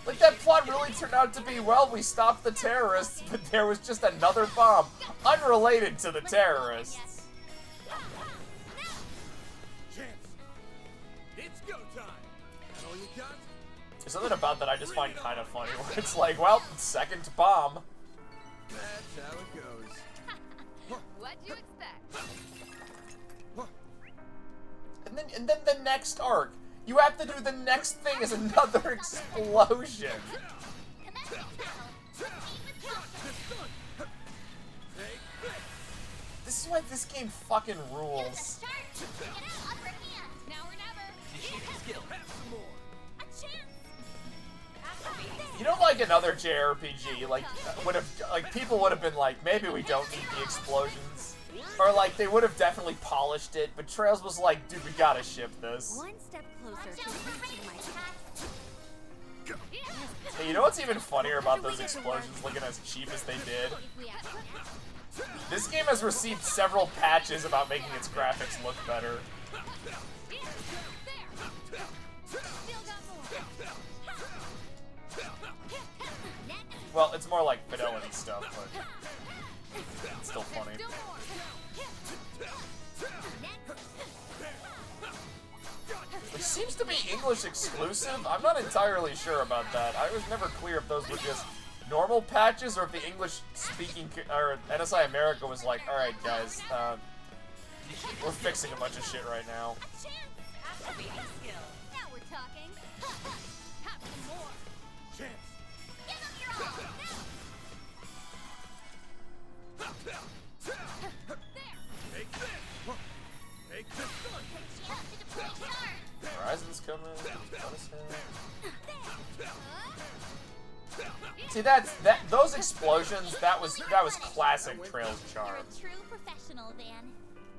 Like, that plot really turned out to be, well, we stopped the terrorists, but there was just another bomb, unrelated to the terrorists. It's go time. All you got? There's something about that I just find kind of funny, where it's like, well, second bomb. That's how it goes. What'd you expect? And then the next arc. You have to do the next thing as another explosion. This is why this game fucking rules. You know, like another JRPG, like people would have been like, maybe we don't need the explosions. Or, like, they would have definitely polished it, but Trails was like, dude, we gotta ship this. One step closer to reaching my You know what's even funnier about those explosions looking as cheap as they did? This game has received several patches about making its graphics look better. Well, it's more like fidelity stuff, but it's still funny. Which seems to be English exclusive. I'm not entirely sure about that. I was never clear if those were just normal patches or if the English-speaking or NSI America was like, all right, guys, we're fixing a bunch of shit right now. Now we're talking. Have some more. Chance. Give them your all. Take this. Take this. She has to deploy charge. Horizon's coming. See, those explosions. That was classic Trails charm. You're a true professional, Van.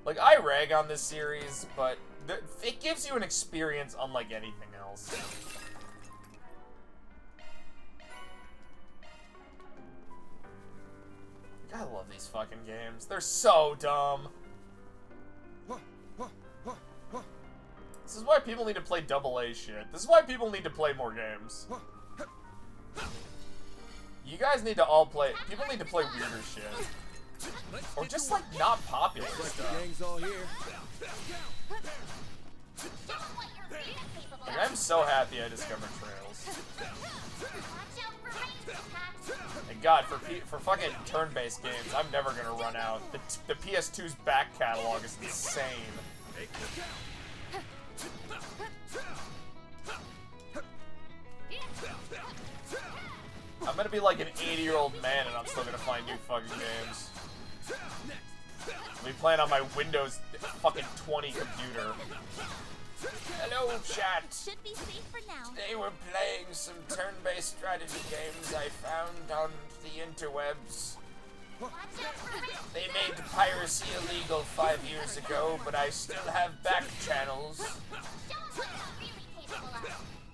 Like, I rag on this series, but it gives you an experience unlike anything else. I love these fucking games. They're so dumb. This is why people need to play AA shit. This is why people need to play more games. You guys need to all play. People need to play weirder shit. Or just, like, not popular stuff. Gang's all here. Like, I'm so happy I discovered Trails. And God, for fucking turn-based games, I'm never gonna run out. The PS2's back catalog is insane. I'm gonna be like an 80-year-old man and I'm still gonna find new fucking games. I'll be playing on my Windows fucking 20 computer. Hello, chat. Should be safe for now. They were playing some turn-based strategy games I found on the interwebs. They made piracy illegal 5 years ago, but I still have back channels.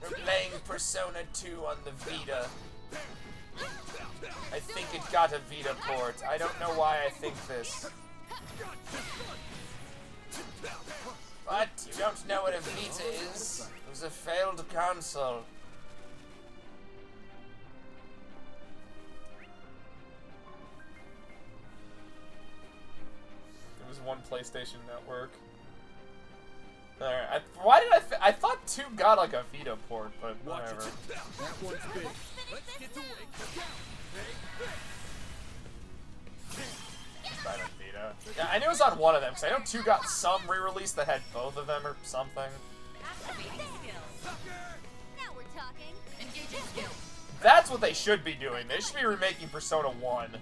We're playing Persona 2 on the Vita. I think it got a Vita port. I don't know why I think this. What? You don't know what a Vita is? It was a failed console. It was one PlayStation Network. Alright, why did I thought 2 got like a Vita port, but whatever. That one's big. Let's get to work. Vita. Yeah, I knew it was on one of them, because I know 2 got some re-release that had both of them or something. Now we're talking. Engaging skills. That's what they should be doing. They should be remaking Persona 1.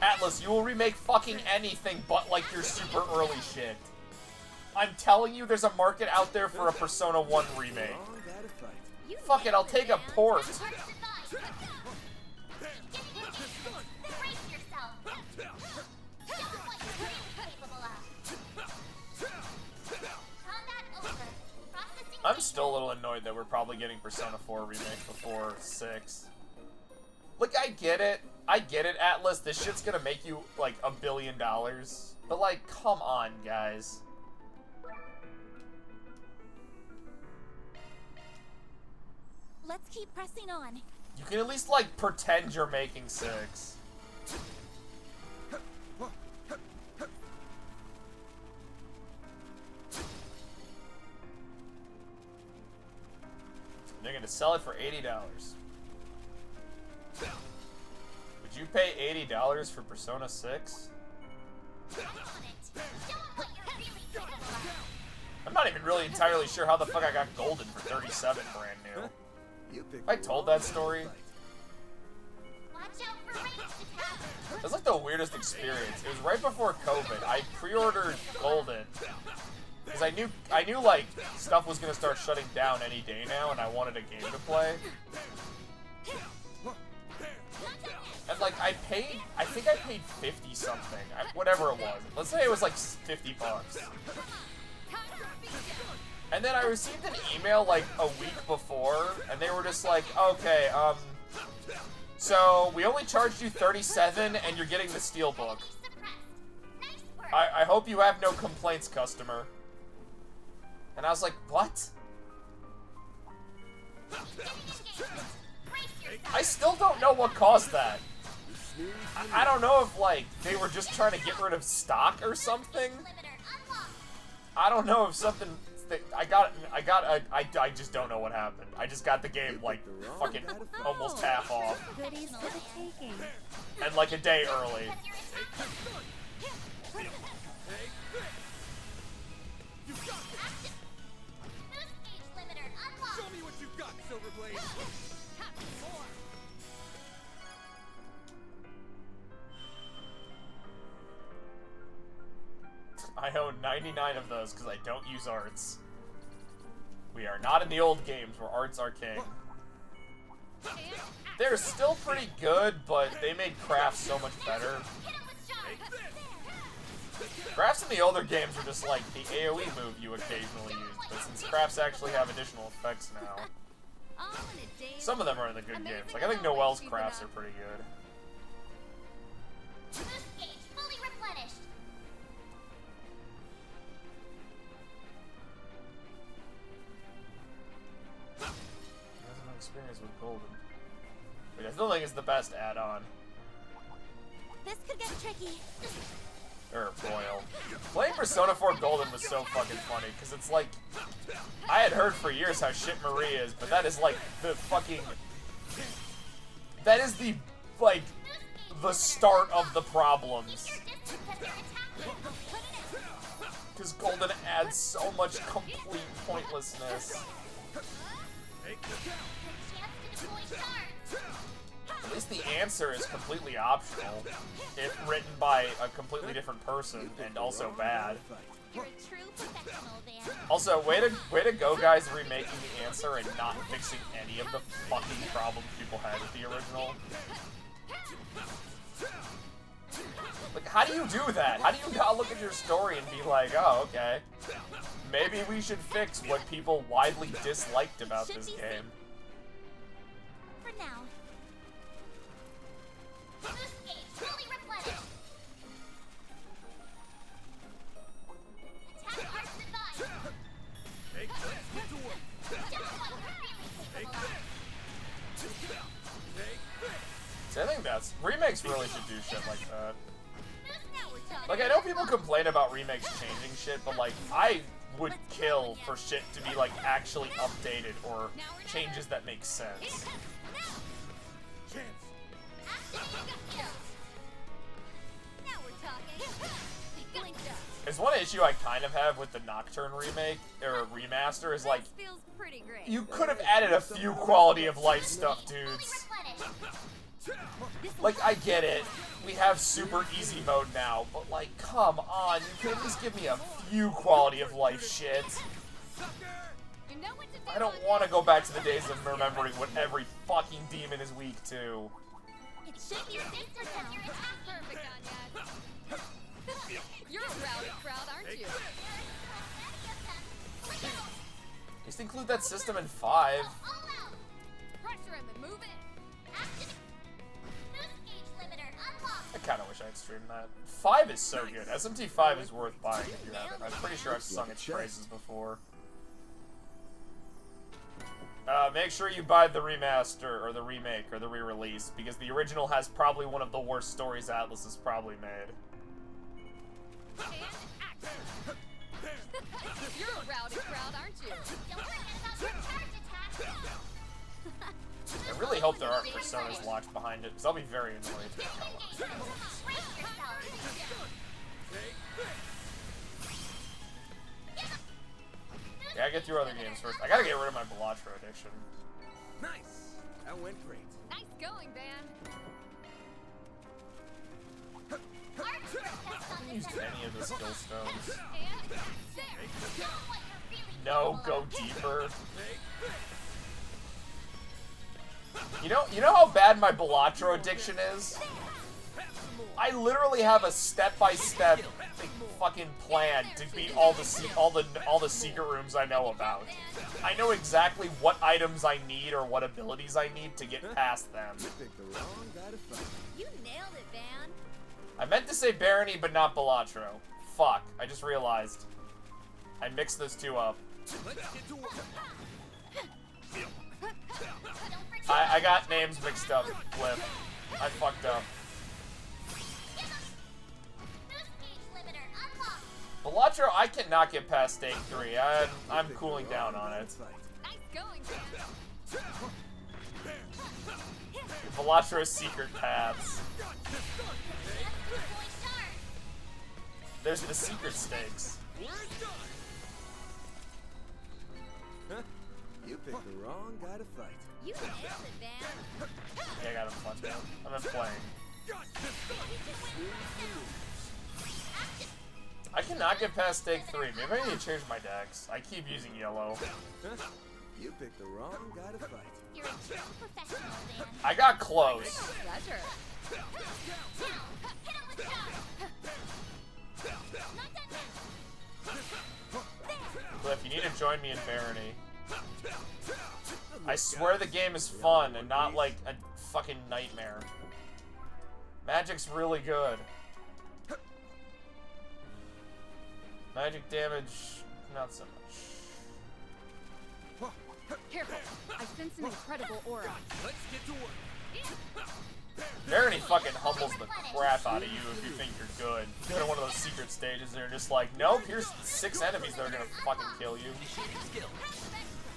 Atlas, you will remake fucking anything but like your super early shit. I'm telling you, there's a market out there for a Persona 1 remake. Fuck it, I'll take a port. I'm still a little annoyed that we're probably getting Persona 4 remake before 6. Like, I get it, Atlas. This shit's gonna make you, like, $1 billion. But, like, come on, guys. Let's keep pressing on. You can at least, like, pretend you're making 6. They're gonna sell it for $80. Would you pay $80 for Persona 6? I'm not even really entirely sure how the fuck I got Golden for 37 brand new. I told that story. It was like the weirdest experience. It was right before COVID. I pre-ordered Golden because I knew like stuff was gonna start shutting down any day now, and I wanted a game to play. And like I think I paid 50 something, whatever it was. Let's say it was like $50. And then I received an email like a week before, and they were just like, okay, so we only charged you $37 and you're getting the Steelbook. I hope you have no complaints, customer. And I was like, what? I still don't know what caused that. I don't know if, like, they were just trying to get rid of stock or something. I don't know if something... I just don't know what happened. I just got the game, like, fucking almost half off. Goodies for the taking. And, like, a day early. Show me what you got, Silverblade. I own 99 of those because I don't use arts. We are not in the old games where arts are king. They're still pretty good, but they made crafts so much better. Crafts in the older games were just like the AoE move you occasionally use, but since crafts actually have additional effects now, some of them are in the good games. Like, I think Noelle's crafts are pretty good. Experience with Golden. Which I still think is the best add-on. This could get tricky. Or Boyle. Playing Persona 4 Golden was so fucking funny, because it's like... I had heard for years how shit Marie is, but that is like the fucking... That is the, like, the start of the problems. Because Golden adds so much complete pointlessness. At least the answer is completely optional, if written by a completely different person, and also bad. Also, way to go, guys, remaking the answer and not fixing any of the fucking problems people had with the original. Like, how do you do that? How do you not look at your story and be like, oh, okay, maybe we should fix what people widely disliked about this game? For now. See, I think that's... Remakes really should do shit like that. Like, I know people complain about remakes changing shit, but, like, I would kill for shit to be, like, actually updated or changes that make sense. There's one issue I kind of have with the Nocturne remake, or remaster, is, like, you could have added a few quality of life stuff, dudes. Like, I get it. We have super easy mode now, but, like, come on. You could at least give me a few quality of life shit. I don't want to go back to the days of remembering what every fucking demon is weak to. You're a rowdy crowd, aren't you? Just include that system in 5. Pressure him and move in. I kind of wish I had streamed that. 5 is so good. SMT 5 is worth buying if you haven't. I'm pretty sure I've sung its praises before. Make sure you buy the remaster, or the remake, or the re-release, because the original has probably one of the worst stories Atlus has probably made. You're a rowdy crowd, aren't you? I really hope there aren't Personas locked behind it, because I'll be very annoyed. Yeah, I get through other games first. I gotta get rid of my Balatro addiction. Nice! That went great. Nice going, Van. I haven't used any of the skill stones. No, go deeper. You know how bad my Balatro addiction is? I literally have a step-by-step fucking plan to beat all the secret rooms I know about. I know exactly what items I need or what abilities I need to get past them. You nailed it, Van. I meant to say Barony, but not Balatro. Fuck, I just realized. I mixed those two up. I got names mixed up, Flip. I fucked up. Balatro, I cannot get past stage 3. I'm cooling down on it. Nice going, Balatro's secret paths. There's the secret stakes. You picked the wrong guy to fight. You nailed it, Van. Yeah, I got him fucked up. I'm not playing. I cannot get past stake 3. Maybe I need to change my decks. I keep using yellow. You picked the wrong guy to fight. You're a true professional, Dan. I got close. Pleasure. Cliff, you need to join me in Barony. I swear the game is fun and not like a fucking nightmare. Magic's really good. Magic damage, not so much. Careful. I sense an incredible aura. Let's get to work. Barony fucking humbles the crap out of you if you think you're good. You go to one of those secret stages and you're just like, nope, here's 6 enemies that are gonna fucking kill you.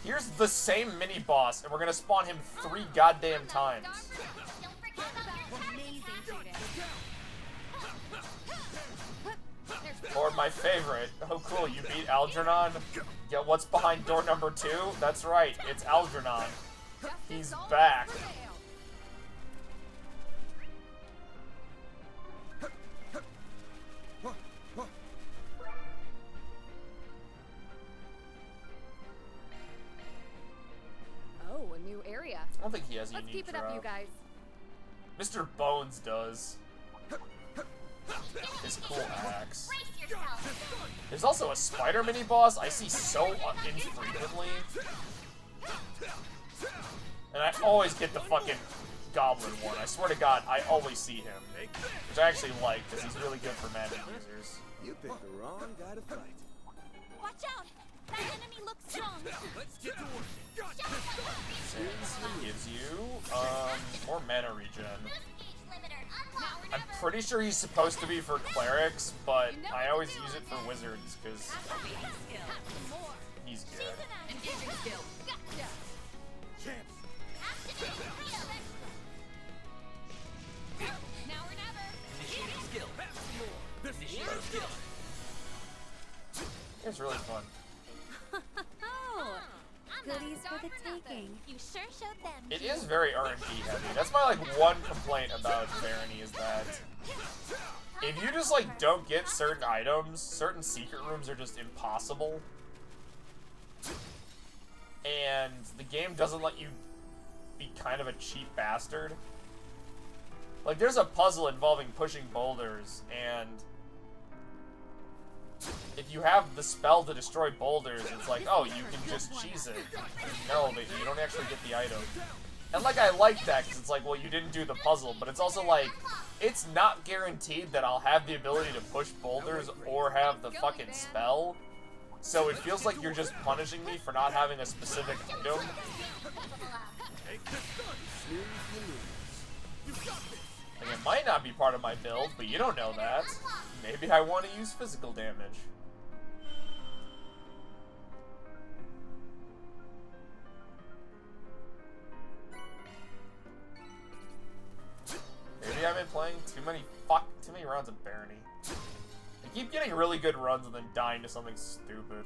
Here's the same mini-boss, and we're gonna spawn him 3 goddamn times. Or my favorite. Oh cool, you beat Algernon? Yeah, what's behind door number 2? That's right, it's Algernon. He's back. Oh, a new area. I don't think he has a Let's unique keep it up, you drop. guys. Mr. Bones does. His cool axe. There's also a spider mini-boss I see so infrequently. And I always get the fucking goblin one. I swear to God, I always see him. Which I actually like, because he's really good for magic users. You picked the wrong guy to fight. Watch out! That enemy looks strong. Let's get to work. Since he gives you, more mana regen. I'm pretty sure he's supposed to be for clerics, but I always use it for wizards, because he's good. Engaging skill. Now or never. Initiating skill. Initiating skill. It's really fun. Oh, goodies for the taking. You sure showed them. It is very RNG heavy. That's my like one complaint about Barony is that if you just like don't get certain items, certain secret rooms are just impossible. And the game doesn't let you be kind of a cheap bastard. Like there's a puzzle involving pushing boulders, and if you have the spell to destroy boulders, it's like, oh, you can just cheese it. No, but you don't actually get the item. And like, I like that, because it's like, well, you didn't do the puzzle, but it's also like, it's not guaranteed that I'll have the ability to push boulders or have the fucking spell. So it feels like you're just punishing me for not having a specific item. Like, it might not be part of my build, but you don't know that. Maybe I want to use physical damage. Maybe I've been playing too many rounds of Barony. I keep getting really good runs and then dying to something stupid.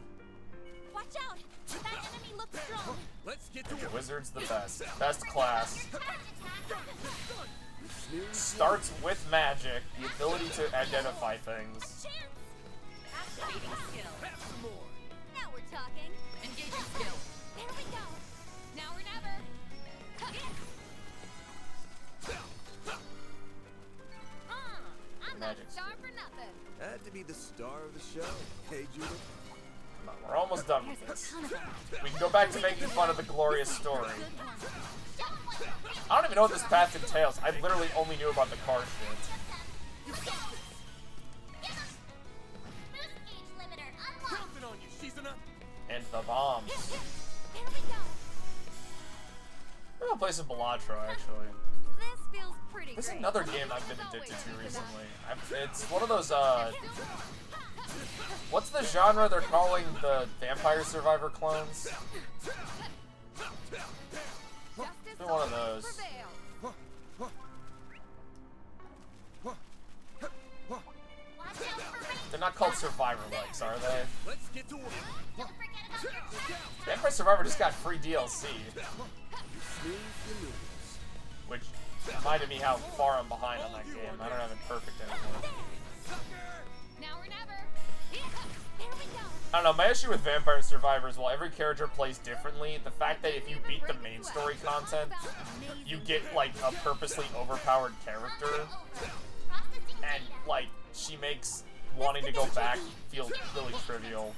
Watch out! That enemy looks strong. Let's get to work. Wizard's the best. Best class. Starts with magic, the ability to identify things. Activating skill. Now we're talking. Engaging skill. There we go. Now or never. Now magic Star for nothing. Had to be the star of the show. Hey, Judith. We're almost done with this. We can go back to making fun of the glorious story. I don't even know what this path entails. I literally only knew about the car shit. And the bombs. I'm gonna play some Balatro, actually. This feels pretty This is great. another game I've been addicted to recently. It's one of those, what's the genre they're calling the Vampire Survivor clones? It's been one of those. They're not called Survivor-likes, are they? Let's get to work. Vampire Survivor just got free DLC. Which reminded me how far I'm behind on that game. I don't have it perfect anymore. Now or never. I don't know, my issue with Vampire Survivor is while every character plays differently, the fact that if you beat the main story content, you get, like, a purposely overpowered character. And, like, she makes wanting to go back feel really trivial.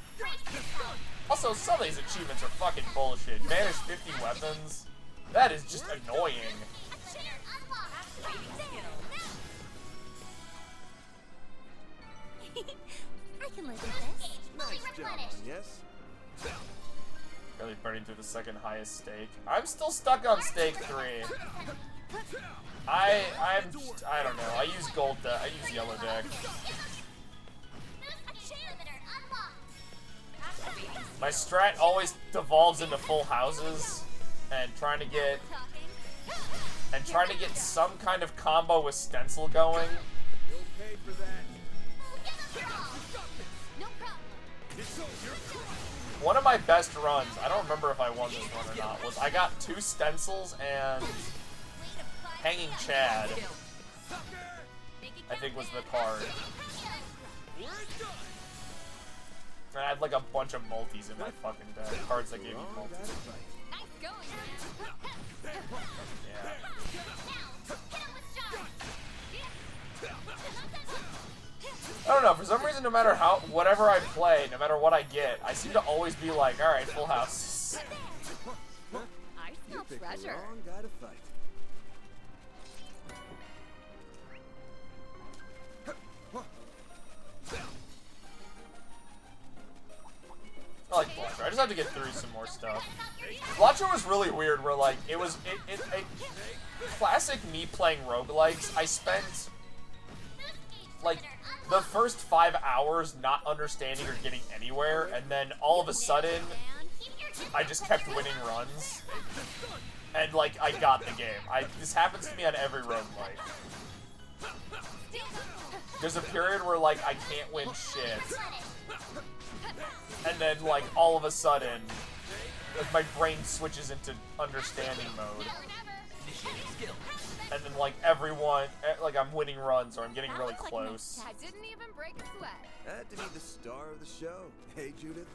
Also, some of these achievements are fucking bullshit. Banish 50 weapons? That is just annoying. I can live with this. Nice job, yes? Really burning through the second highest stake. I'm still stuck on stake 3. I don't know. I use gold deck. I use yellow deck. My strat always devolves into full houses and trying to get some kind of combo with Stencil going. Okay for that. One of my best runs, I don't remember if I won this one or not, was I got 2 Stencils and Hanging Chad, I think was the card. And I had like a bunch of multis in my fucking deck, cards that gave me multis. Yeah. I don't know, for some reason, no matter whatever I play, no matter what I get, I seem to always be like, alright, full house. I smell treasure. Wrong guy to fight. I like Blatcher. I just have to get through some more stuff. Blatcher was really weird, where like, it classic me playing roguelikes, I spent like the first 5 hours not understanding or getting anywhere, and then all of a sudden, I just kept winning runs. And like, I got the game. This happens to me on every roguelike. There's a period where like, I can't win shit. And then, like, all of a sudden, like, my brain switches into understanding mode. And then, like, everyone, like, I'm winning runs or I'm getting really close. I didn't even break a sweat. Had to be the star of the show. Hey, Judith.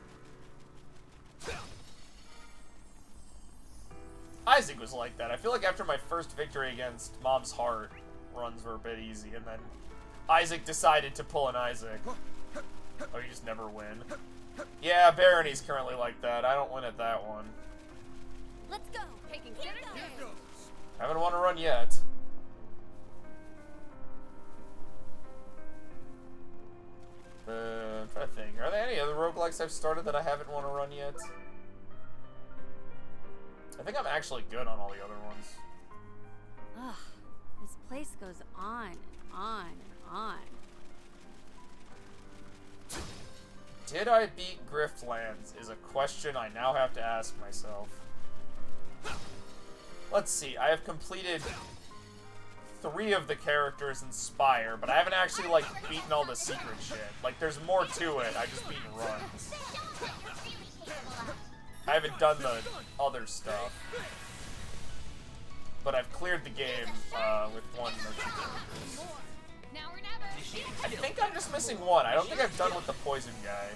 Isaac was like that. I feel like after my first victory against Mom's Heart, runs were a bit easy, and then Isaac decided to pull an Isaac. Oh, you just never win. Yeah, Barony's currently like that. I don't win at that one. Let's go. Taking center stage. Haven't won a run yet. I'm trying to think. Are there any other roguelikes I've started that I haven't won a run yet? I think I'm actually good on all the other ones. Ugh, this place goes on and on and on. Did I beat Griftlands is a question I now have to ask myself. Let's see, I have completed 3 of the characters in Spire, but I haven't actually, like, beaten all the secret shit. Like, there's more to it, I've just beaten runs. I haven't done the other stuff. But I've cleared the game, with 1 or 2 characters. I think I'm just missing 1. I don't think I've done with the poison guy.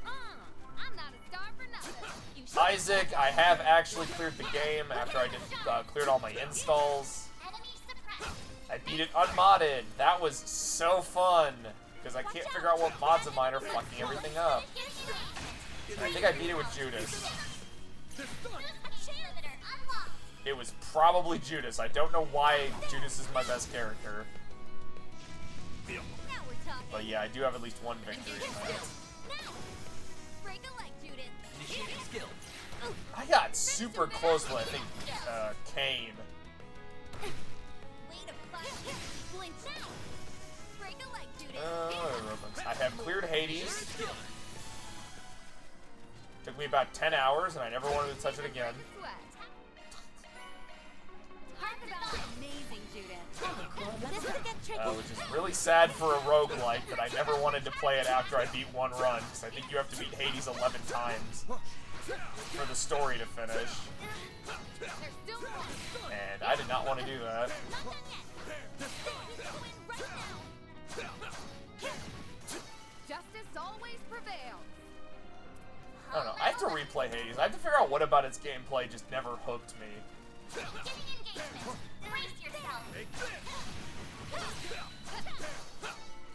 I'm not a star for nothing. Isaac, I have actually cleared the game after I did cleared all my installs. I I beat it unmodded. That was so fun. Because I can't figure out what mods of mine are fucking everything up. And I think I beat it with Judas. It was probably Judas. I don't know why Judas is my best character. But yeah, I do have at least one victory in that. I got super close with, I think, Kane. I have cleared Hades. Took me about 10 hours, and I never wanted to touch it again. Which is really sad for a roguelike, but I never wanted to play it after I beat one run, because I think you have to beat Hades 11 times for the story to finish. And I did not want to do that. Justice always prevails. I don't know, I have to replay Hades. I have to figure out what about its gameplay just never hooked me.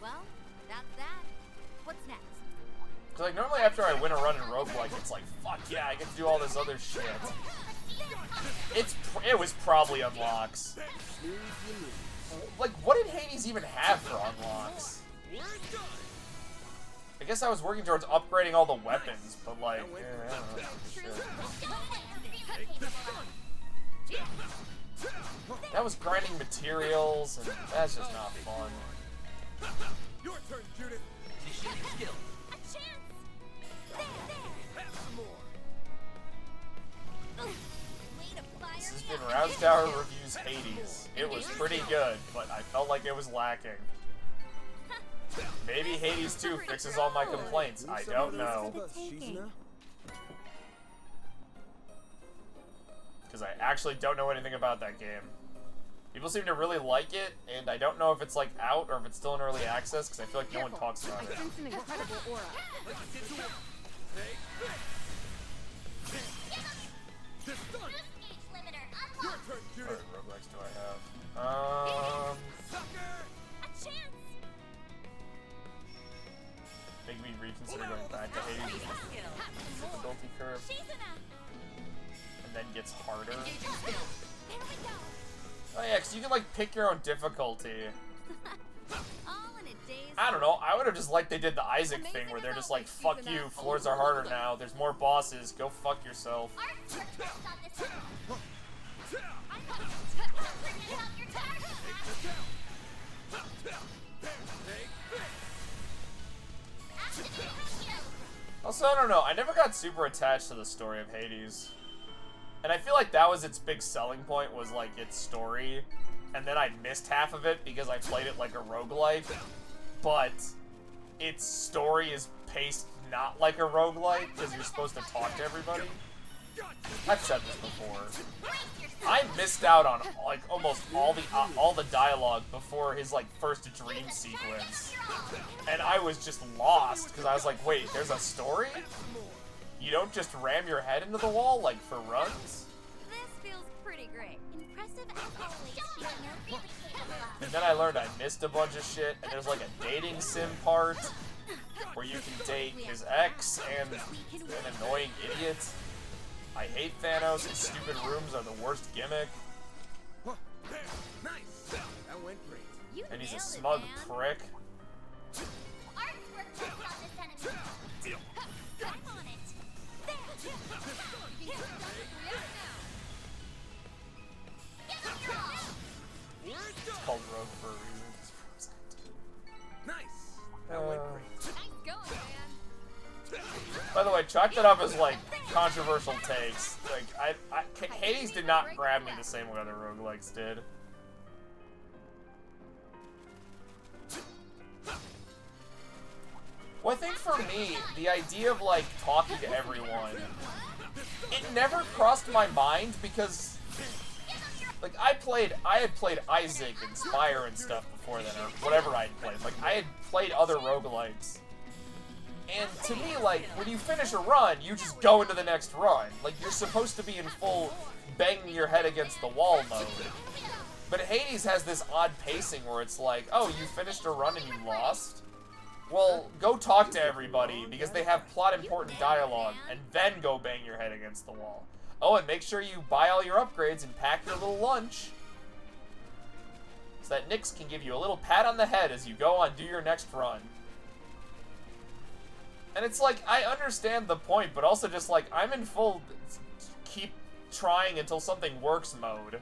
Well, that's that. What's next? Cause like normally after I win a run in roguelike, it's like, fuck yeah, I get to do all this other shit. It was probably unlocks. Like, what did Hades even have for unlocks? I guess I was working towards upgrading all the weapons, but like, I don't know. Shit. That was grinding materials, and that's just not fun. Your turn, Judith. Initiating skill. This has been Rouse Tower Reviews Hades. It was pretty good, but I felt like it was lacking. Maybe Hades 2 fixes all my complaints. I don't know. Because I actually don't know anything about that game. People seem to really like it, and I don't know if it's like out or if it's still in early access, because I feel like no one talks about it. An incredible aura. What other roguelikes do I have? Make me reconsider going back to Hades with the difficulty curve. And then gets harder. Oh yeah, because you can like pick your own difficulty. I don't know, I would have just liked they did the Isaac thing where they're just like, fuck you, floors are harder now, there's more bosses, go fuck yourself. Also, I don't know, I never got super attached to the story of Hades. And I feel like that was its big selling point, was like its story. And then I missed half of it because I played it like a roguelike. But its story is paced not like a roguelike, because you're supposed to talk to everybody. I've said this before. I missed out on like almost all the dialogue before his like first dream sequence, and I was just lost because I was like, wait, there's a story? You don't just ram your head into the wall like for runs? This feels pretty great. Impressive as always, Shishina. And then I learned I missed a bunch of shit, and there's like a dating sim part where you can date his ex and an annoying idiot. I hate Thanos, his stupid rooms are the worst gimmick. Nice. That went great. And he's a smug prick. It's called Rogue for a reason. Nice. That went great. By the way, chalk that up as like controversial takes. Like Hades did not grab me the same way other roguelikes did. Well, I think for me, the idea of like talking to everyone, it never crossed my mind because like I had played Isaac and Spire and stuff before then, or whatever I had played. Like I had played other roguelikes. And to me, like, when you finish a run, you just go into the next run. Like, you're supposed to be in full banging your head against the wall mode. But Hades has this odd pacing where it's like, oh, you finished a run and you lost? Well, go talk to everybody, because they have plot-important dialogue, and then go bang your head against the wall. Oh, and make sure you buy all your upgrades and pack your little lunch, so that Nyx can give you a little pat on the head as you go on do your next run. And it's like, I understand the point, but also just like, I'm in full keep trying until something works mode.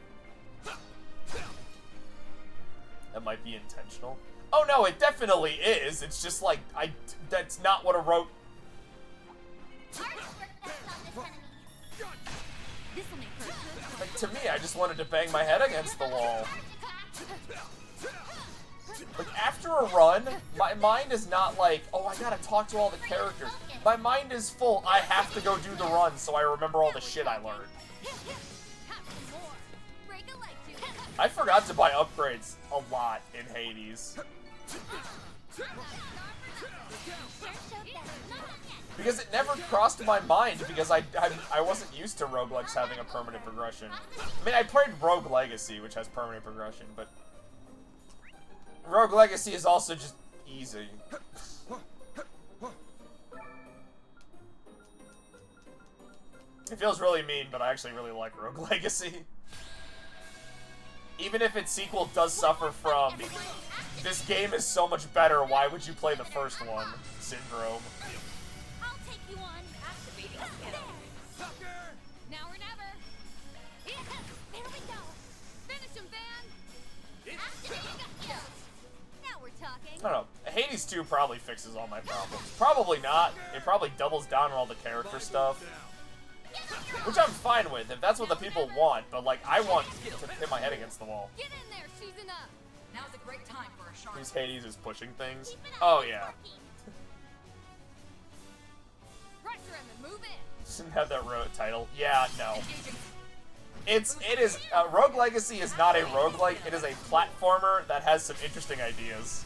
That might be intentional. Oh no, it definitely is. It's just like, that's not what a rogue... Like, to me, I just wanted to bang my head against the wall. Like, after a run, my mind is not like, oh, I gotta talk to all the characters. My mind is full, I have to go do the run so I remember all the shit I learned. I forgot to buy upgrades a lot in Hades. Because it never crossed my mind, because I wasn't used to roguelikes having a permanent progression. I mean, I played Rogue Legacy, which has permanent progression, but Rogue Legacy is also just easy. It feels really mean, but I actually really like Rogue Legacy. Even if its sequel does suffer from, this game is so much better, why would you play the first one? Syndrome. I'll take you on. Activating skill. Sucker! Now or never. There we go. Finish him, Van. Activating skill. Now we're talking. I don't know. Hades 2 probably fixes all my problems. Probably not. It probably doubles down on all the character stuff. Which I'm fine with, if that's what the people want, but like, I want to hit my head against the wall. Get in there, season up. Now's a great time for a sharp. These Hades is pushing things. Oh yeah. Pressure him and move in. Shouldn't have that title. Yeah, no. It is, Rogue Legacy is not a roguelike, it is a platformer that has some interesting ideas.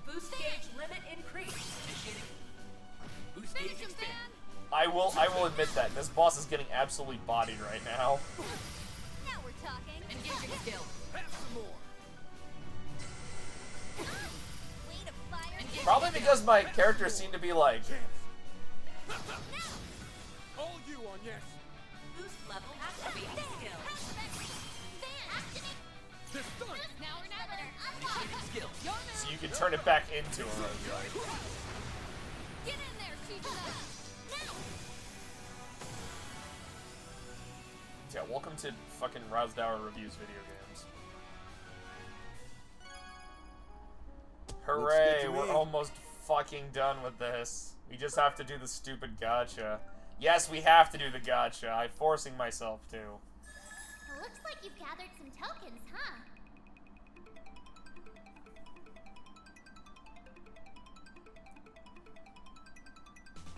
Boost gauge limit increased. Boost gauge expand. I will admit that. This boss is getting absolutely bodied right now. Now we're talking. Engaging skill. Probably because my characters seem to be like... All you on yes. Boost level activating skill. Now or never. Skill. So you can turn it back into a roguelike. Get in there, season up. Yeah, welcome to fucking Rosdower Reviews video games. Hooray, we're almost fucking done with this. We just have to do the stupid gacha. Yes, we have to do the gacha. I'm forcing myself to. Looks like you've gathered some tokens, huh?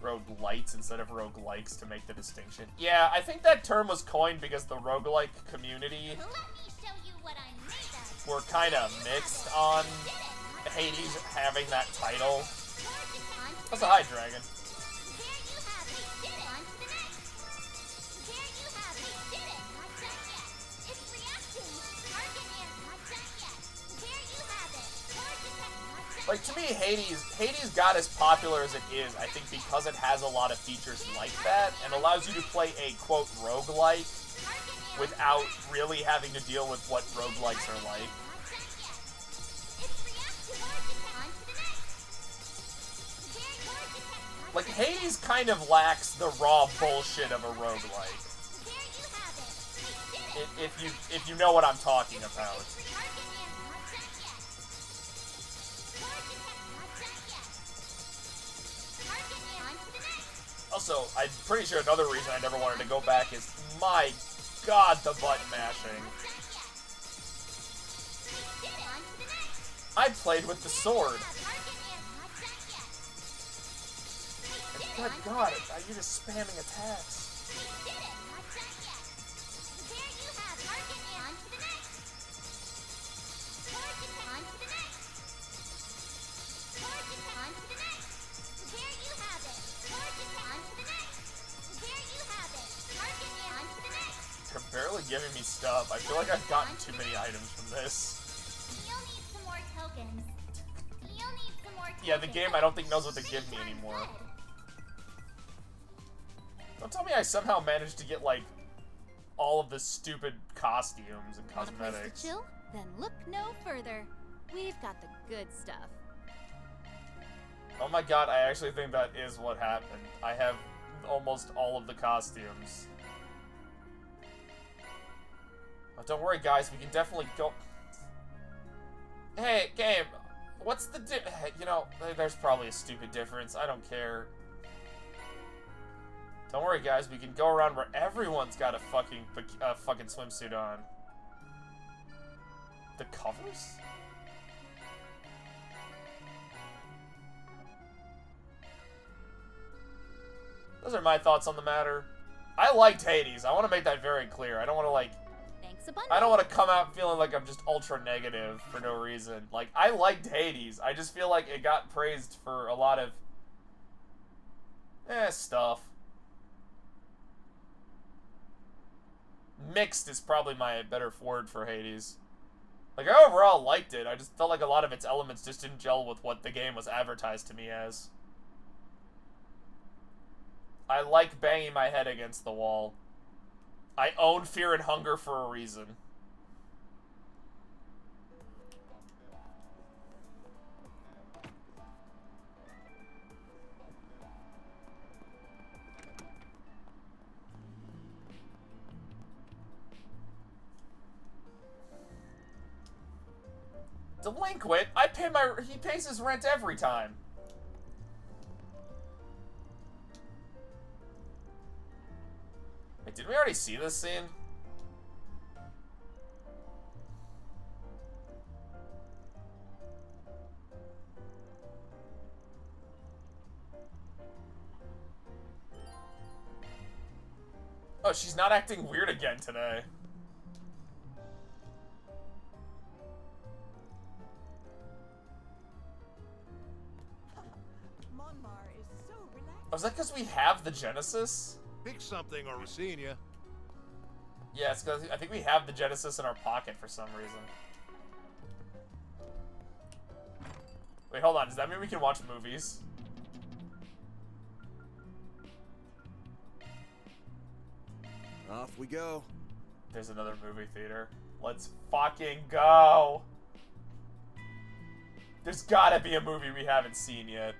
Roguelites instead of roguelikes to make the distinction. Yeah, I think that term was coined because the roguelike community Let me show you what I'm made of. were kind of mixed on Hades having that title. That's a high dragon. Like, to me, Hades got as popular as it is, I think, because it has a lot of features like that, and allows you to play a, quote, roguelike, without really having to deal with what roguelikes are like. Like, Hades kind of lacks the raw bullshit of a roguelike. If you know what I'm talking about. Also, I'm pretty sure another reason I never wanted to go back is, my god, the button mashing. I played with the sword. And good god, you're just spamming attacks. barely giving me stuff. I feel like I've gotten too many items from this. You'll need some more tokens. You'll need some more tokens. Yeah, the game I don't think knows what to give me anymore. Don't tell me I somehow managed to get, like, all of the stupid costumes and Want a place cosmetics. to chill? Then look no further. We've got the good stuff. Oh my god, I actually think that is what happened. I have almost all of the costumes. Oh, don't worry, guys. We can definitely go... Hey, game. What's the you know, there's probably a stupid difference. I don't care. Don't worry, guys. We can go around where everyone's got a fucking swimsuit on. The covers? Those are my thoughts on the matter. I liked Hades. I want to make that very clear. I don't want to, like... Thanks a bunch. I don't want to come out feeling like I'm just ultra negative for no reason. Like, I liked Hades. I just feel like it got praised for a lot of... stuff. Mixed is probably my better word for Hades. Like, I overall liked it. I just felt like a lot of its elements just didn't gel with what the game was advertised to me as. I like banging my head against the wall. I own Fear and Hunger for a reason. Delinquent? He pays his rent every time. Wait, did we already see this scene? Oh, she's not acting weird again today. Oh, is that because we have the Genesis? Pick something or we're seeing you. Yeah, it's because I think we have the Genesis in our pocket for some reason. Wait, hold on. Does that mean we can watch movies? Off we go. There's another movie theater. Let's fucking go. There's gotta be a movie we haven't seen yet.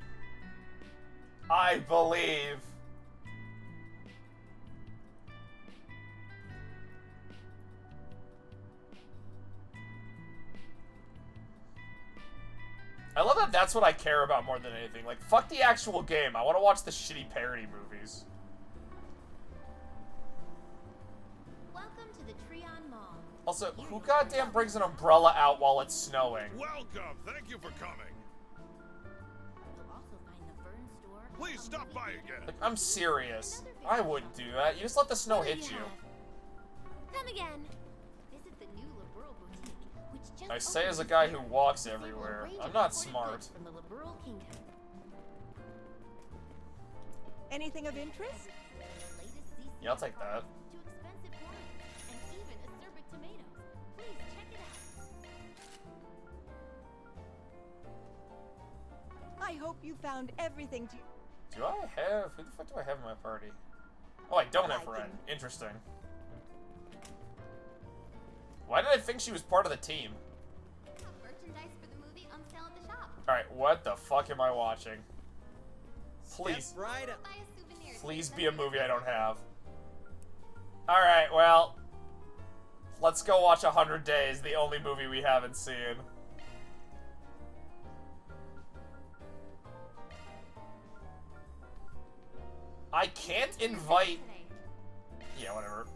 I believe. I love that that's what I care about more than anything. Like, fuck the actual game. I want to watch the shitty parody movies. Welcome to the Treon Mall. Also, who goddamn brings an umbrella out while it's snowing? Welcome. Thank you for coming. You'll also find the Vern store. Please stop by again. Like, I'm serious. I wouldn't do that. You just let the snow hit you. Come again. Visit the new Liberal boutique, which just I say as a opened guy this who year. walks Receive a everywhere. range I'm of not imported smart. goods From the Liberal Kingdom. Anything of interest? Yeah, I'll take that. To expensive wines and even acerbic tomatoes. Please check it out. I hope you found everything to... Do I have... Who the fuck do I have in my party? Oh, I don't have Ren. Interesting. Why did I think she was part of the team? Merchandise for the movie on sale at the shop. Alright, what the fuck am I watching? Please. Buy a souvenir. Please be a movie I don't have. Alright, well. Let's go watch 100 Days, the only movie we haven't seen. I can't invite... Yeah, whatever.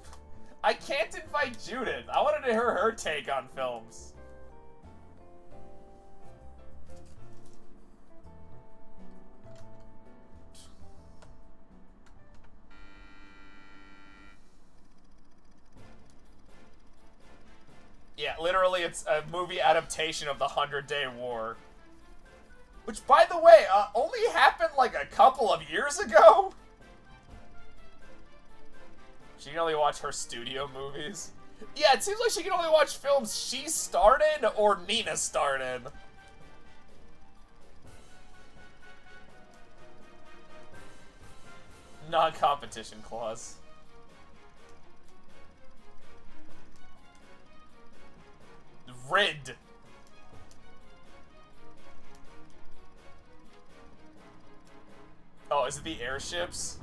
I can't invite Judith. I wanted to hear her take on films. Yeah, literally it's a movie adaptation of the 100-Day War. Which, by the way, only happened like a couple of years ago? She can only watch her studio movies. Yeah, it seems like she can only watch films she starred in or Nina starred in. Non-competition clause. Rid. Oh, is it the airships?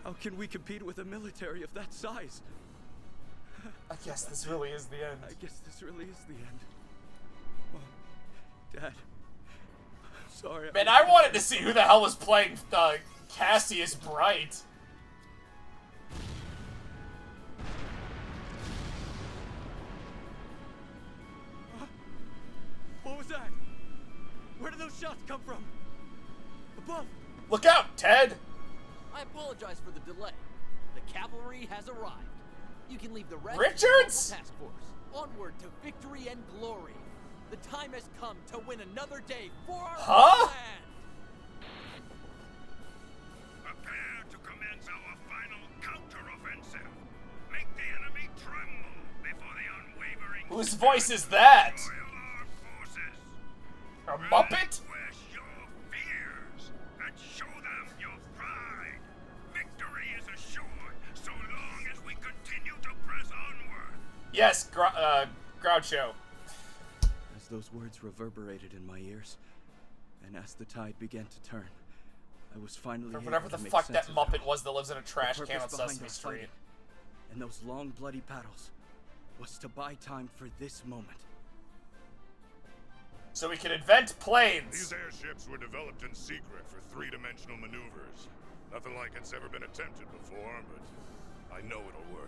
How can we compete with a military of that size? I guess this really is the end. I guess this really is the end. Oh, Dad. I'm sorry. Man, I wanted to see who the hell was playing Cassius Bright. What was that? Where did those shots come from? Above! Look out, Ted! I apologize for the delay. The cavalry has arrived. You can leave the rest Richards? of the local task force. Onward to victory and glory. The time has come to win another day for our homeland. Prepare to commence our final counter-offensive. Make the enemy tremble before the unwavering... Whose voice is that? A Muppet? And show them your pride. Victory is assured so long as we continue to press onward. Yes, Groucho. As those words reverberated in my ears, and as the tide began to turn, I was finally able Whatever the to make fuck sense that of Muppet was that lives in a trash the can on purpose behind Sesame our Street. fighting. And those long bloody battles was to buy time for this moment. So we can invent planes. These airships were developed in secret for three-dimensional maneuvers. Nothing like it's ever been attempted before, but I know it'll work.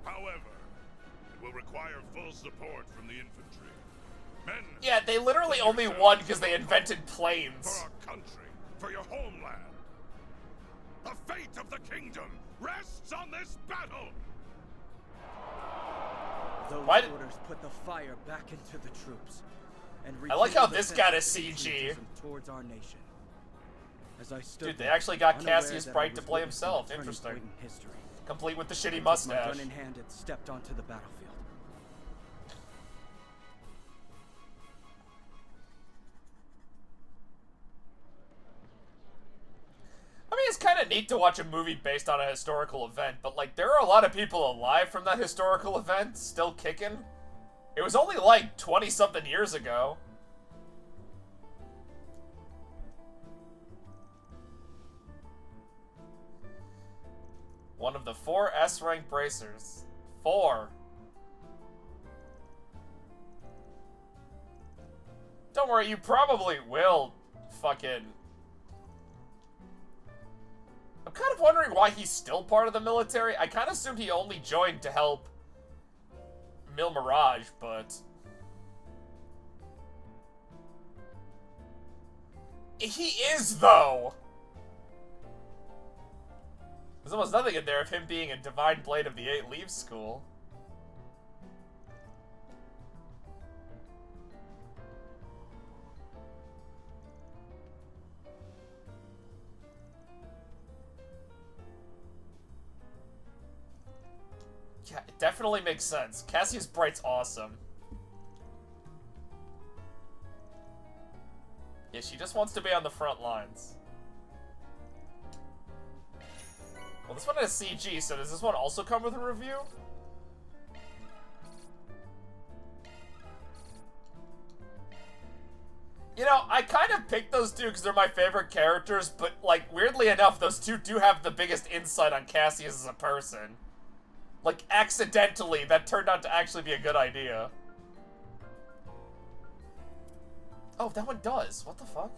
However, it will require full support from the infantry. Men, Yeah, they literally only won because they invented for planes. our country, for your homeland. The fate of the kingdom rests on this battle. Those Why did- orders put the fire back into the troops. And I like how rekindled a this sense got a of CG. patriotism towards our nation. As I stood Dude, they there, actually got unaware Cassius that I Bright was to play witnessing a himself. turning Interesting. point in history. Complete with the I shitty took my mustache. gun in hand and stepped onto the battlefield. I mean, it's kind of neat to watch a movie based on a historical event, but, like, there are a lot of people alive from that historical event still kicking. It was only, like, 20-something years ago. One of the 4 S-rank bracers. 4. Don't worry, you probably will fucking... I'm kind of wondering why he's still part of the military. I kind of assumed he only joined to help Mil Mirage, but... He is, though! There's almost nothing in there of him being a Divine Blade of the 8 Leaves School. Yeah, it definitely makes sense. Cassius Bright's awesome. Yeah, she just wants to be on the front lines. Well, this one has CG, so does this one also come with a review? You know, I kind of picked those two because they're my favorite characters, but, like, weirdly enough, those two do have the biggest insight on Cassius as a person. Like, accidentally, that turned out to actually be a good idea. Oh, that one does. What the fuck?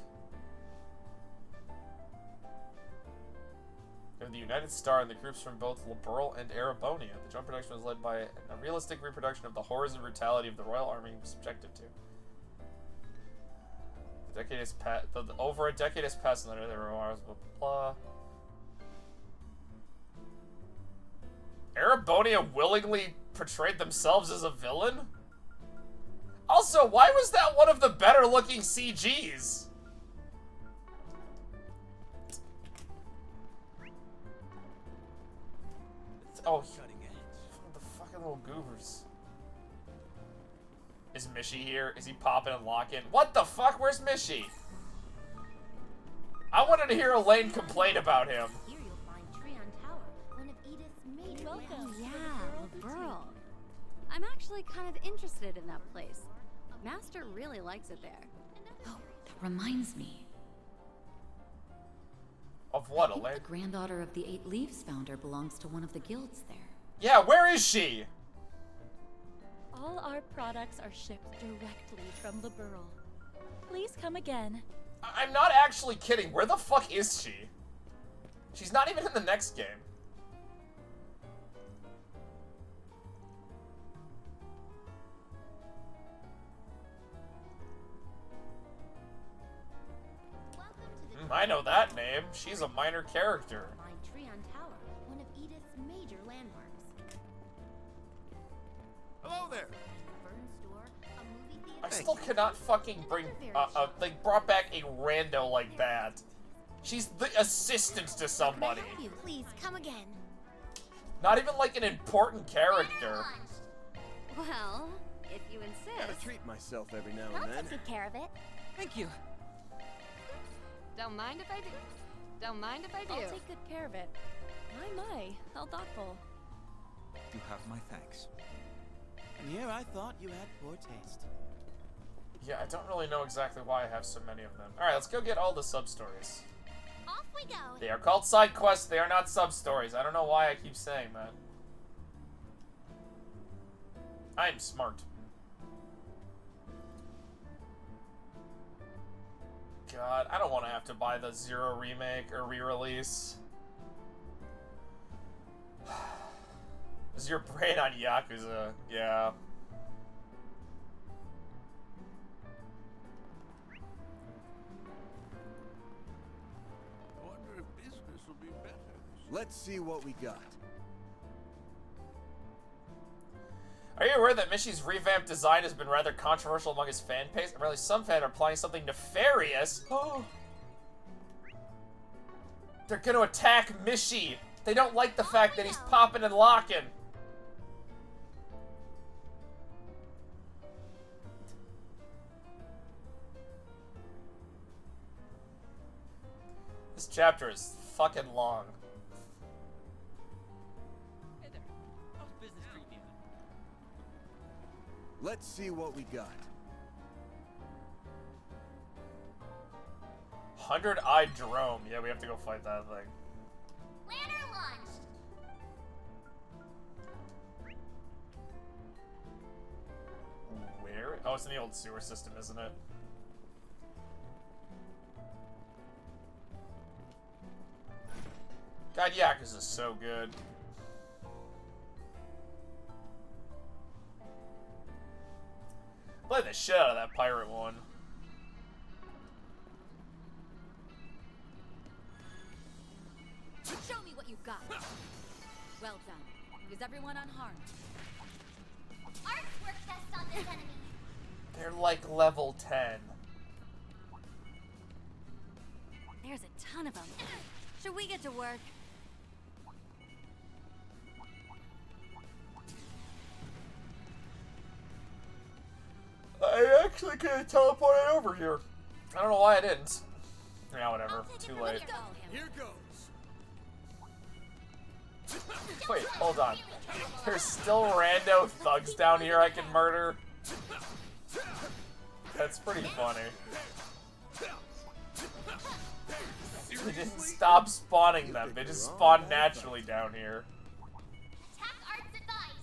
They're the United Star and the groups from both Liberal and Erebonia. The joint production was led by a realistic reproduction of the horrors and brutality of the Royal Army was subjected to. Over a decade has passed and there are blah blah blah. Erebonia willingly portrayed themselves as a villain? Also, why was that one of the better looking CGs? Oh, the fucking little goobers. Is Mishy here? Is he popping and locking? What the fuck? Where's Mishy? I wanted to hear Elaine complain about him. Here you'll find Treon Tower, one of Edith's major Welcome. lands. Yeah, Burl. I'm actually kind of interested in that place. Master really likes it there. Oh, that reminds me. Of what, I think Elaine? the granddaughter of the Eight Leaves founder belongs to one of the guilds there. Yeah, where is she? All our products are shipped directly from the Burl. Please come again. I'm not actually kidding. Where the fuck is she? She's not even in the next game. I know that name. She's a minor character. Find Treon Tower, one of Edith's major landmarks. Hello there. Burn store, a movie theater. I still cannot fucking bring, like, brought back a rando like that. She's the assistant to somebody. Please come again. Not even like an important character. Well, if you insist. Gotta treat myself every now I'll and then. take good care of it. Thank you. Don't mind if I do. Don't mind if I do. I'll take good care of it. My, how thoughtful. You have my thanks. And here I thought you had poor taste. Yeah, I don't really know exactly why I have so many of them. Alright, let's go get all the sub-stories. Off we go. They are called side quests, they are not sub-stories. I don't know why I keep saying that. I'm smart. God, I don't want to have to buy the Zero remake or re-release. Is your brain on Yakuza? Yeah. I wonder if business will be better. Let's see what we got. Are you aware that Mishy's revamped design has been rather controversial among his fan base? And really, some fans are planning something nefarious. Oh. They're gonna attack Mishy. They don't like the fact that he's popping and locking. This chapter is fucking long. Hey there. How's business treating you? Let's see what we got. 100-eyed Jerome. Yeah, we have to go fight that thing. Lantern launched. Where? Oh, it's in the old sewer system, isn't it? God, Yakuza's so good. Play the shit out of that pirate one. Show me what you've got. Well done. Is everyone unharmed? Arts work best on this enemy. They're like level 10. There's a ton of them. Should we get to work? I actually could have teleported over here. I don't know why I didn't. Yeah, whatever. Too late. Here goes. Wait, hold on. There's still rando thugs down here I can murder? That's pretty funny. They didn't stop spawning them. They just spawned naturally down here. Attack arts advised.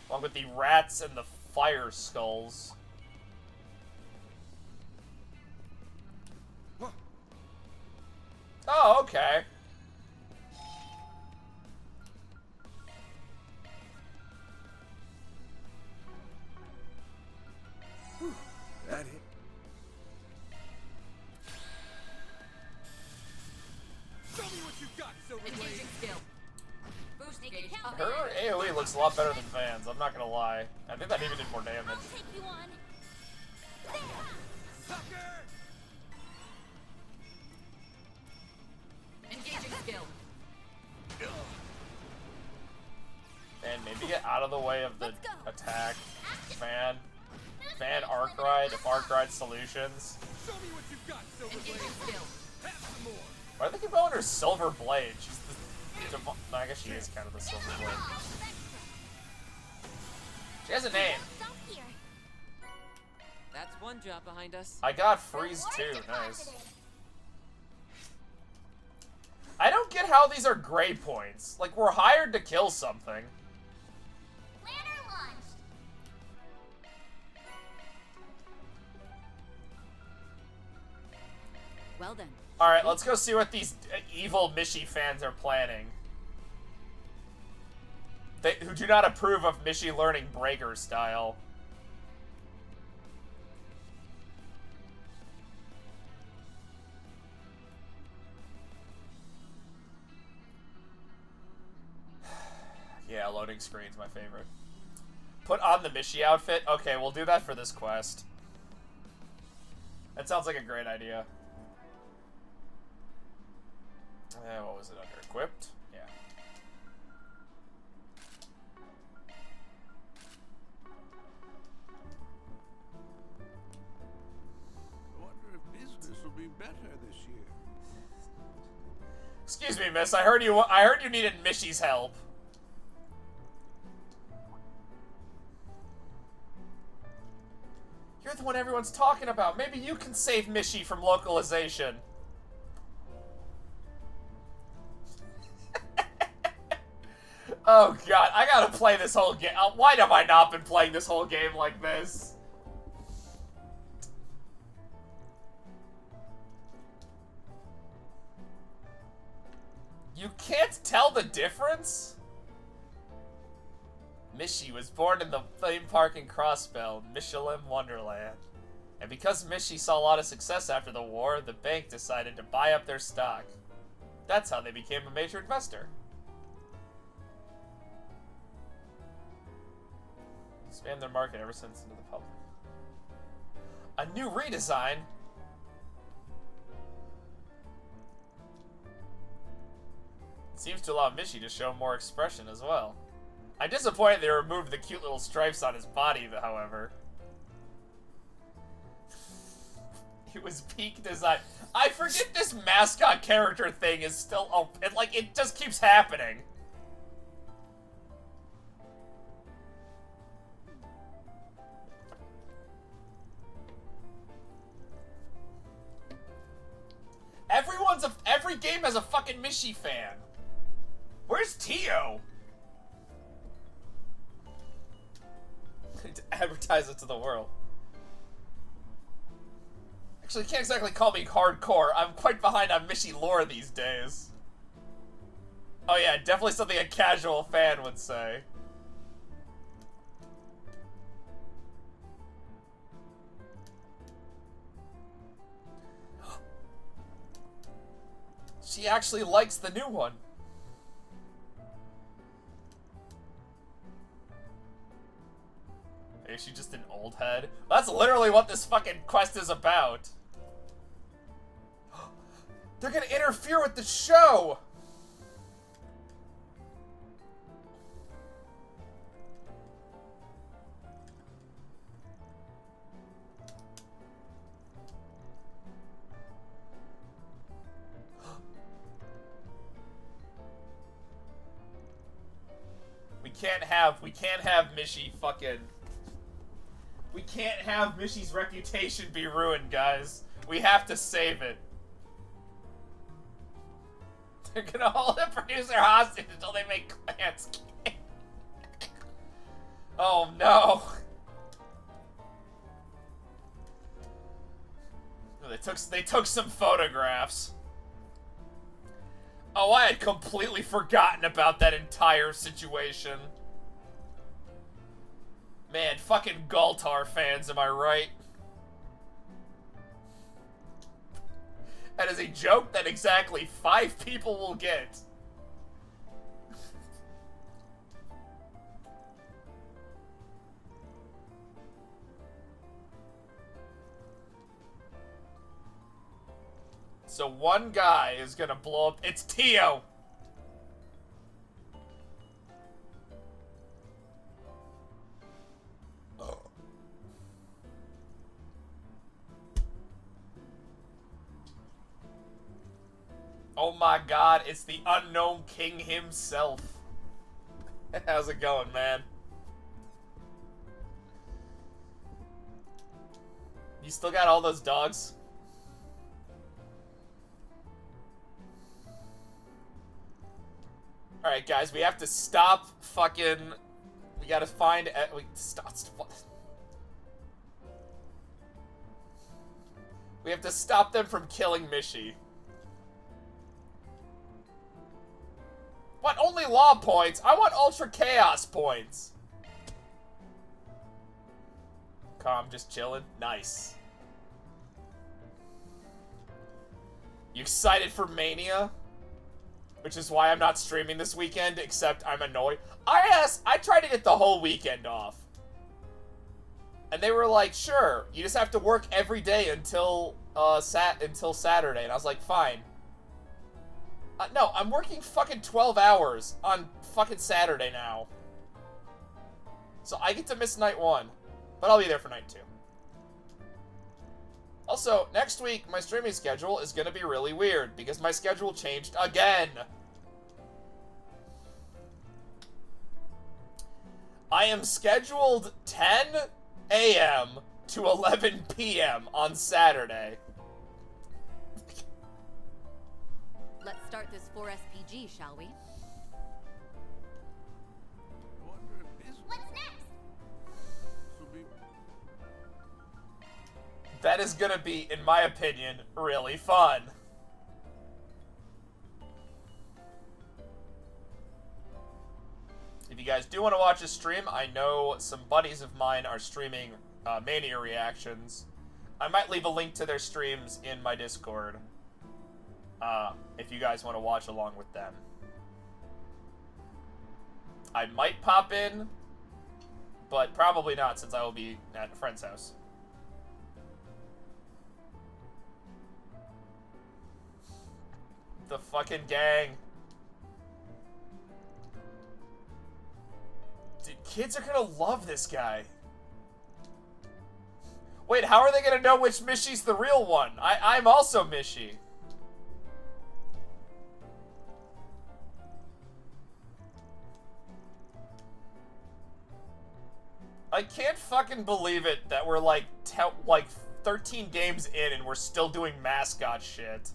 Along with the rats and the fire skulls. Oh, okay. That hit. Show me what you got, Silverblade. Engaging skill. Boost gauge up. Her AoE looks a lot better than Van's, I'm not gonna lie. I think that even did more damage. I'll take you on. Sucker! of the way of the attack. Van Arkwright of Arkwright Solutions. Show me what you've got, Silverblade. Have some more. Why do they keep calling her Silver Blade? She's the no, I guess she is kind of the Silver Blade. She has a name. That's one job behind us. I got Freeze too. Nice. I don't get how these are gray points. Like, we're hired to kill something. Planner launched. Well then. Alright, let's go see what these evil Mishi fans are planning. Who do not approve of Mishi learning Breaker style. Yeah, loading screen's my favorite. Put on the Mishi outfit? Okay, we'll do that for this quest. That sounds like a great idea. What was it under? Equipped? Yeah. I wonder if business will be better this year. Excuse me, miss. I heard you needed Mishi's help. You're the one everyone's talking about. Maybe you can save Mishi from localization. Oh god, I gotta play this whole game. Why have I not been playing this whole game like this? You can't tell the difference? Mishi was born in the theme park in Crossbell, Michelin Wonderland. And because Mishi saw a lot of success after the war, the bank decided to buy up their stock. That's how they became a major investor. Expand their market ever since into the public. A new redesign? It seems to allow Mishi to show more expression as well. I'm disappointed they removed the cute little stripes on his body, however. It was peak design. I forget this mascot character thing is still open. Like, it just keeps happening. Every game has a fucking Mishi fan. Where's Tio? To advertise it to the world. Actually, you can't exactly call me hardcore. I'm quite behind on Mishi lore these days. Oh yeah, definitely something a casual fan would say. She actually likes the new one. Is she just an old head? That's literally what this fucking quest is about. They're gonna interfere with the show! We can't have Mishi fucking... We can't have Mishi's reputation be ruined, guys. We have to save it. They're gonna hold the producer hostage until they make Clan's game. Oh no. They took some photographs. Oh, I had completely forgotten about that entire situation. Man, fucking Galtar fans, am I right? That is a joke that exactly 5 people will get. So one guy is gonna blow up. It's Tio! Oh my god, it's the unknown king himself. How's it going, man? You still got all those dogs? Alright, guys, we have to stop fucking... We gotta find... We have to stop them from killing Mishi. What? Only law points? I want Ultra Chaos points. Calm, just chilling. Nice. You excited for Mania? Which is why I'm not streaming this weekend, except I'm annoyed. I tried to get the whole weekend off. And they were like, sure, you just have to work every day until Saturday. And I was like, fine. No, I'm working fucking 12 hours on fucking Saturday now. So I get to miss night 1. But I'll be there for night 2. Also, next week, my streaming schedule is gonna be really weird, because my schedule changed again. I am scheduled 10 a.m. to 11 p.m. on Saturday. Let's start this 4SPG, shall we? What's next? That is gonna be, in my opinion, really fun. If you guys do want to watch a stream, I know some buddies of mine are streaming Mania reactions. I might leave a link to their streams in my Discord. If you guys want to watch along with them. I might pop in, but probably not since I will be at a friend's house. The fucking gang. Dude, kids are gonna love this guy. Wait, how are they gonna know which Mishi's the real one? I'm also Mishi. I can't fucking believe it that we're like 13 games in and we're still doing mascot shit.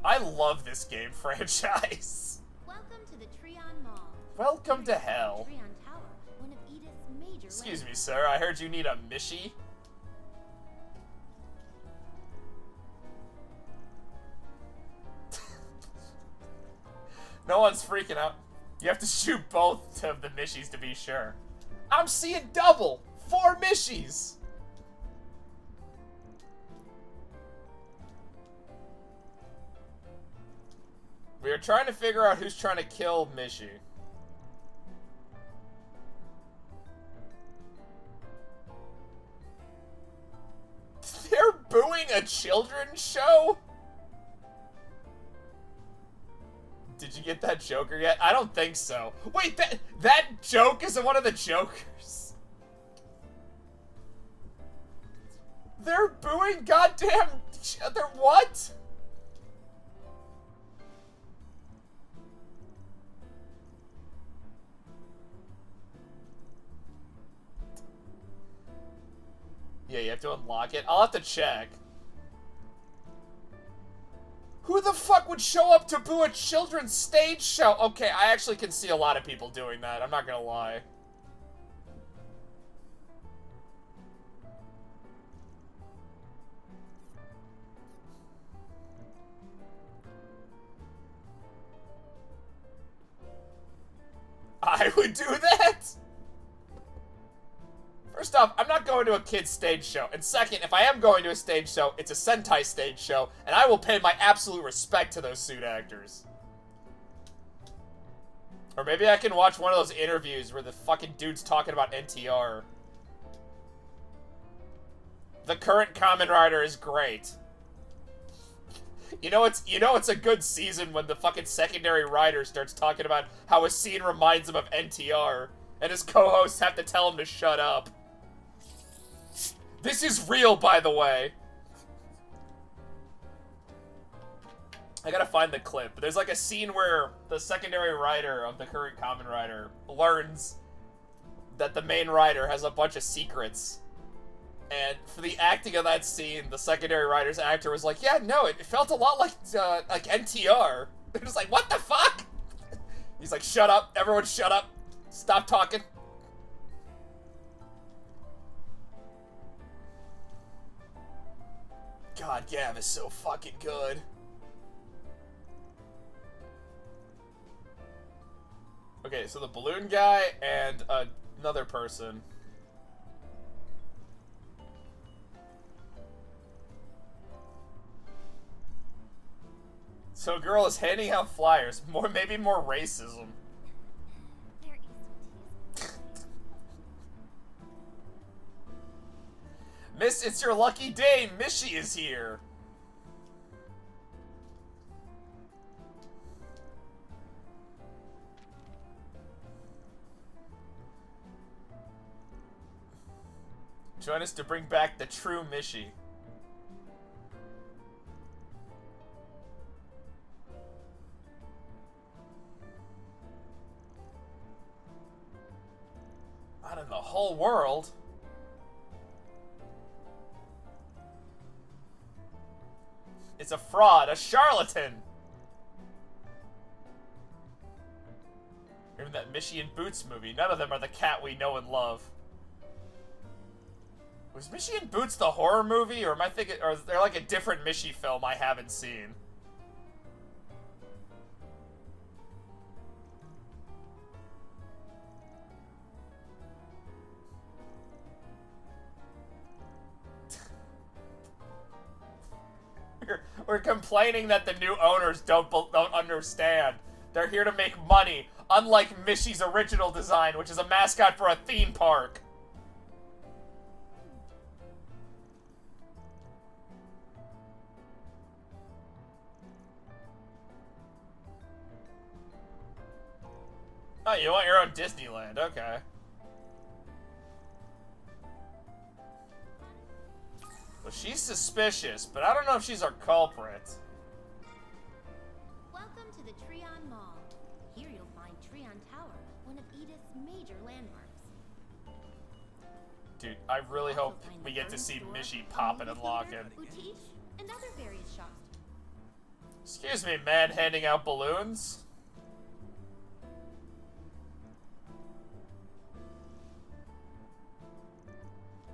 I love this game franchise. Welcome to the Treon Mall. Welcome to hell. Treon Tower, one of Edith's major Excuse me, sir. I heard you need a Mishi. No one's freaking out. You have to shoot both of the Mishis to be sure. I'm seeing double! 4 Mishis! We are trying to figure out who's trying to kill Mishi. They're booing a children's show? Did you get that Joker yet? I don't think so. Wait, that joke is one of the Jokers? They're booing goddamn... They're what? Yeah, you have to unlock it. I'll have to check. Who the fuck would show up to boo a children's stage show? Okay, I actually can see a lot of people doing that. I'm not gonna lie. I would do that? First off, I'm not going to a kid's stage show. And second, if I am going to a stage show, it's a Sentai stage show, and I will pay my absolute respect to those suit actors. Or maybe I can watch one of those interviews where the fucking dude's talking about NTR. The current Kamen Rider is great. You know it's a good season when the fucking secondary writer starts talking about how a scene reminds him of NTR, and his co-hosts have to tell him to shut up. This is real, by the way. I gotta find the clip. But there's like a scene where the secondary writer of the current Kamen Rider learns that the main writer has a bunch of secrets. And for the acting of that scene, the secondary writer's actor was like, yeah, no, it felt a lot like NTR. They're just like, what the fuck? He's like, shut up. Everyone shut up. Stop talking. God, Gav is so fucking good. Okay, so the balloon guy and another person. So a girl is handing out flyers. Maybe more racism. Miss, it's your lucky day. Mishy is here. Join us to bring back the true Mishy. Not in the whole world. It's a fraud, a charlatan. Remember that Mishy and Boots movie? None of them are the cat we know and love. Was Mishy and Boots the horror movie, or am I thinking, or is there like a different Mishy film I haven't seen? We're complaining that the new owners don't understand. They're here to make money, unlike Mishy's original design, which is a mascot for a theme park. Oh, you want your own Disneyland, okay. Well, she's suspicious, but I don't know if she's our culprit. Welcome to the Treon Mall. Here you'll find Treon Tower, one of Edith's major landmarks. Dude, I really hope we get to see Mishy popping and locking. Boutique, and other various shops. Excuse me, man handing out balloons?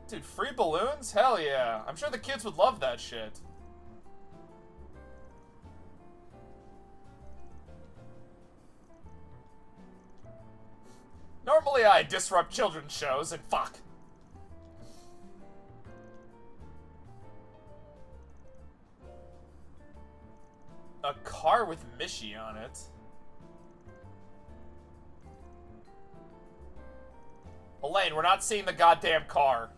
Dude, free balloons? Hell yeah. I'm sure the kids would love that shit. Normally I disrupt children's shows and fuck. A car with Mishy on it. Elaine, we're not seeing the goddamn car.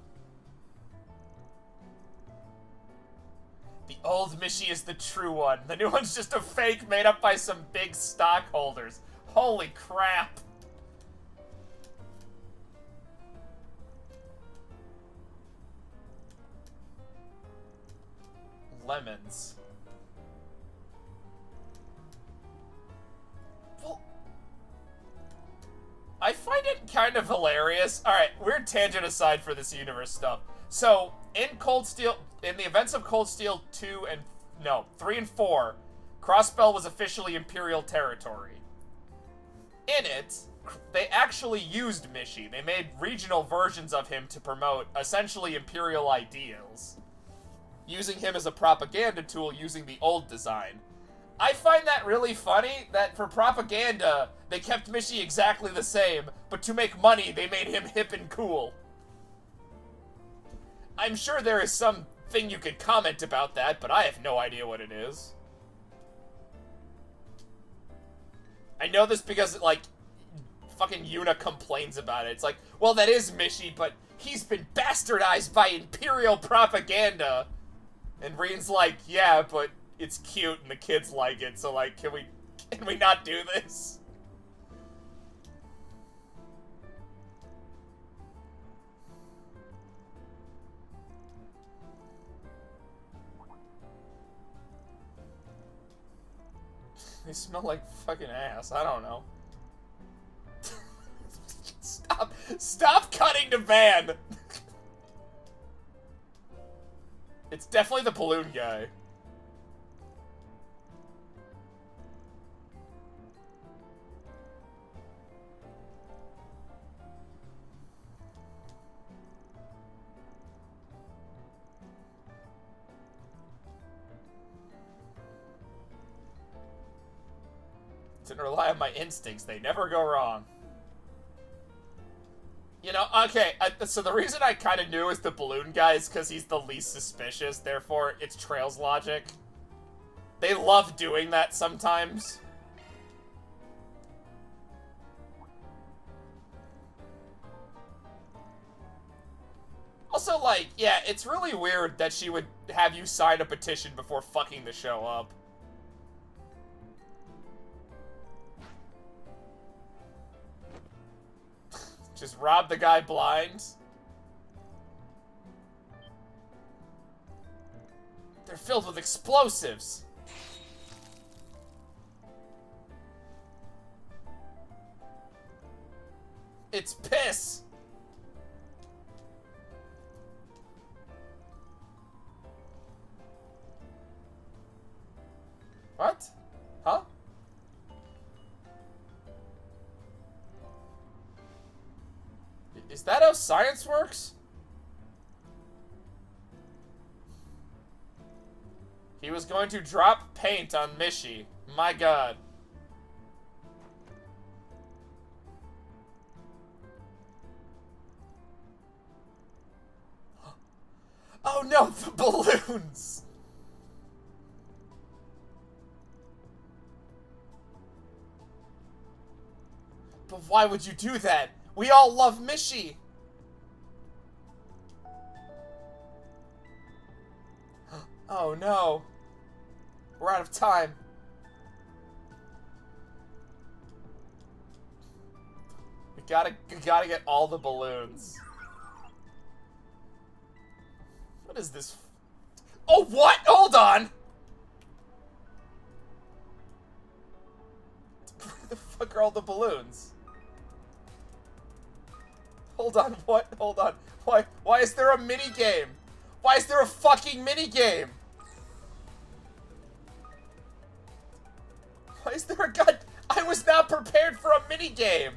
The old Mishy is the true one. The new one's just a fake made up by some big stockholders. Holy crap. Lemons. Well, I find it kind of hilarious. Alright, weird tangent aside for this universe stuff. So, in Cold Steel, in the events of Cold Steel 3 and 4, Crossbell was officially Imperial territory. In it, they actually used Mishy. They made regional versions of him to promote, essentially, Imperial ideals. Using him as a propaganda tool using the old design. I find that really funny, that for propaganda, they kept Mishy exactly the same, but to make money, they made him hip and cool. I'm sure there is something you could comment about that, but I have no idea what it is. I know this because, like, fucking Yuna complains about it. It's like, well, that is Mishy, but he's been bastardized by Imperial propaganda. And Reen's like, yeah, but it's cute and the kids like it, so, like, can we not do this? They smell like fucking ass. I don't know. Stop cutting to Van! It's definitely the balloon guy. Didn't rely on my instincts. They never go wrong. You know, okay, so the reason I kind of knew is the balloon guy is because he's the least suspicious, therefore it's Trail's logic. They love doing that sometimes. Also, like, yeah, it's really weird that she would have you sign a petition before fucking the show up. Just rob the guy blind. They're filled with explosives. It's piss. What? Huh? Is that how science works? He was going to drop paint on Mishi. My god. Oh no, the balloons! But why would you do that? We all love Mishi! Oh no. We're out of time. We gotta get all the balloons. What is this? Oh, what? Hold on! Where the fuck are all the balloons? Hold on, what? Hold on. Why is there a mini game? Why is there a fucking mini game? Why is there a god? I was not prepared for a mini game.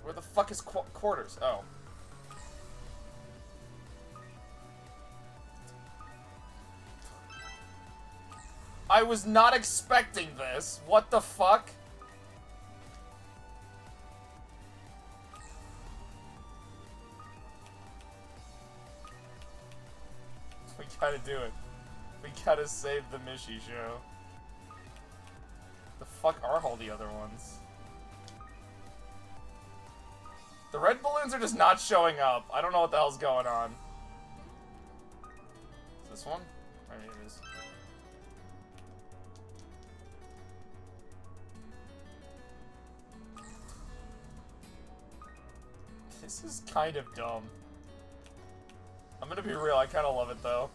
Where the fuck is quarters? Oh. I was not expecting this. What the fuck? We gotta do it. We gotta save the Mishi show. The fuck are all the other ones? The red balloons are just not showing up. I don't know what the hell's going on. Is this one? Maybe it is. This is kind of dumb. I'm gonna be real, I kinda love it though.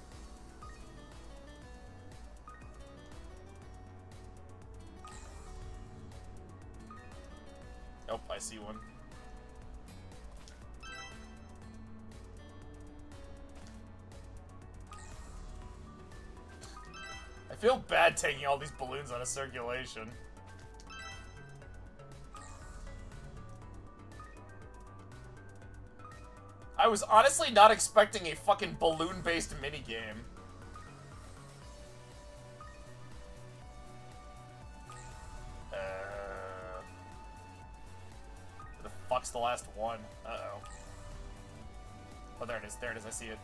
Oh, I see one. I feel bad taking all these balloons out of circulation. I was honestly not expecting a fucking balloon-based minigame. Where the fuck's the last one? Uh-oh. Oh, there it is, I see it.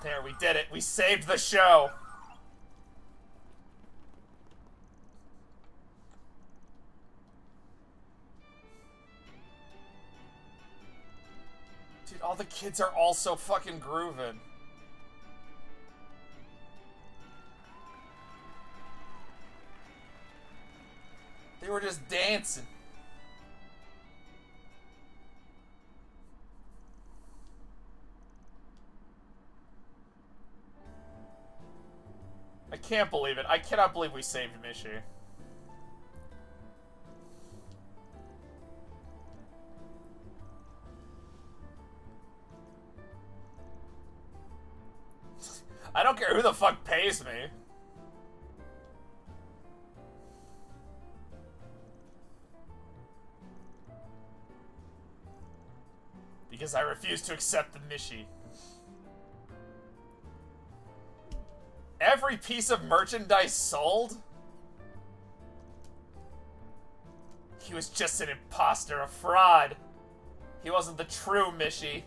There, we did it. We saved the show. All the kids are also fucking grooving. They were just dancing. I can't believe it. I cannot believe we saved Mishi. I don't care who the fuck pays me. Because I refuse to accept the Mishi. Every piece of merchandise sold? He was just an imposter, a fraud. He wasn't the true Mishi.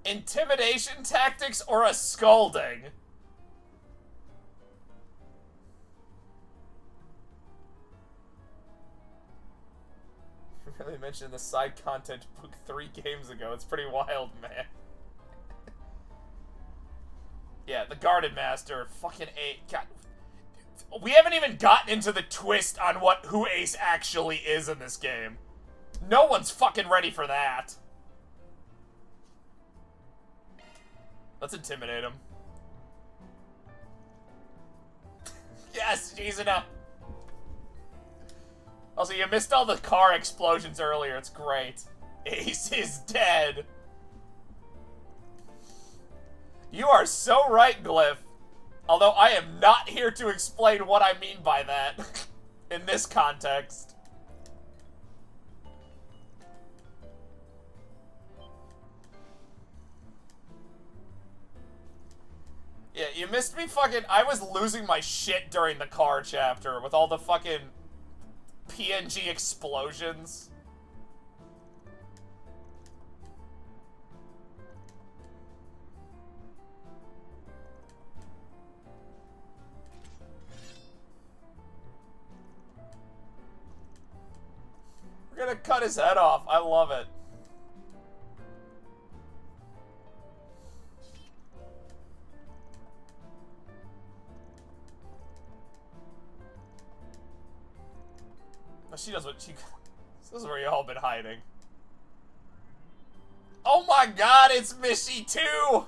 Intimidation tactics or a scolding? Really mentioned the side content book 3 games ago. It's pretty wild, man. Yeah, the Guarded Master, fucking God. We haven't even gotten into the twist on who Ace actually is in this game. No one's fucking ready for that. Let's intimidate him. Yes, Jizuna. Also, you missed all the car explosions earlier. It's great. Ace is dead. You are so right, Glyph. Although I am not here to explain what I mean by that in this context. Yeah, you missed me fucking... I was losing my shit during the car chapter with all the fucking PNG explosions. We're gonna cut his head off. I love it. She does what she... This is where y'all been hiding. Oh my god, it's Mishi too!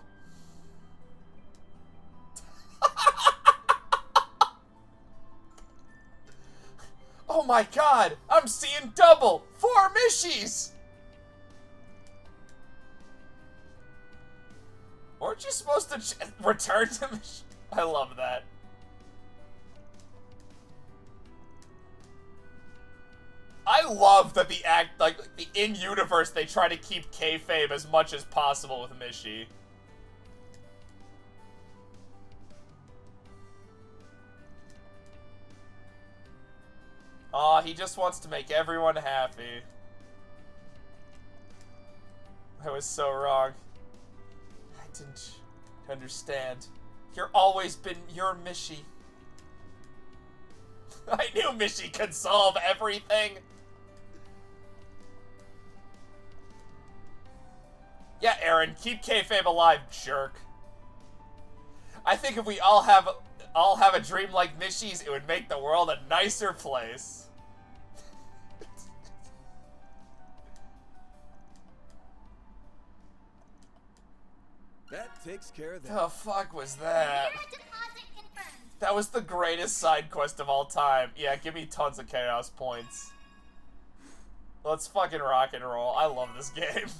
Oh my god, I'm seeing double! 4 Mishis! Weren't you supposed to return to Mishi? I love that. I love that the in-universe they try to keep kayfabe as much as possible with Mishi. Aw, he just wants to make everyone happy. I was so wrong. I didn't understand. You're always been your Mishi. I knew Mishi could solve everything. Yeah, Aaron, keep kayfabe alive, jerk. I think if we all have a dream like Mishi's, it would make the world a nicer place. That takes care of that. The fuck was that? That was the greatest side quest of all time. Yeah, give me tons of chaos points. Let's fucking rock and roll. I love this game.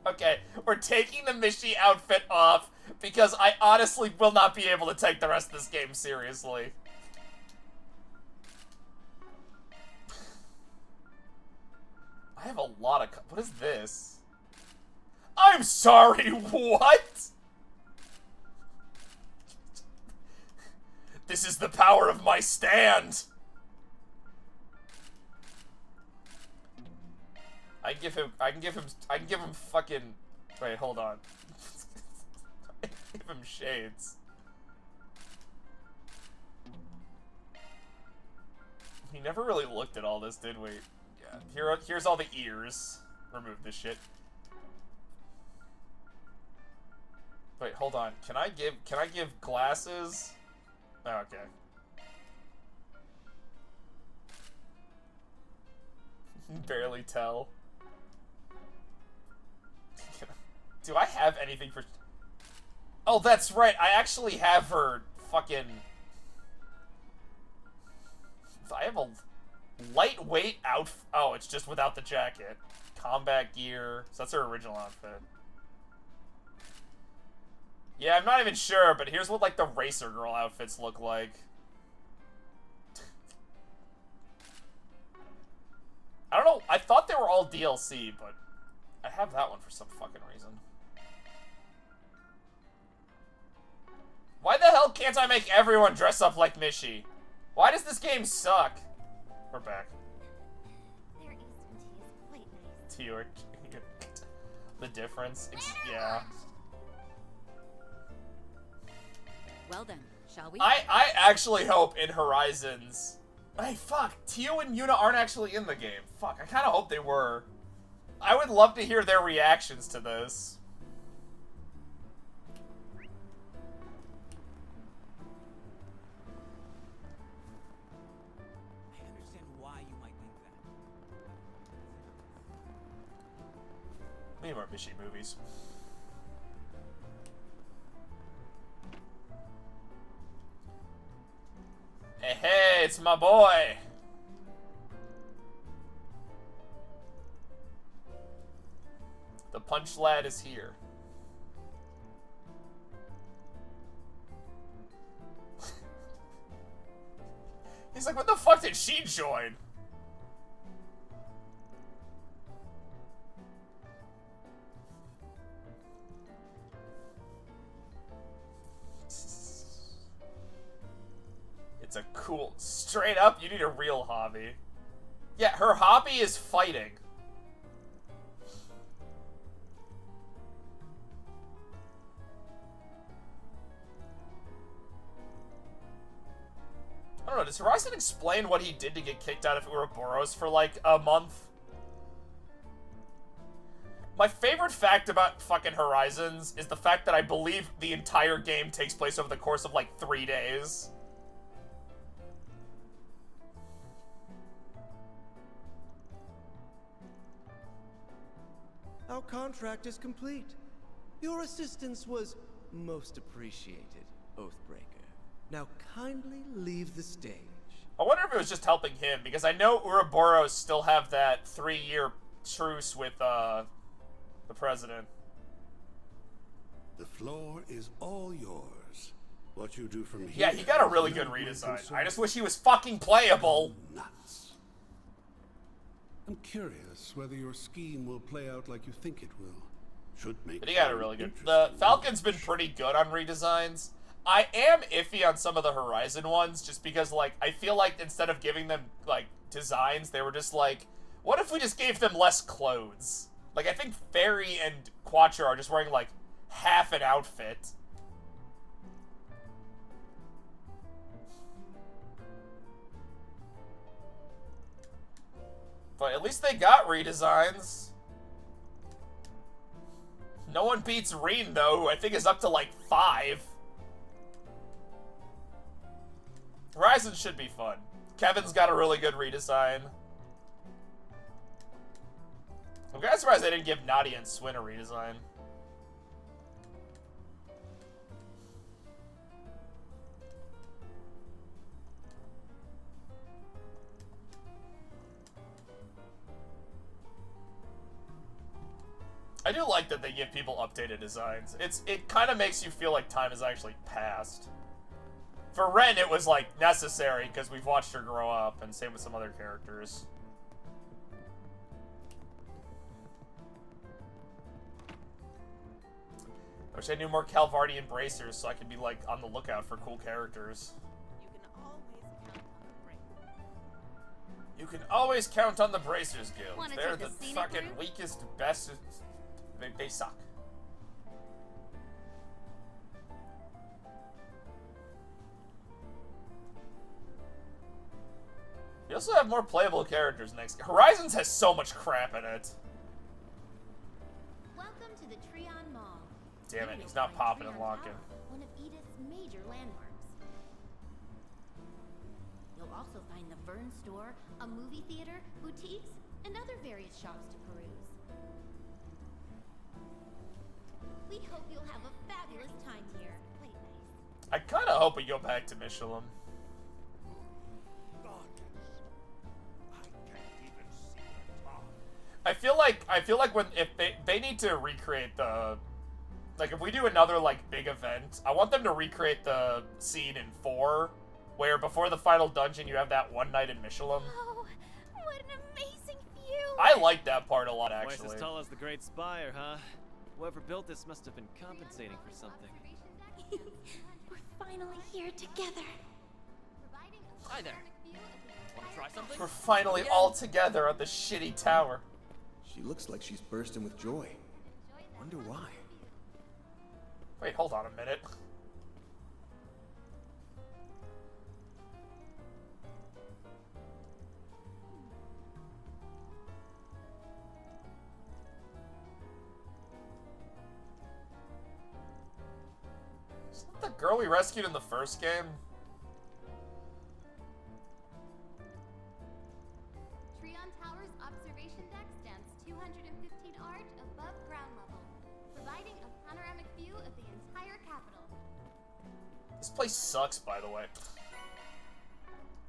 Okay, we're taking the Mishi outfit off because I honestly will not be able to take the rest of this game seriously. I have a lot of... What is this? I'm sorry, what? This is the power of my stand. I can give him fucking... Wait, hold on. I can give him shades. We never really looked at all this, did we? Yeah. Here's all the ears. Remove this shit. Wait, hold on. Can I give glasses? Oh, okay. Barely tell. Do I have anything for... Oh, that's right. I actually have her fucking... I have a lightweight outfit. Oh, it's just without the jacket. Combat gear. So that's her original outfit. Yeah, I'm not even sure, but here's what, like, the Racer Girl outfits look like. I don't know. I thought they were all DLC, but I have that one for some fucking reason. Why the hell can't I make everyone dress up like Mishi? Why does this game suck? We're back. Their instant tea is quite nice. Tea or... The difference? Yeah. Well then, shall we? I actually hope in Horizons... Hey, fuck. Tio and Yuna aren't actually in the game. Fuck, I kind of hope they were. I would love to hear their reactions to this. I understand why you might think that. We need more Mishi movies. Hey, hey, it's my boy! The Punch Lad is here. He's like, what the fuck did she join? It's a cool... Straight up, you need a real hobby. Yeah, her hobby is fighting. I don't know, does Horizon explain what he did to get kicked out of Ouroboros for, like, a month? My favorite fact about fucking Horizons is the fact that I believe the entire game takes place over the course of, like, 3 days. Our contract is complete. Your assistance was most appreciated, Oathbreaker. Now kindly leave the stage. I wonder if it was just helping him, because I know Ouroboros still have that 3-year truce with, the president. The floor is all yours. What you do from here... Yeah, he got a really good redesign. I just wish he was fucking playable. Nuts. I'm curious whether your scheme will play out like you think it will. Should make... But he got a really good... The Falcon's been pretty good on redesigns. I am iffy on some of the Horizon ones, just because, like, I feel like instead of giving them, like, designs, they were just like, what if we just gave them less clothes? Like, I think Fairy and Quattro are just wearing, like, half an outfit. But at least they got redesigns. No one beats Reen, though, who I think is up to, like, 5. Horizon should be fun. Kevin's got a really good redesign. I'm kind of surprised they didn't give Nadia and Swin a redesign. I do like that they give people updated designs. It kind of makes you feel like time has actually passed. For Ren, it was, like, necessary, because we've watched her grow up, and same with some other characters. I wish I knew more Calvardian bracers, so I could be, like, on the lookout for cool characters. You can always count on the Bracers Guild. Wanna They're take the the scenic fucking route? weakest, best. They suck. You also have more playable characters next. Horizons has so much crap in it. Welcome to the Treon Mall. Damn it, Here he's you'll not find popping Treon and locking. Tower, one of Edith's major landmarks. You'll also find the Vern store, a movie theater, boutiques, and other various shops to peruse. We hope you'll have a fabulous time here. Play it nice. I kind of hope we go back to Michelin. I feel like when if they need to recreate the, like if we do another like big event, I want them to recreate the scene in 4 where before the final dungeon you have that one night in Michelin. Oh, what an amazing view! I like that part a lot Twice actually. as tall as the Great Spire, huh? Whoever built this must have been compensating for something. We're finally here together. Hi there. Wanna try something? We're finally all together on the shitty tower. She looks like she's bursting with joy. Wonder why. Wait, hold on a minute. Is that the girl we rescued in the first game? Treon Tower's observation deck stands 215 arch above ground level, providing a panoramic view of the entire capital. This place sucks, by the way.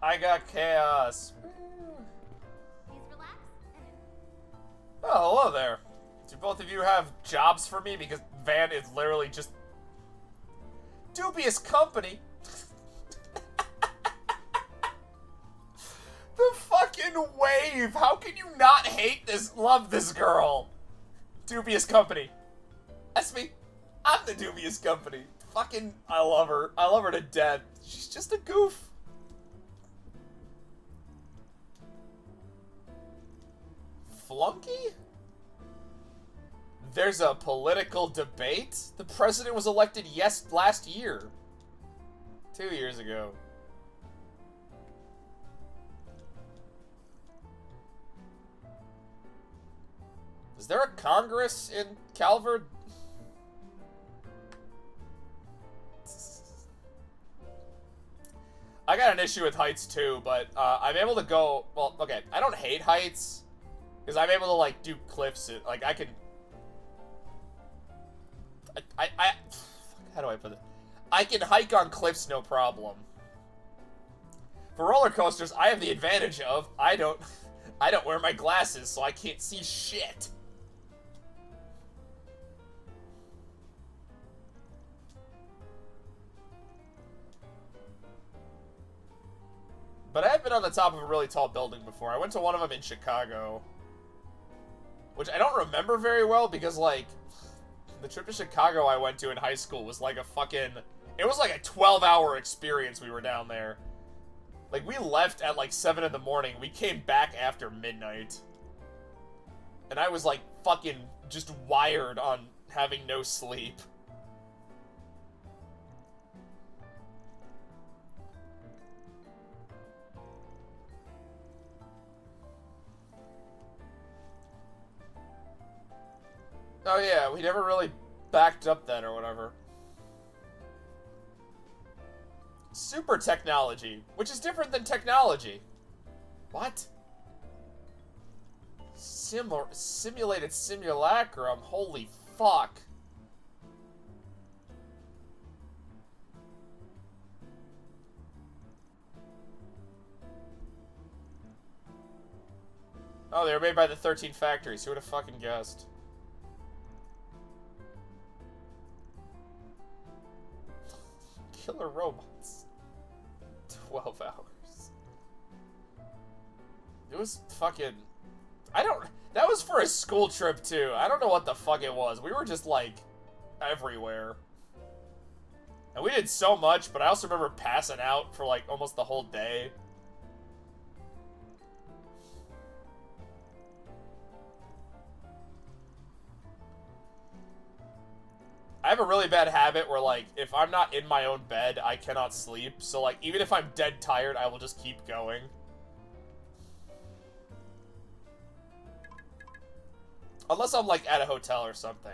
I got chaos. Please relax and Oh, hello there. Do both of you have jobs for me? Because Van is literally just dubious company. The fucking wave. How can you not hate this, love this girl? Dubious company. That's me. I'm the dubious company. Fucking, I love her. I love her to death. She's just a goof. Flunky? There's a political debate? The president was elected last year. 2 years ago. Is there a Congress in Calvert? I got an issue with heights too, but I'm able to go, well, okay, I don't hate heights, because I'm able to, like, do cliffs, like, I can, how do I put it? I can hike on cliffs no problem. For roller coasters, I have the advantage of, I don't wear my glasses, so I can't see shit. But I have been on the top of a really tall building before. I went to one of them in Chicago. Which I don't remember very well because, like, the trip to Chicago I went to in high school was like a fucking... It was like a 12-hour experience we were down there. Like, we left at like 7 in the morning. We came back after midnight. And I was like fucking just wired on having no sleep. Oh yeah, we never really backed up then or whatever. Super technology, which is different than technology. What? Simulated simulacrum, holy fuck. Oh, they were made by the 13 factories, who would have fucking guessed? Killer robots. 12 hours. It was fucking... That was for a school trip, too. I don't know what the fuck it was. We were just, like, everywhere. And we did so much, but I also remember passing out for, like, almost the whole day. have a really bad habit where, like, if I'm not in my own bed, I cannot sleep. So, like, even if I'm dead tired, I will just keep going. Unless I'm, like, at a hotel or something.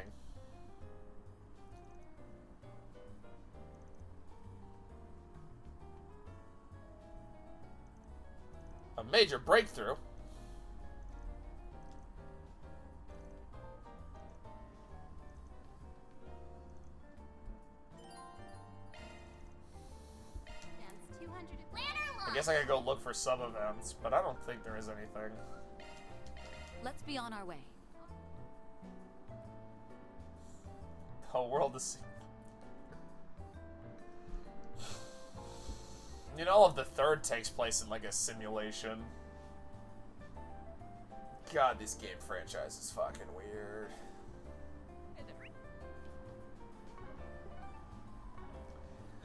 A major breakthrough. I guess I could go look for sub-events, but I don't think there is anything. Let's be on our way. The whole world is... You know, all of the third takes place in, like, a simulation. God, this game franchise is fucking weird.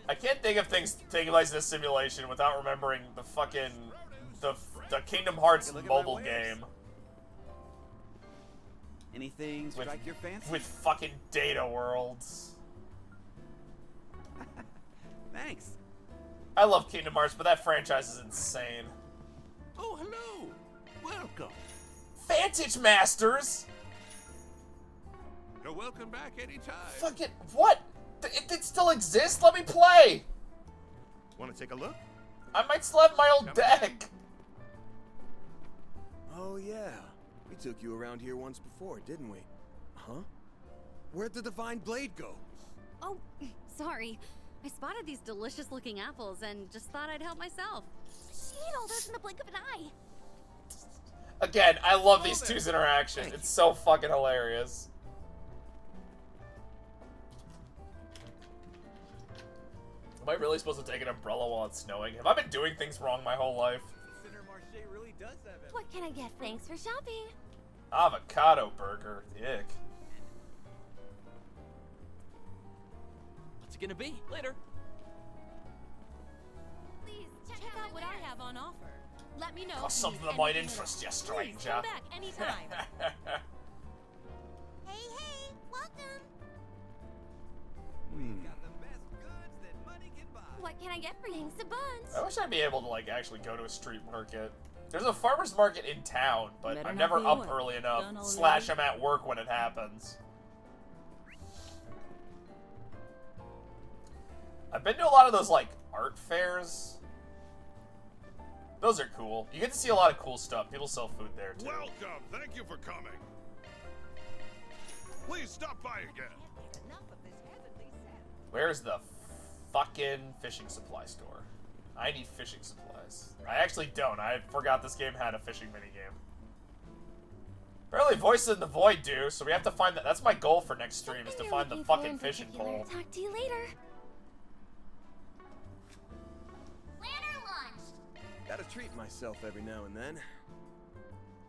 I can't think of things taking place in a simulation without remembering the fucking... The Kingdom Hearts mobile game. Anything strike your fancy? With fucking data worlds. Thanks. I love Kingdom Hearts, but that franchise is insane. Oh, hello. Welcome. Vantage Masters! You're welcome back anytime. Fucking... What? It still exists? Let me play! Want to take a look? I might still have my old deck. Oh, yeah. We took you around here once before, didn't we? Huh? Where'd the Divine Blade go? Oh, sorry. I spotted these delicious-looking apples and just thought I'd help myself. She ate all those in the blink of an eye. Again, I love these two's interaction. It's so fucking hilarious. Am I really supposed to take an umbrella while it's snowing? Have I been doing things wrong my whole life? Really does have it. What can I get? Thanks for shopping. Avocado burger. Ick. What's it gonna be? Later. Please check out what I have on offer. Let me know. Got if something you that need might anything interest else. you, Please stranger. come back anytime. Hey, welcome. What can I get for you? Thanks a bunch. I wish I'd be able to, like, actually go to a street market. There's a farmer's market in town, but Better I'm not never be up what? early enough. Done / already? I'm at work when it happens. I've been to a lot of those, like, art fairs. Those are cool. You get to see a lot of cool stuff. People sell food there, too. Welcome. Thank you for coming. Please stop by again. Where's the fucking fishing supply store? I need fishing supplies. I actually don't. I forgot this game had a fishing minigame. Apparently Voices in the Void do, so we have to find that. That's my goal for next stream, is to find the fucking fishing pole. Talk to you later. Planner launch. Gotta treat myself every now and then.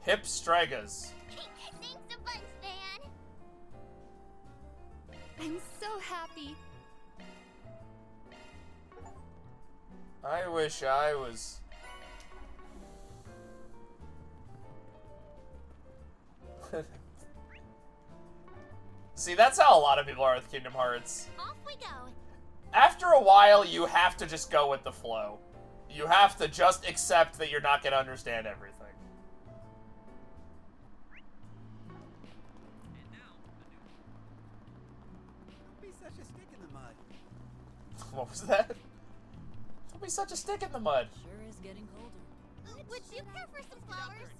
Hip Stragas. Thanks a bunch, Van. I'm so happy. I wish I was... See, that's how a lot of people are with Kingdom Hearts. Off we go. After a while, you have to just go with the flow. You have to just accept that you're not going to understand everything. Be such a stick in the mud. What was that? Don't be such a stick in the mud. Sure is getting colder. Would you care for some flowers?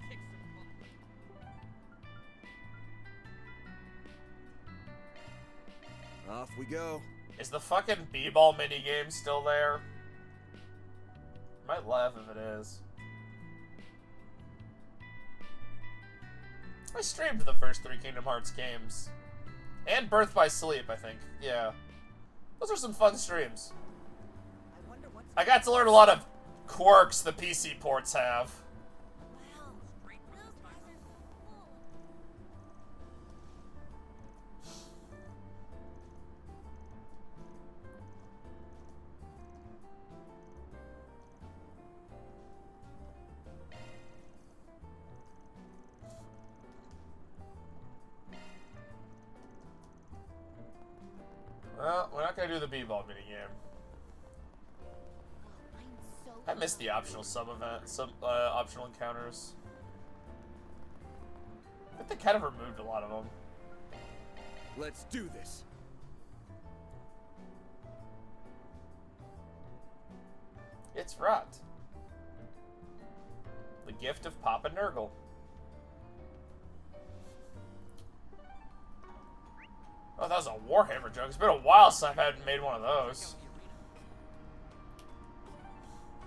Off we go. Is the fucking b-ball minigame still there? Might laugh if it is. I streamed the first 3 Kingdom Hearts games. And Birth by Sleep, I think. Yeah. Those are some fun streams. I got to learn a lot of quirks the PC ports have. do the b-ball minigame. I missed the optional optional encounters. I think they kind of removed a lot of them. Let's do this. It's Rot. The gift of Papa Nurgle. Oh, that was a Warhammer joke. It's been a while since I've had made one of those.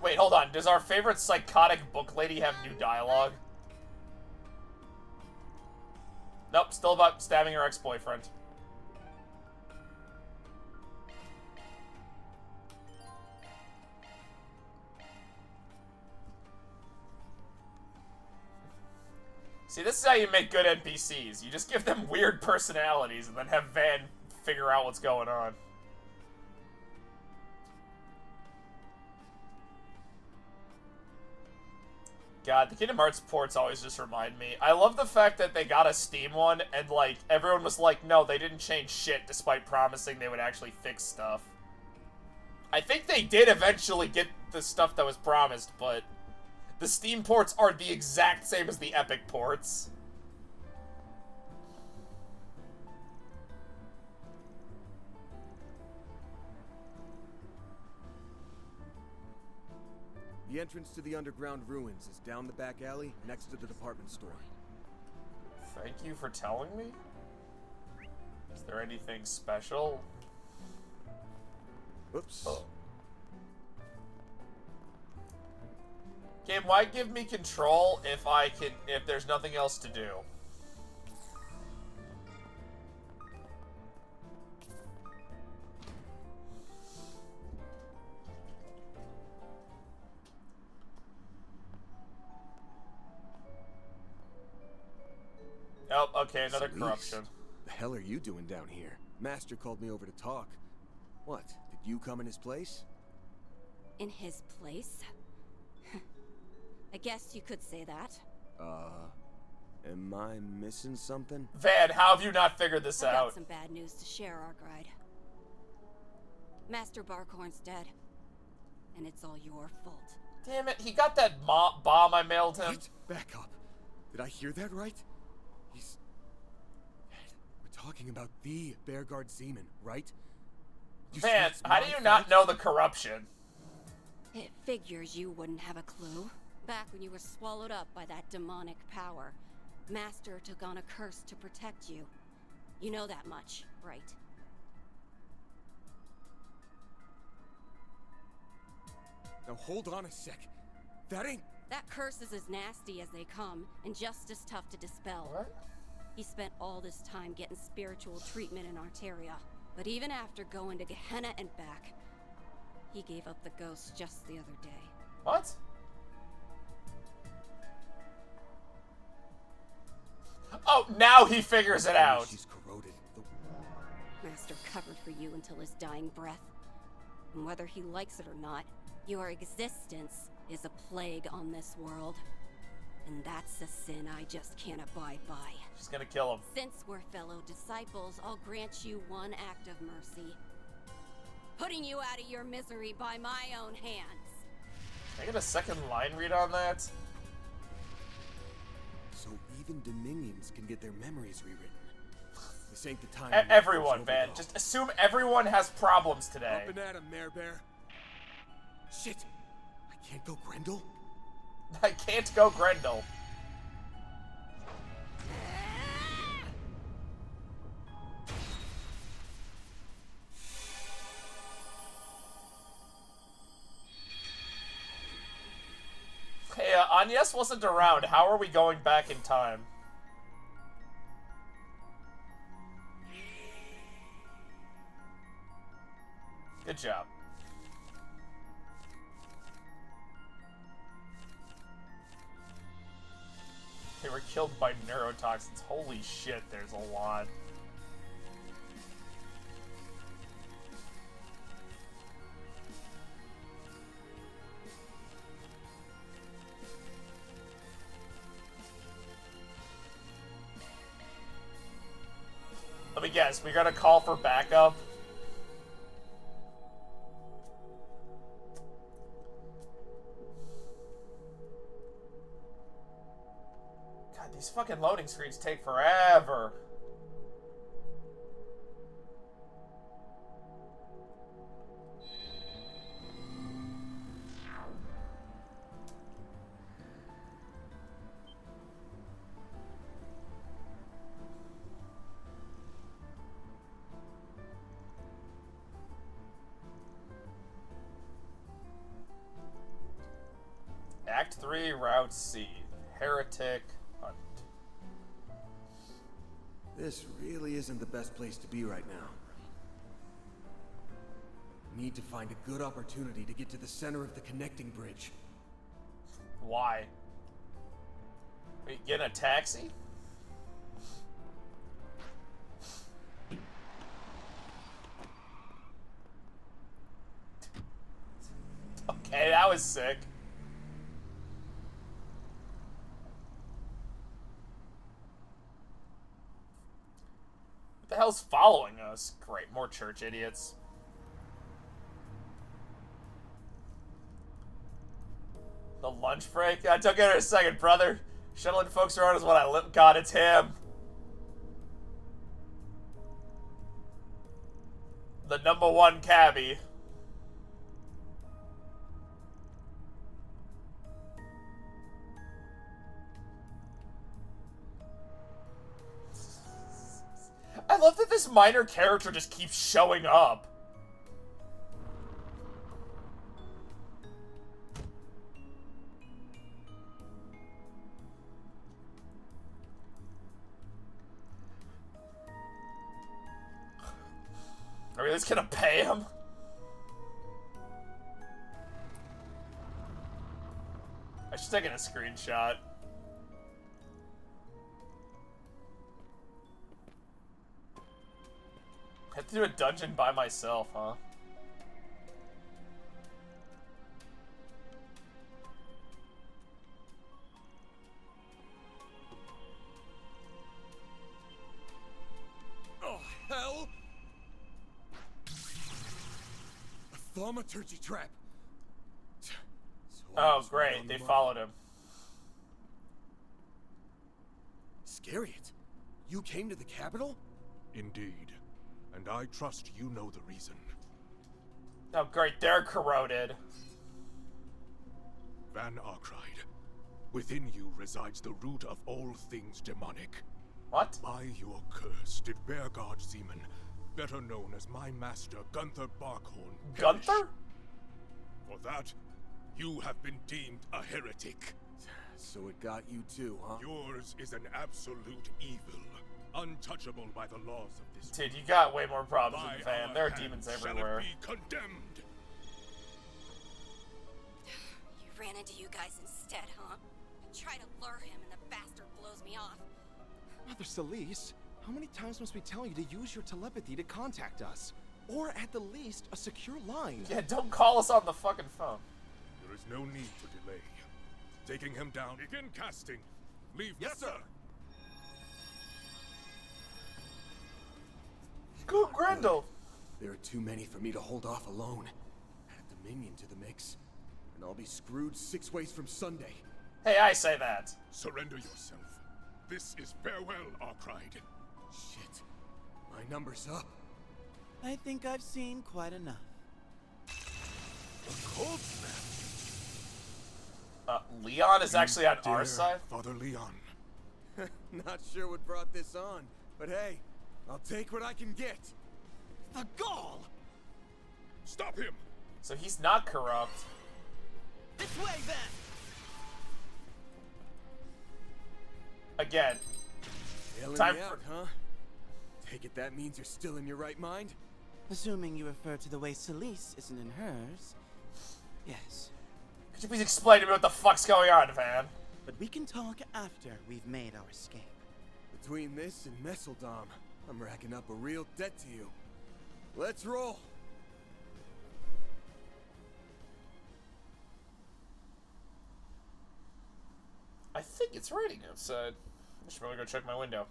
Wait, hold on. Does our favorite psychotic book lady have new dialogue? Nope, still about stabbing her ex-boyfriend. See, this is how you make good NPCs. You just give them weird personalities and then have Van figure out what's going on. God, the Kingdom Hearts ports always just remind me. I love the fact that they got a Steam one and, like, everyone was like, no, they didn't change shit despite promising they would actually fix stuff. I think they did eventually get the stuff that was promised, but the Steam ports are the exact same as the Epic ports. The entrance to the underground ruins is down the back alley next to the department store. Thank you for telling me? Is there anything special? Oops. Oh. Game, why give me control if there's nothing else to do? Oh, okay, another corruption. The hell are you doing down here? Master called me over to talk. What? Did you come in his place? In his place? I guess you could say that. Am I missing something? Van, how have you not figured this I've out? got some bad news to share, Arkwright. Master Barkhorn's dead. And it's all your fault. Damn it, he got that bomb I mailed him. What? Back up. Did I hear that right? He's dead. We're talking about the Bearguard Zeman, right? Van, how do you not know the corruption? It figures you wouldn't have a clue. Back when you were swallowed up by that demonic power, Master took on a curse to protect you. You know that much, right? Now hold on a sec. That curse is as nasty as they come, and just as tough to dispel. What? He spent all this time getting spiritual treatment in Arteria, but even after going to Gehenna and back, he gave up the ghost just the other day. What? Oh, now he figures it out. She's corroded. Master covered for you until his dying breath. And whether he likes it or not, your existence is a plague on this world. And that's a sin I just can't abide by. She's gonna kill him. Since we're fellow disciples, I'll grant you one act of mercy. Putting you out of your misery by my own hands. Can I get a second line read on that? So even Dominions can get their memories rewritten. This ain't the time. Everyone, Van. Just assume everyone has problems today. Up and at him, Mare Bear. Shit! I can't go Grendel? I can't go Grendel. Hey, Agnes wasn't around. How are we going back in time? Good job. They were killed by neurotoxins. Holy shit, there's a lot. Let me guess, we got a call for backup? God, these fucking loading screens take forever. Act 3, Route C. Heretic Hunt. This really isn't the best place to be right now. Need to find a good opportunity to get to the center of the connecting bridge. Why? Are you getting a taxi? Okay, that was sick. What the hell's following us? Great, more church idiots. The lunch break? I took it in a second, brother. Shuttling folks around is what I live. God, it's him. The #1 cabbie. I love that this minor character just keeps showing up. Are we just gonna pay him? I should take a screenshot. I have to do a dungeon by myself, huh? Oh, hell! A thaumaturgy trap! Oh, great. They followed him. Scariot, you came to the capital? Indeed. And I trust you know the reason. Oh, great. They're corroded. Van Arkride, within you resides the root of all things demonic. What? By your curse did Bearguard Zeman, better known as my master Gunther Barkhorn, perish. Gunther? For that, you have been deemed a heretic. So it got you too, huh? Yours is an absolute evil, untouchable by the laws of this Dude, you got way more problems By than Van. our There are hand demons shall everywhere. it be condemned. You ran into you guys instead, huh? I try to lure him and the bastard blows me off. Mother Celeste, how many times must we tell you to use your telepathy to contact us? Or at the least, a secure line. Yeah, don't call us on the fucking phone. There is no need to delay. Taking him down. Begin casting. Leave. Yes, sir. Go, Grendel. There are too many for me to hold off alone. Add Dominion to the mix, and I'll be screwed 6 ways from Sunday. Hey, I say that. Surrender yourself. This is farewell, Arkride. Shit. My number's up. I think I've seen quite enough. A cold snap. Leon is actually on Dear our side? Father Leon. Not sure what brought this on, but hey, I'll take what I can get. The gall! Stop him! So he's not corrupt. This way, then! Again. Bailing Time me out, huh? Take it that means you're still in your right mind? Assuming you refer to the way Celeste isn't in hers, yes. Could you please explain to me what the fuck's going on, Van? But we can talk after we've made our escape. Between this and Messeldom, I'm racking up a real debt to you. Let's roll! I think it's raining outside. I should probably go check my window.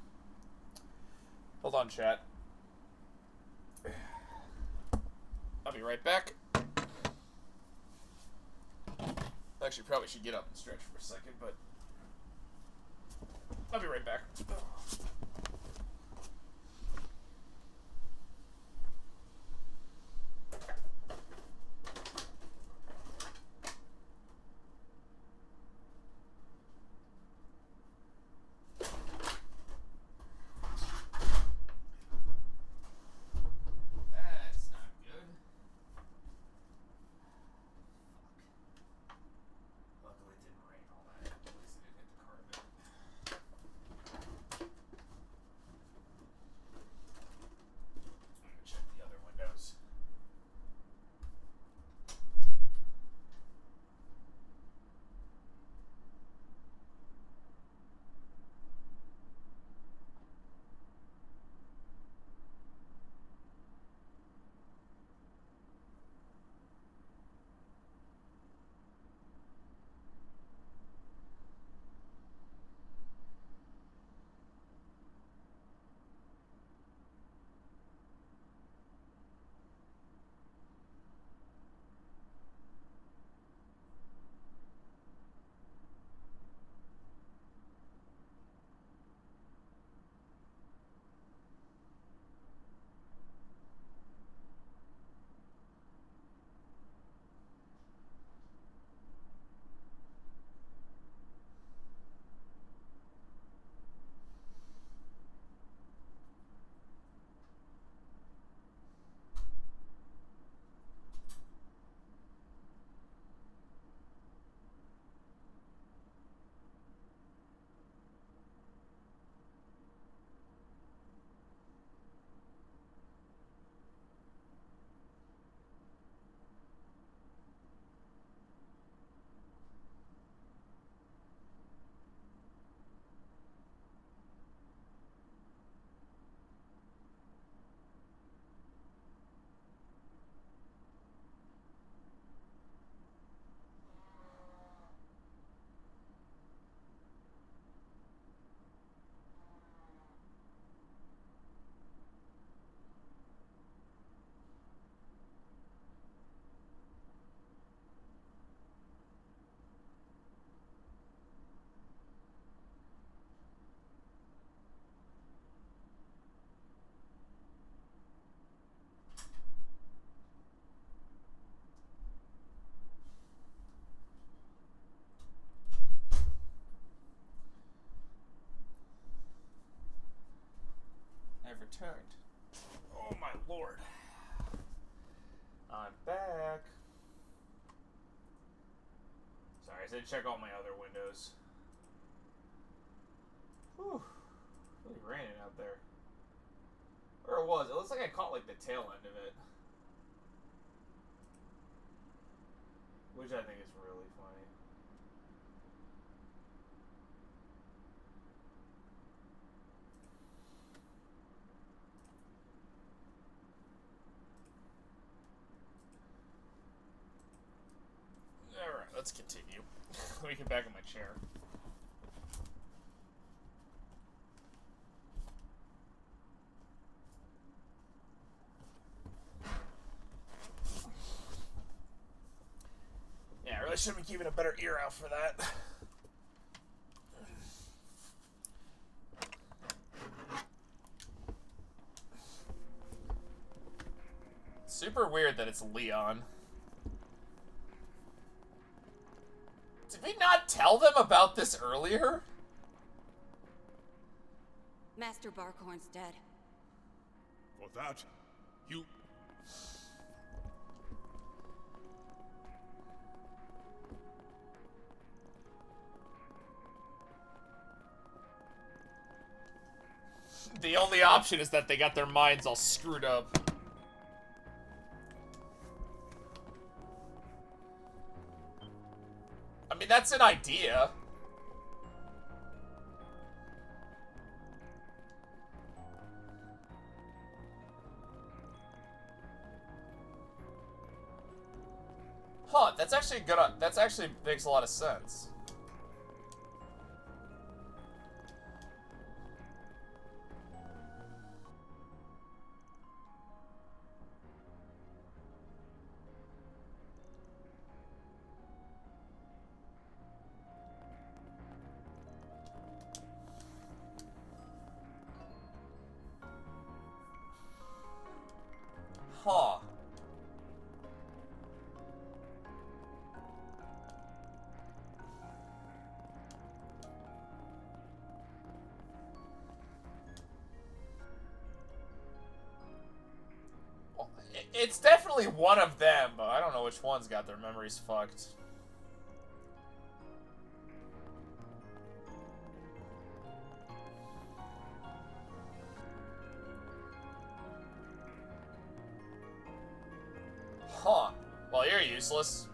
Hold on, chat. I'll be right back. Actually, probably should get up and stretch for a second, but back. That's not good. Luckily it didn't rain all that. At least it didn't hit the carpet. I'm gonna check the other windows. I've returned. Oh my lord. I'm back. Sorry, I said check all my other windows. Whew. Really raining out there. Or it was. It looks like I caught like the tail end of it. Which I think is really funny. Alright, let's continue. Let me get back in my chair. Yeah, I really should be keeping a better ear out for that. Super weird that it's Leon. Did we not tell them about this earlier? Master Barkhorn's dead. For that, you... The only option is that they got their minds all screwed up. I mean, that's an idea. Huh, that's actually good. That's actually makes a lot of sense. It's definitely one of them, but I don't know which one's got their memories fucked. Huh. Well, you're useless.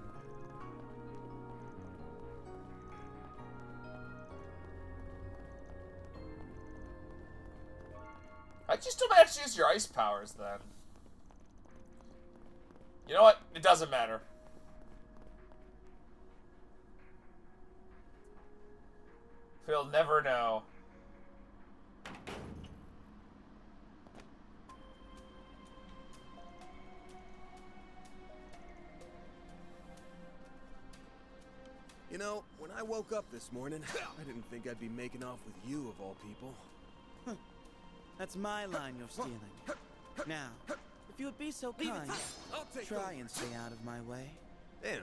How'd you still manage to use your ice powers, then? You know what? It doesn't matter. We'll never know. You know, when I woke up this morning, I didn't think I'd be making off with you of all people. That's my line you're stealing. Now, if you would be so kind, try and stay out of my way. Damn,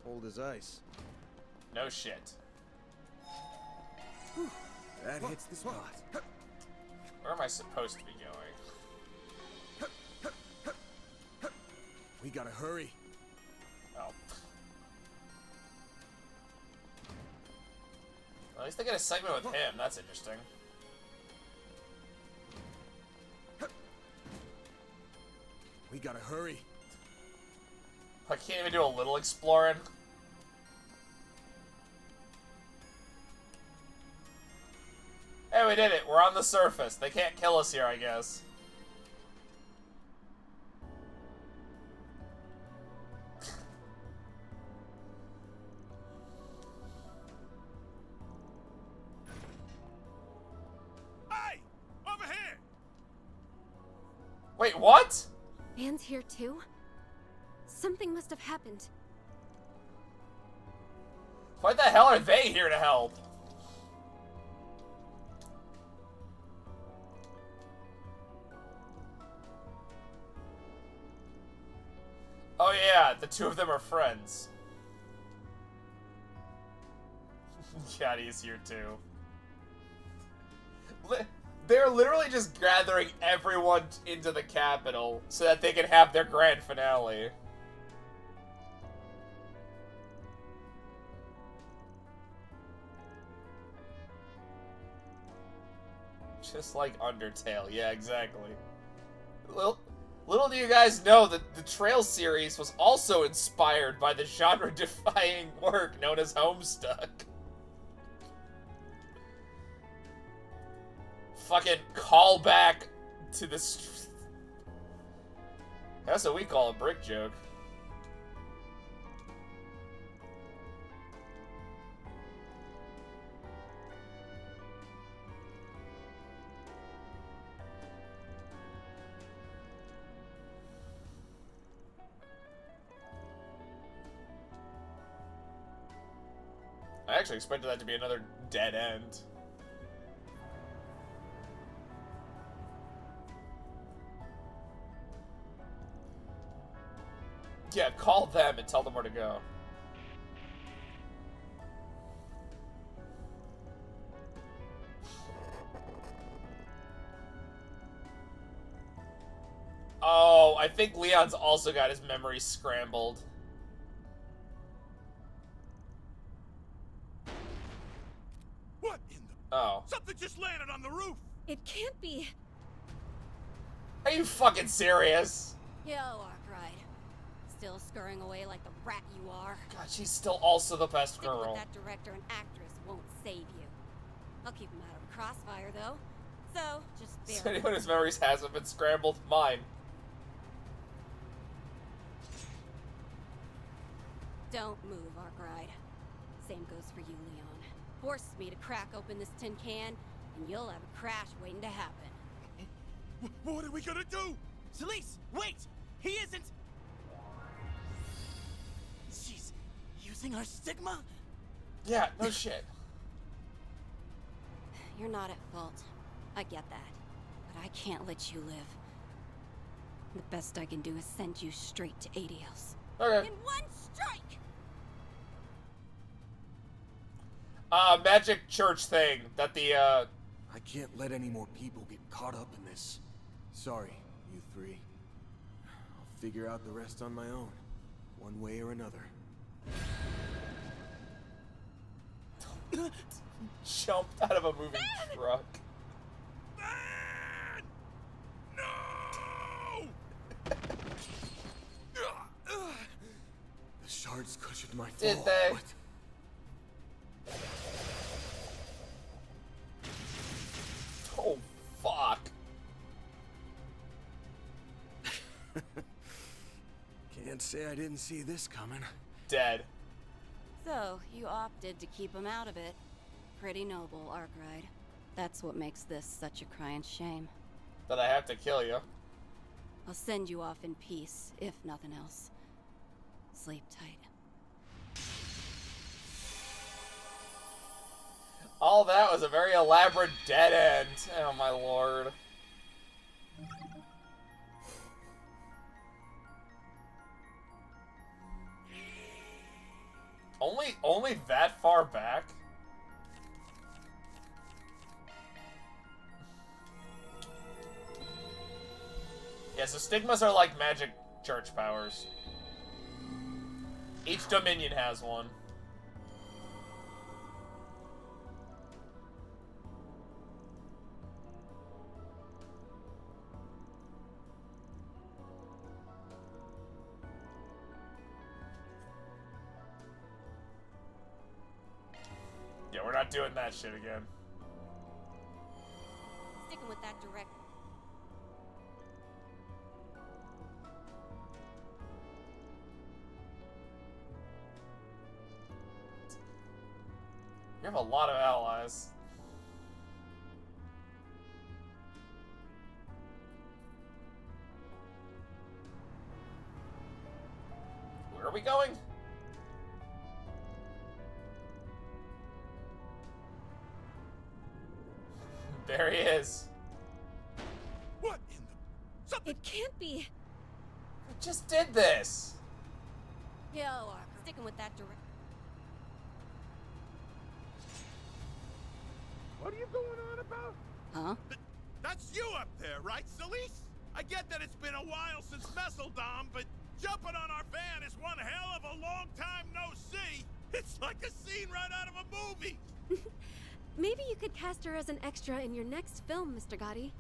cold as ice. No shit. That hits the spot. Where am I supposed to be going? We gotta hurry. Oh. At least they get a segment with him. That's interesting. We gotta hurry. I can't even do a little exploring. Hey, we did it. We're on the surface. They can't kill us here, I guess. Hey! Over here! Wait, what? Van's here too? Something must have happened. Why the hell are they here to help? Oh yeah, the two of them are friends. Yadi's here too. They're literally just gathering everyone into the capital so that they can have their grand finale. Just like Undertale, yeah, exactly. Little do you guys know that the Trail series was also inspired by the genre-defying work known as Homestuck. Fucking callback to the... That's what we call a brick joke. I actually expected that to be another dead end. Yeah, call them and tell them where to go. Oh, I think Leon's also got his memory scrambled. What in the... Oh. Something just landed on the roof! It can't be. Are you fucking serious? Yo, Arkwright. Still scurrying away like the rat you are. God, she's still also the best Sticking girl. with that director and actress won't save you. I'll keep him out of the crossfire, though. So, just bear So anyone whose memories hasn't been scrambled, mine. Don't move, Arkwright. Same goes for you, Leon. Force me to crack open this tin can, and you'll have a crash waiting to happen. What are we gonna do? Celise, wait! He isn't... She's using our stigma? Yeah, no shit. You're not at fault. I get that. But I can't let you live. The best I can do is send you straight to Adios. Okay. In one strike! Magic church thing that the, I can't let any more people get caught up in this. Sorry, you three. I'll figure out the rest on my own, one way or another. Jumped out of a moving truck. The shards cushioned my fall. Did they? Oh, fuck. Can't say I didn't see this coming. Dead. So, you opted to keep him out of it. Pretty noble, Arkwright. That's what makes this such a crying shame. That I have to kill you. I'll send you off in peace, if nothing else. Sleep tight. All that was a very elaborate dead end. Oh my lord. Only that far back? Yeah, so stigmas are like magic church powers. Each dominion has one. Yeah, we're not doing that shit again. Sticking with that direct. You have a lot of allies. Where are we going? There he is. What in the... It can't be. We just did this. Yo, Arkwright. Sticking with that direct. What are you going on about? Huh? That's you up there, right, Solis? I get that it's been a while since Messeldom, but jumping on our van is one hell of a long time no see. It's like a scene right out of a movie. Maybe you could cast her as an extra in your next film, Mr. Gotti.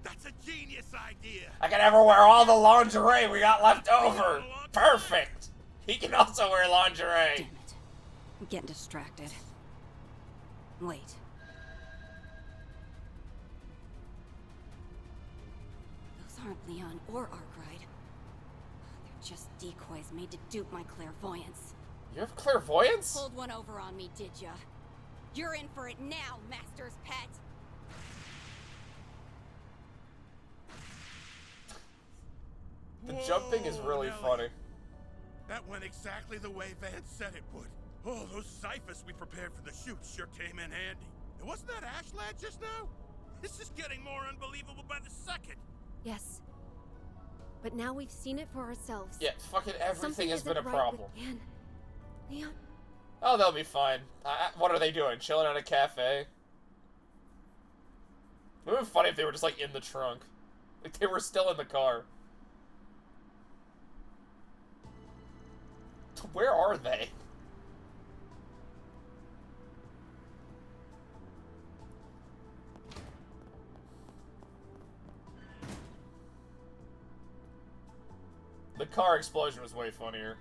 That's a genius idea. I can ever wear all the lingerie we got left over. Perfect. He can also wear lingerie. Damn it. I'm getting distracted. Wait. Those aren't Leon or Arkwright. They're just decoys made to dupe my clairvoyance. You have clairvoyance? Pulled one over on me, did ya? You're in for it now, Master's pet! The jumping is really funny. That went exactly the way Vance said it would. Oh, those ciphers we prepared for the shoot sure came in handy. And wasn't that Ash lad just now? This is getting more unbelievable by the second. Yes. But now we've seen it for ourselves. Yeah, fucking everything Something has been a isn't right problem. with Anne. Leon. Oh, they'll be fine. What are they doing? Chilling at a cafe? It would have been funny if they were just like in the trunk. Like they were still in the car. Where are they? The car explosion was way funnier.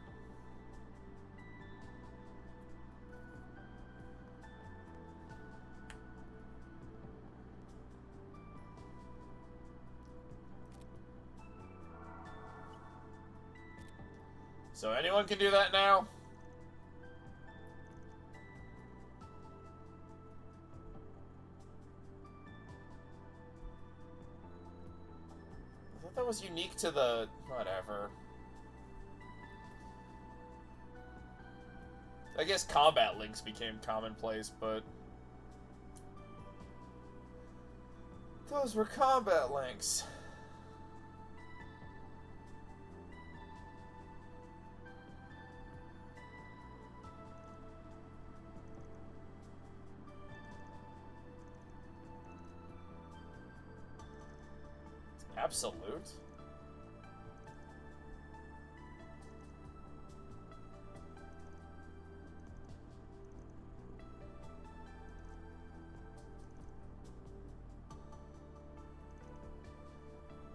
So anyone can do that now? I thought that was unique to the... whatever. I guess combat links became commonplace, but... those were combat links. Absolute?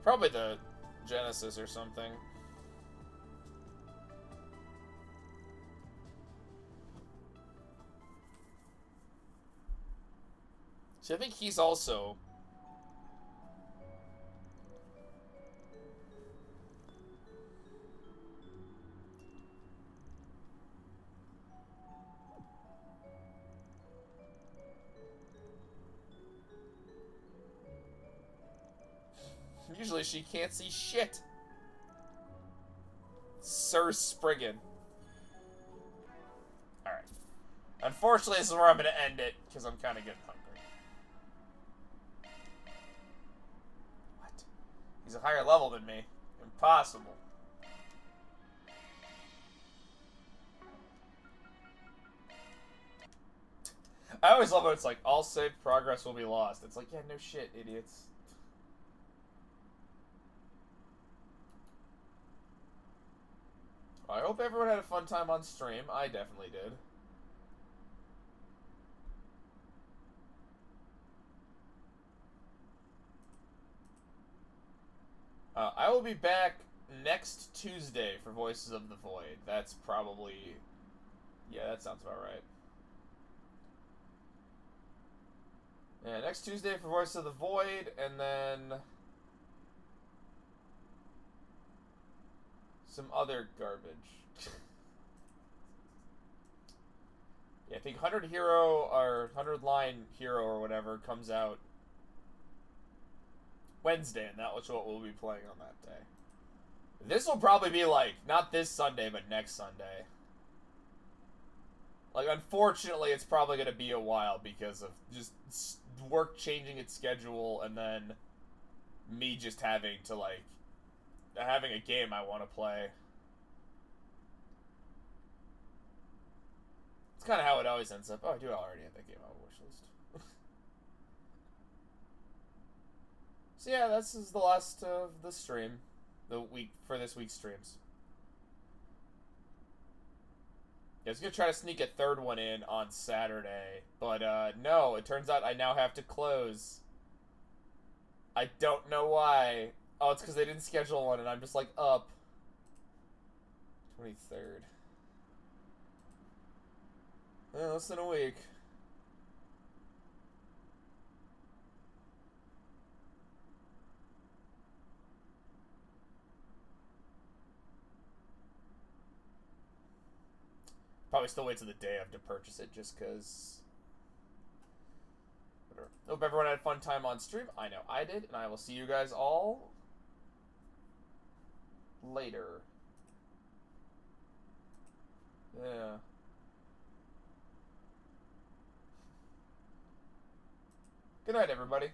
Probably the Genesis or something. See, I think he's also... Usually she can't see shit. Sir Spriggan. Alright. Unfortunately, this is where I'm going to end it, because I'm kind of getting hungry. What? He's a higher level than me. Impossible. I always love when it's like, all saved progress will be lost. It's like, yeah, no shit, idiots. I hope everyone had a fun time on stream. I definitely did. I will be back next Tuesday for Voices of the Void. That's probably... Yeah, that sounds about right. Yeah, next Tuesday for Voices of the Void, and then... some other garbage. Yeah, I think 100 Hero, or 100 Line Hero or whatever comes out Wednesday, and that's what we'll be playing on that day. This will probably be like, not this Sunday, but next Sunday. Like, unfortunately, it's probably going to be a while because of just work changing its schedule, and then me just having to, like, having a game I want to play. It's kind of how it always ends up. Oh, I do already have that game on my wish list. So yeah, this is the last of the stream. The week, for this week's streams. Yeah, I was going to try to sneak a third one in on Saturday, but no, it turns out I now have to close. I don't know why. Oh, it's because they didn't schedule one, and I'm just, like, up. 23rd. Less than a week. Probably still wait till the day I have to purchase it, just because... Whatever. Hope everyone had a fun time on stream. I know I did, and I will see you guys all... later. Yeah. Good night, everybody.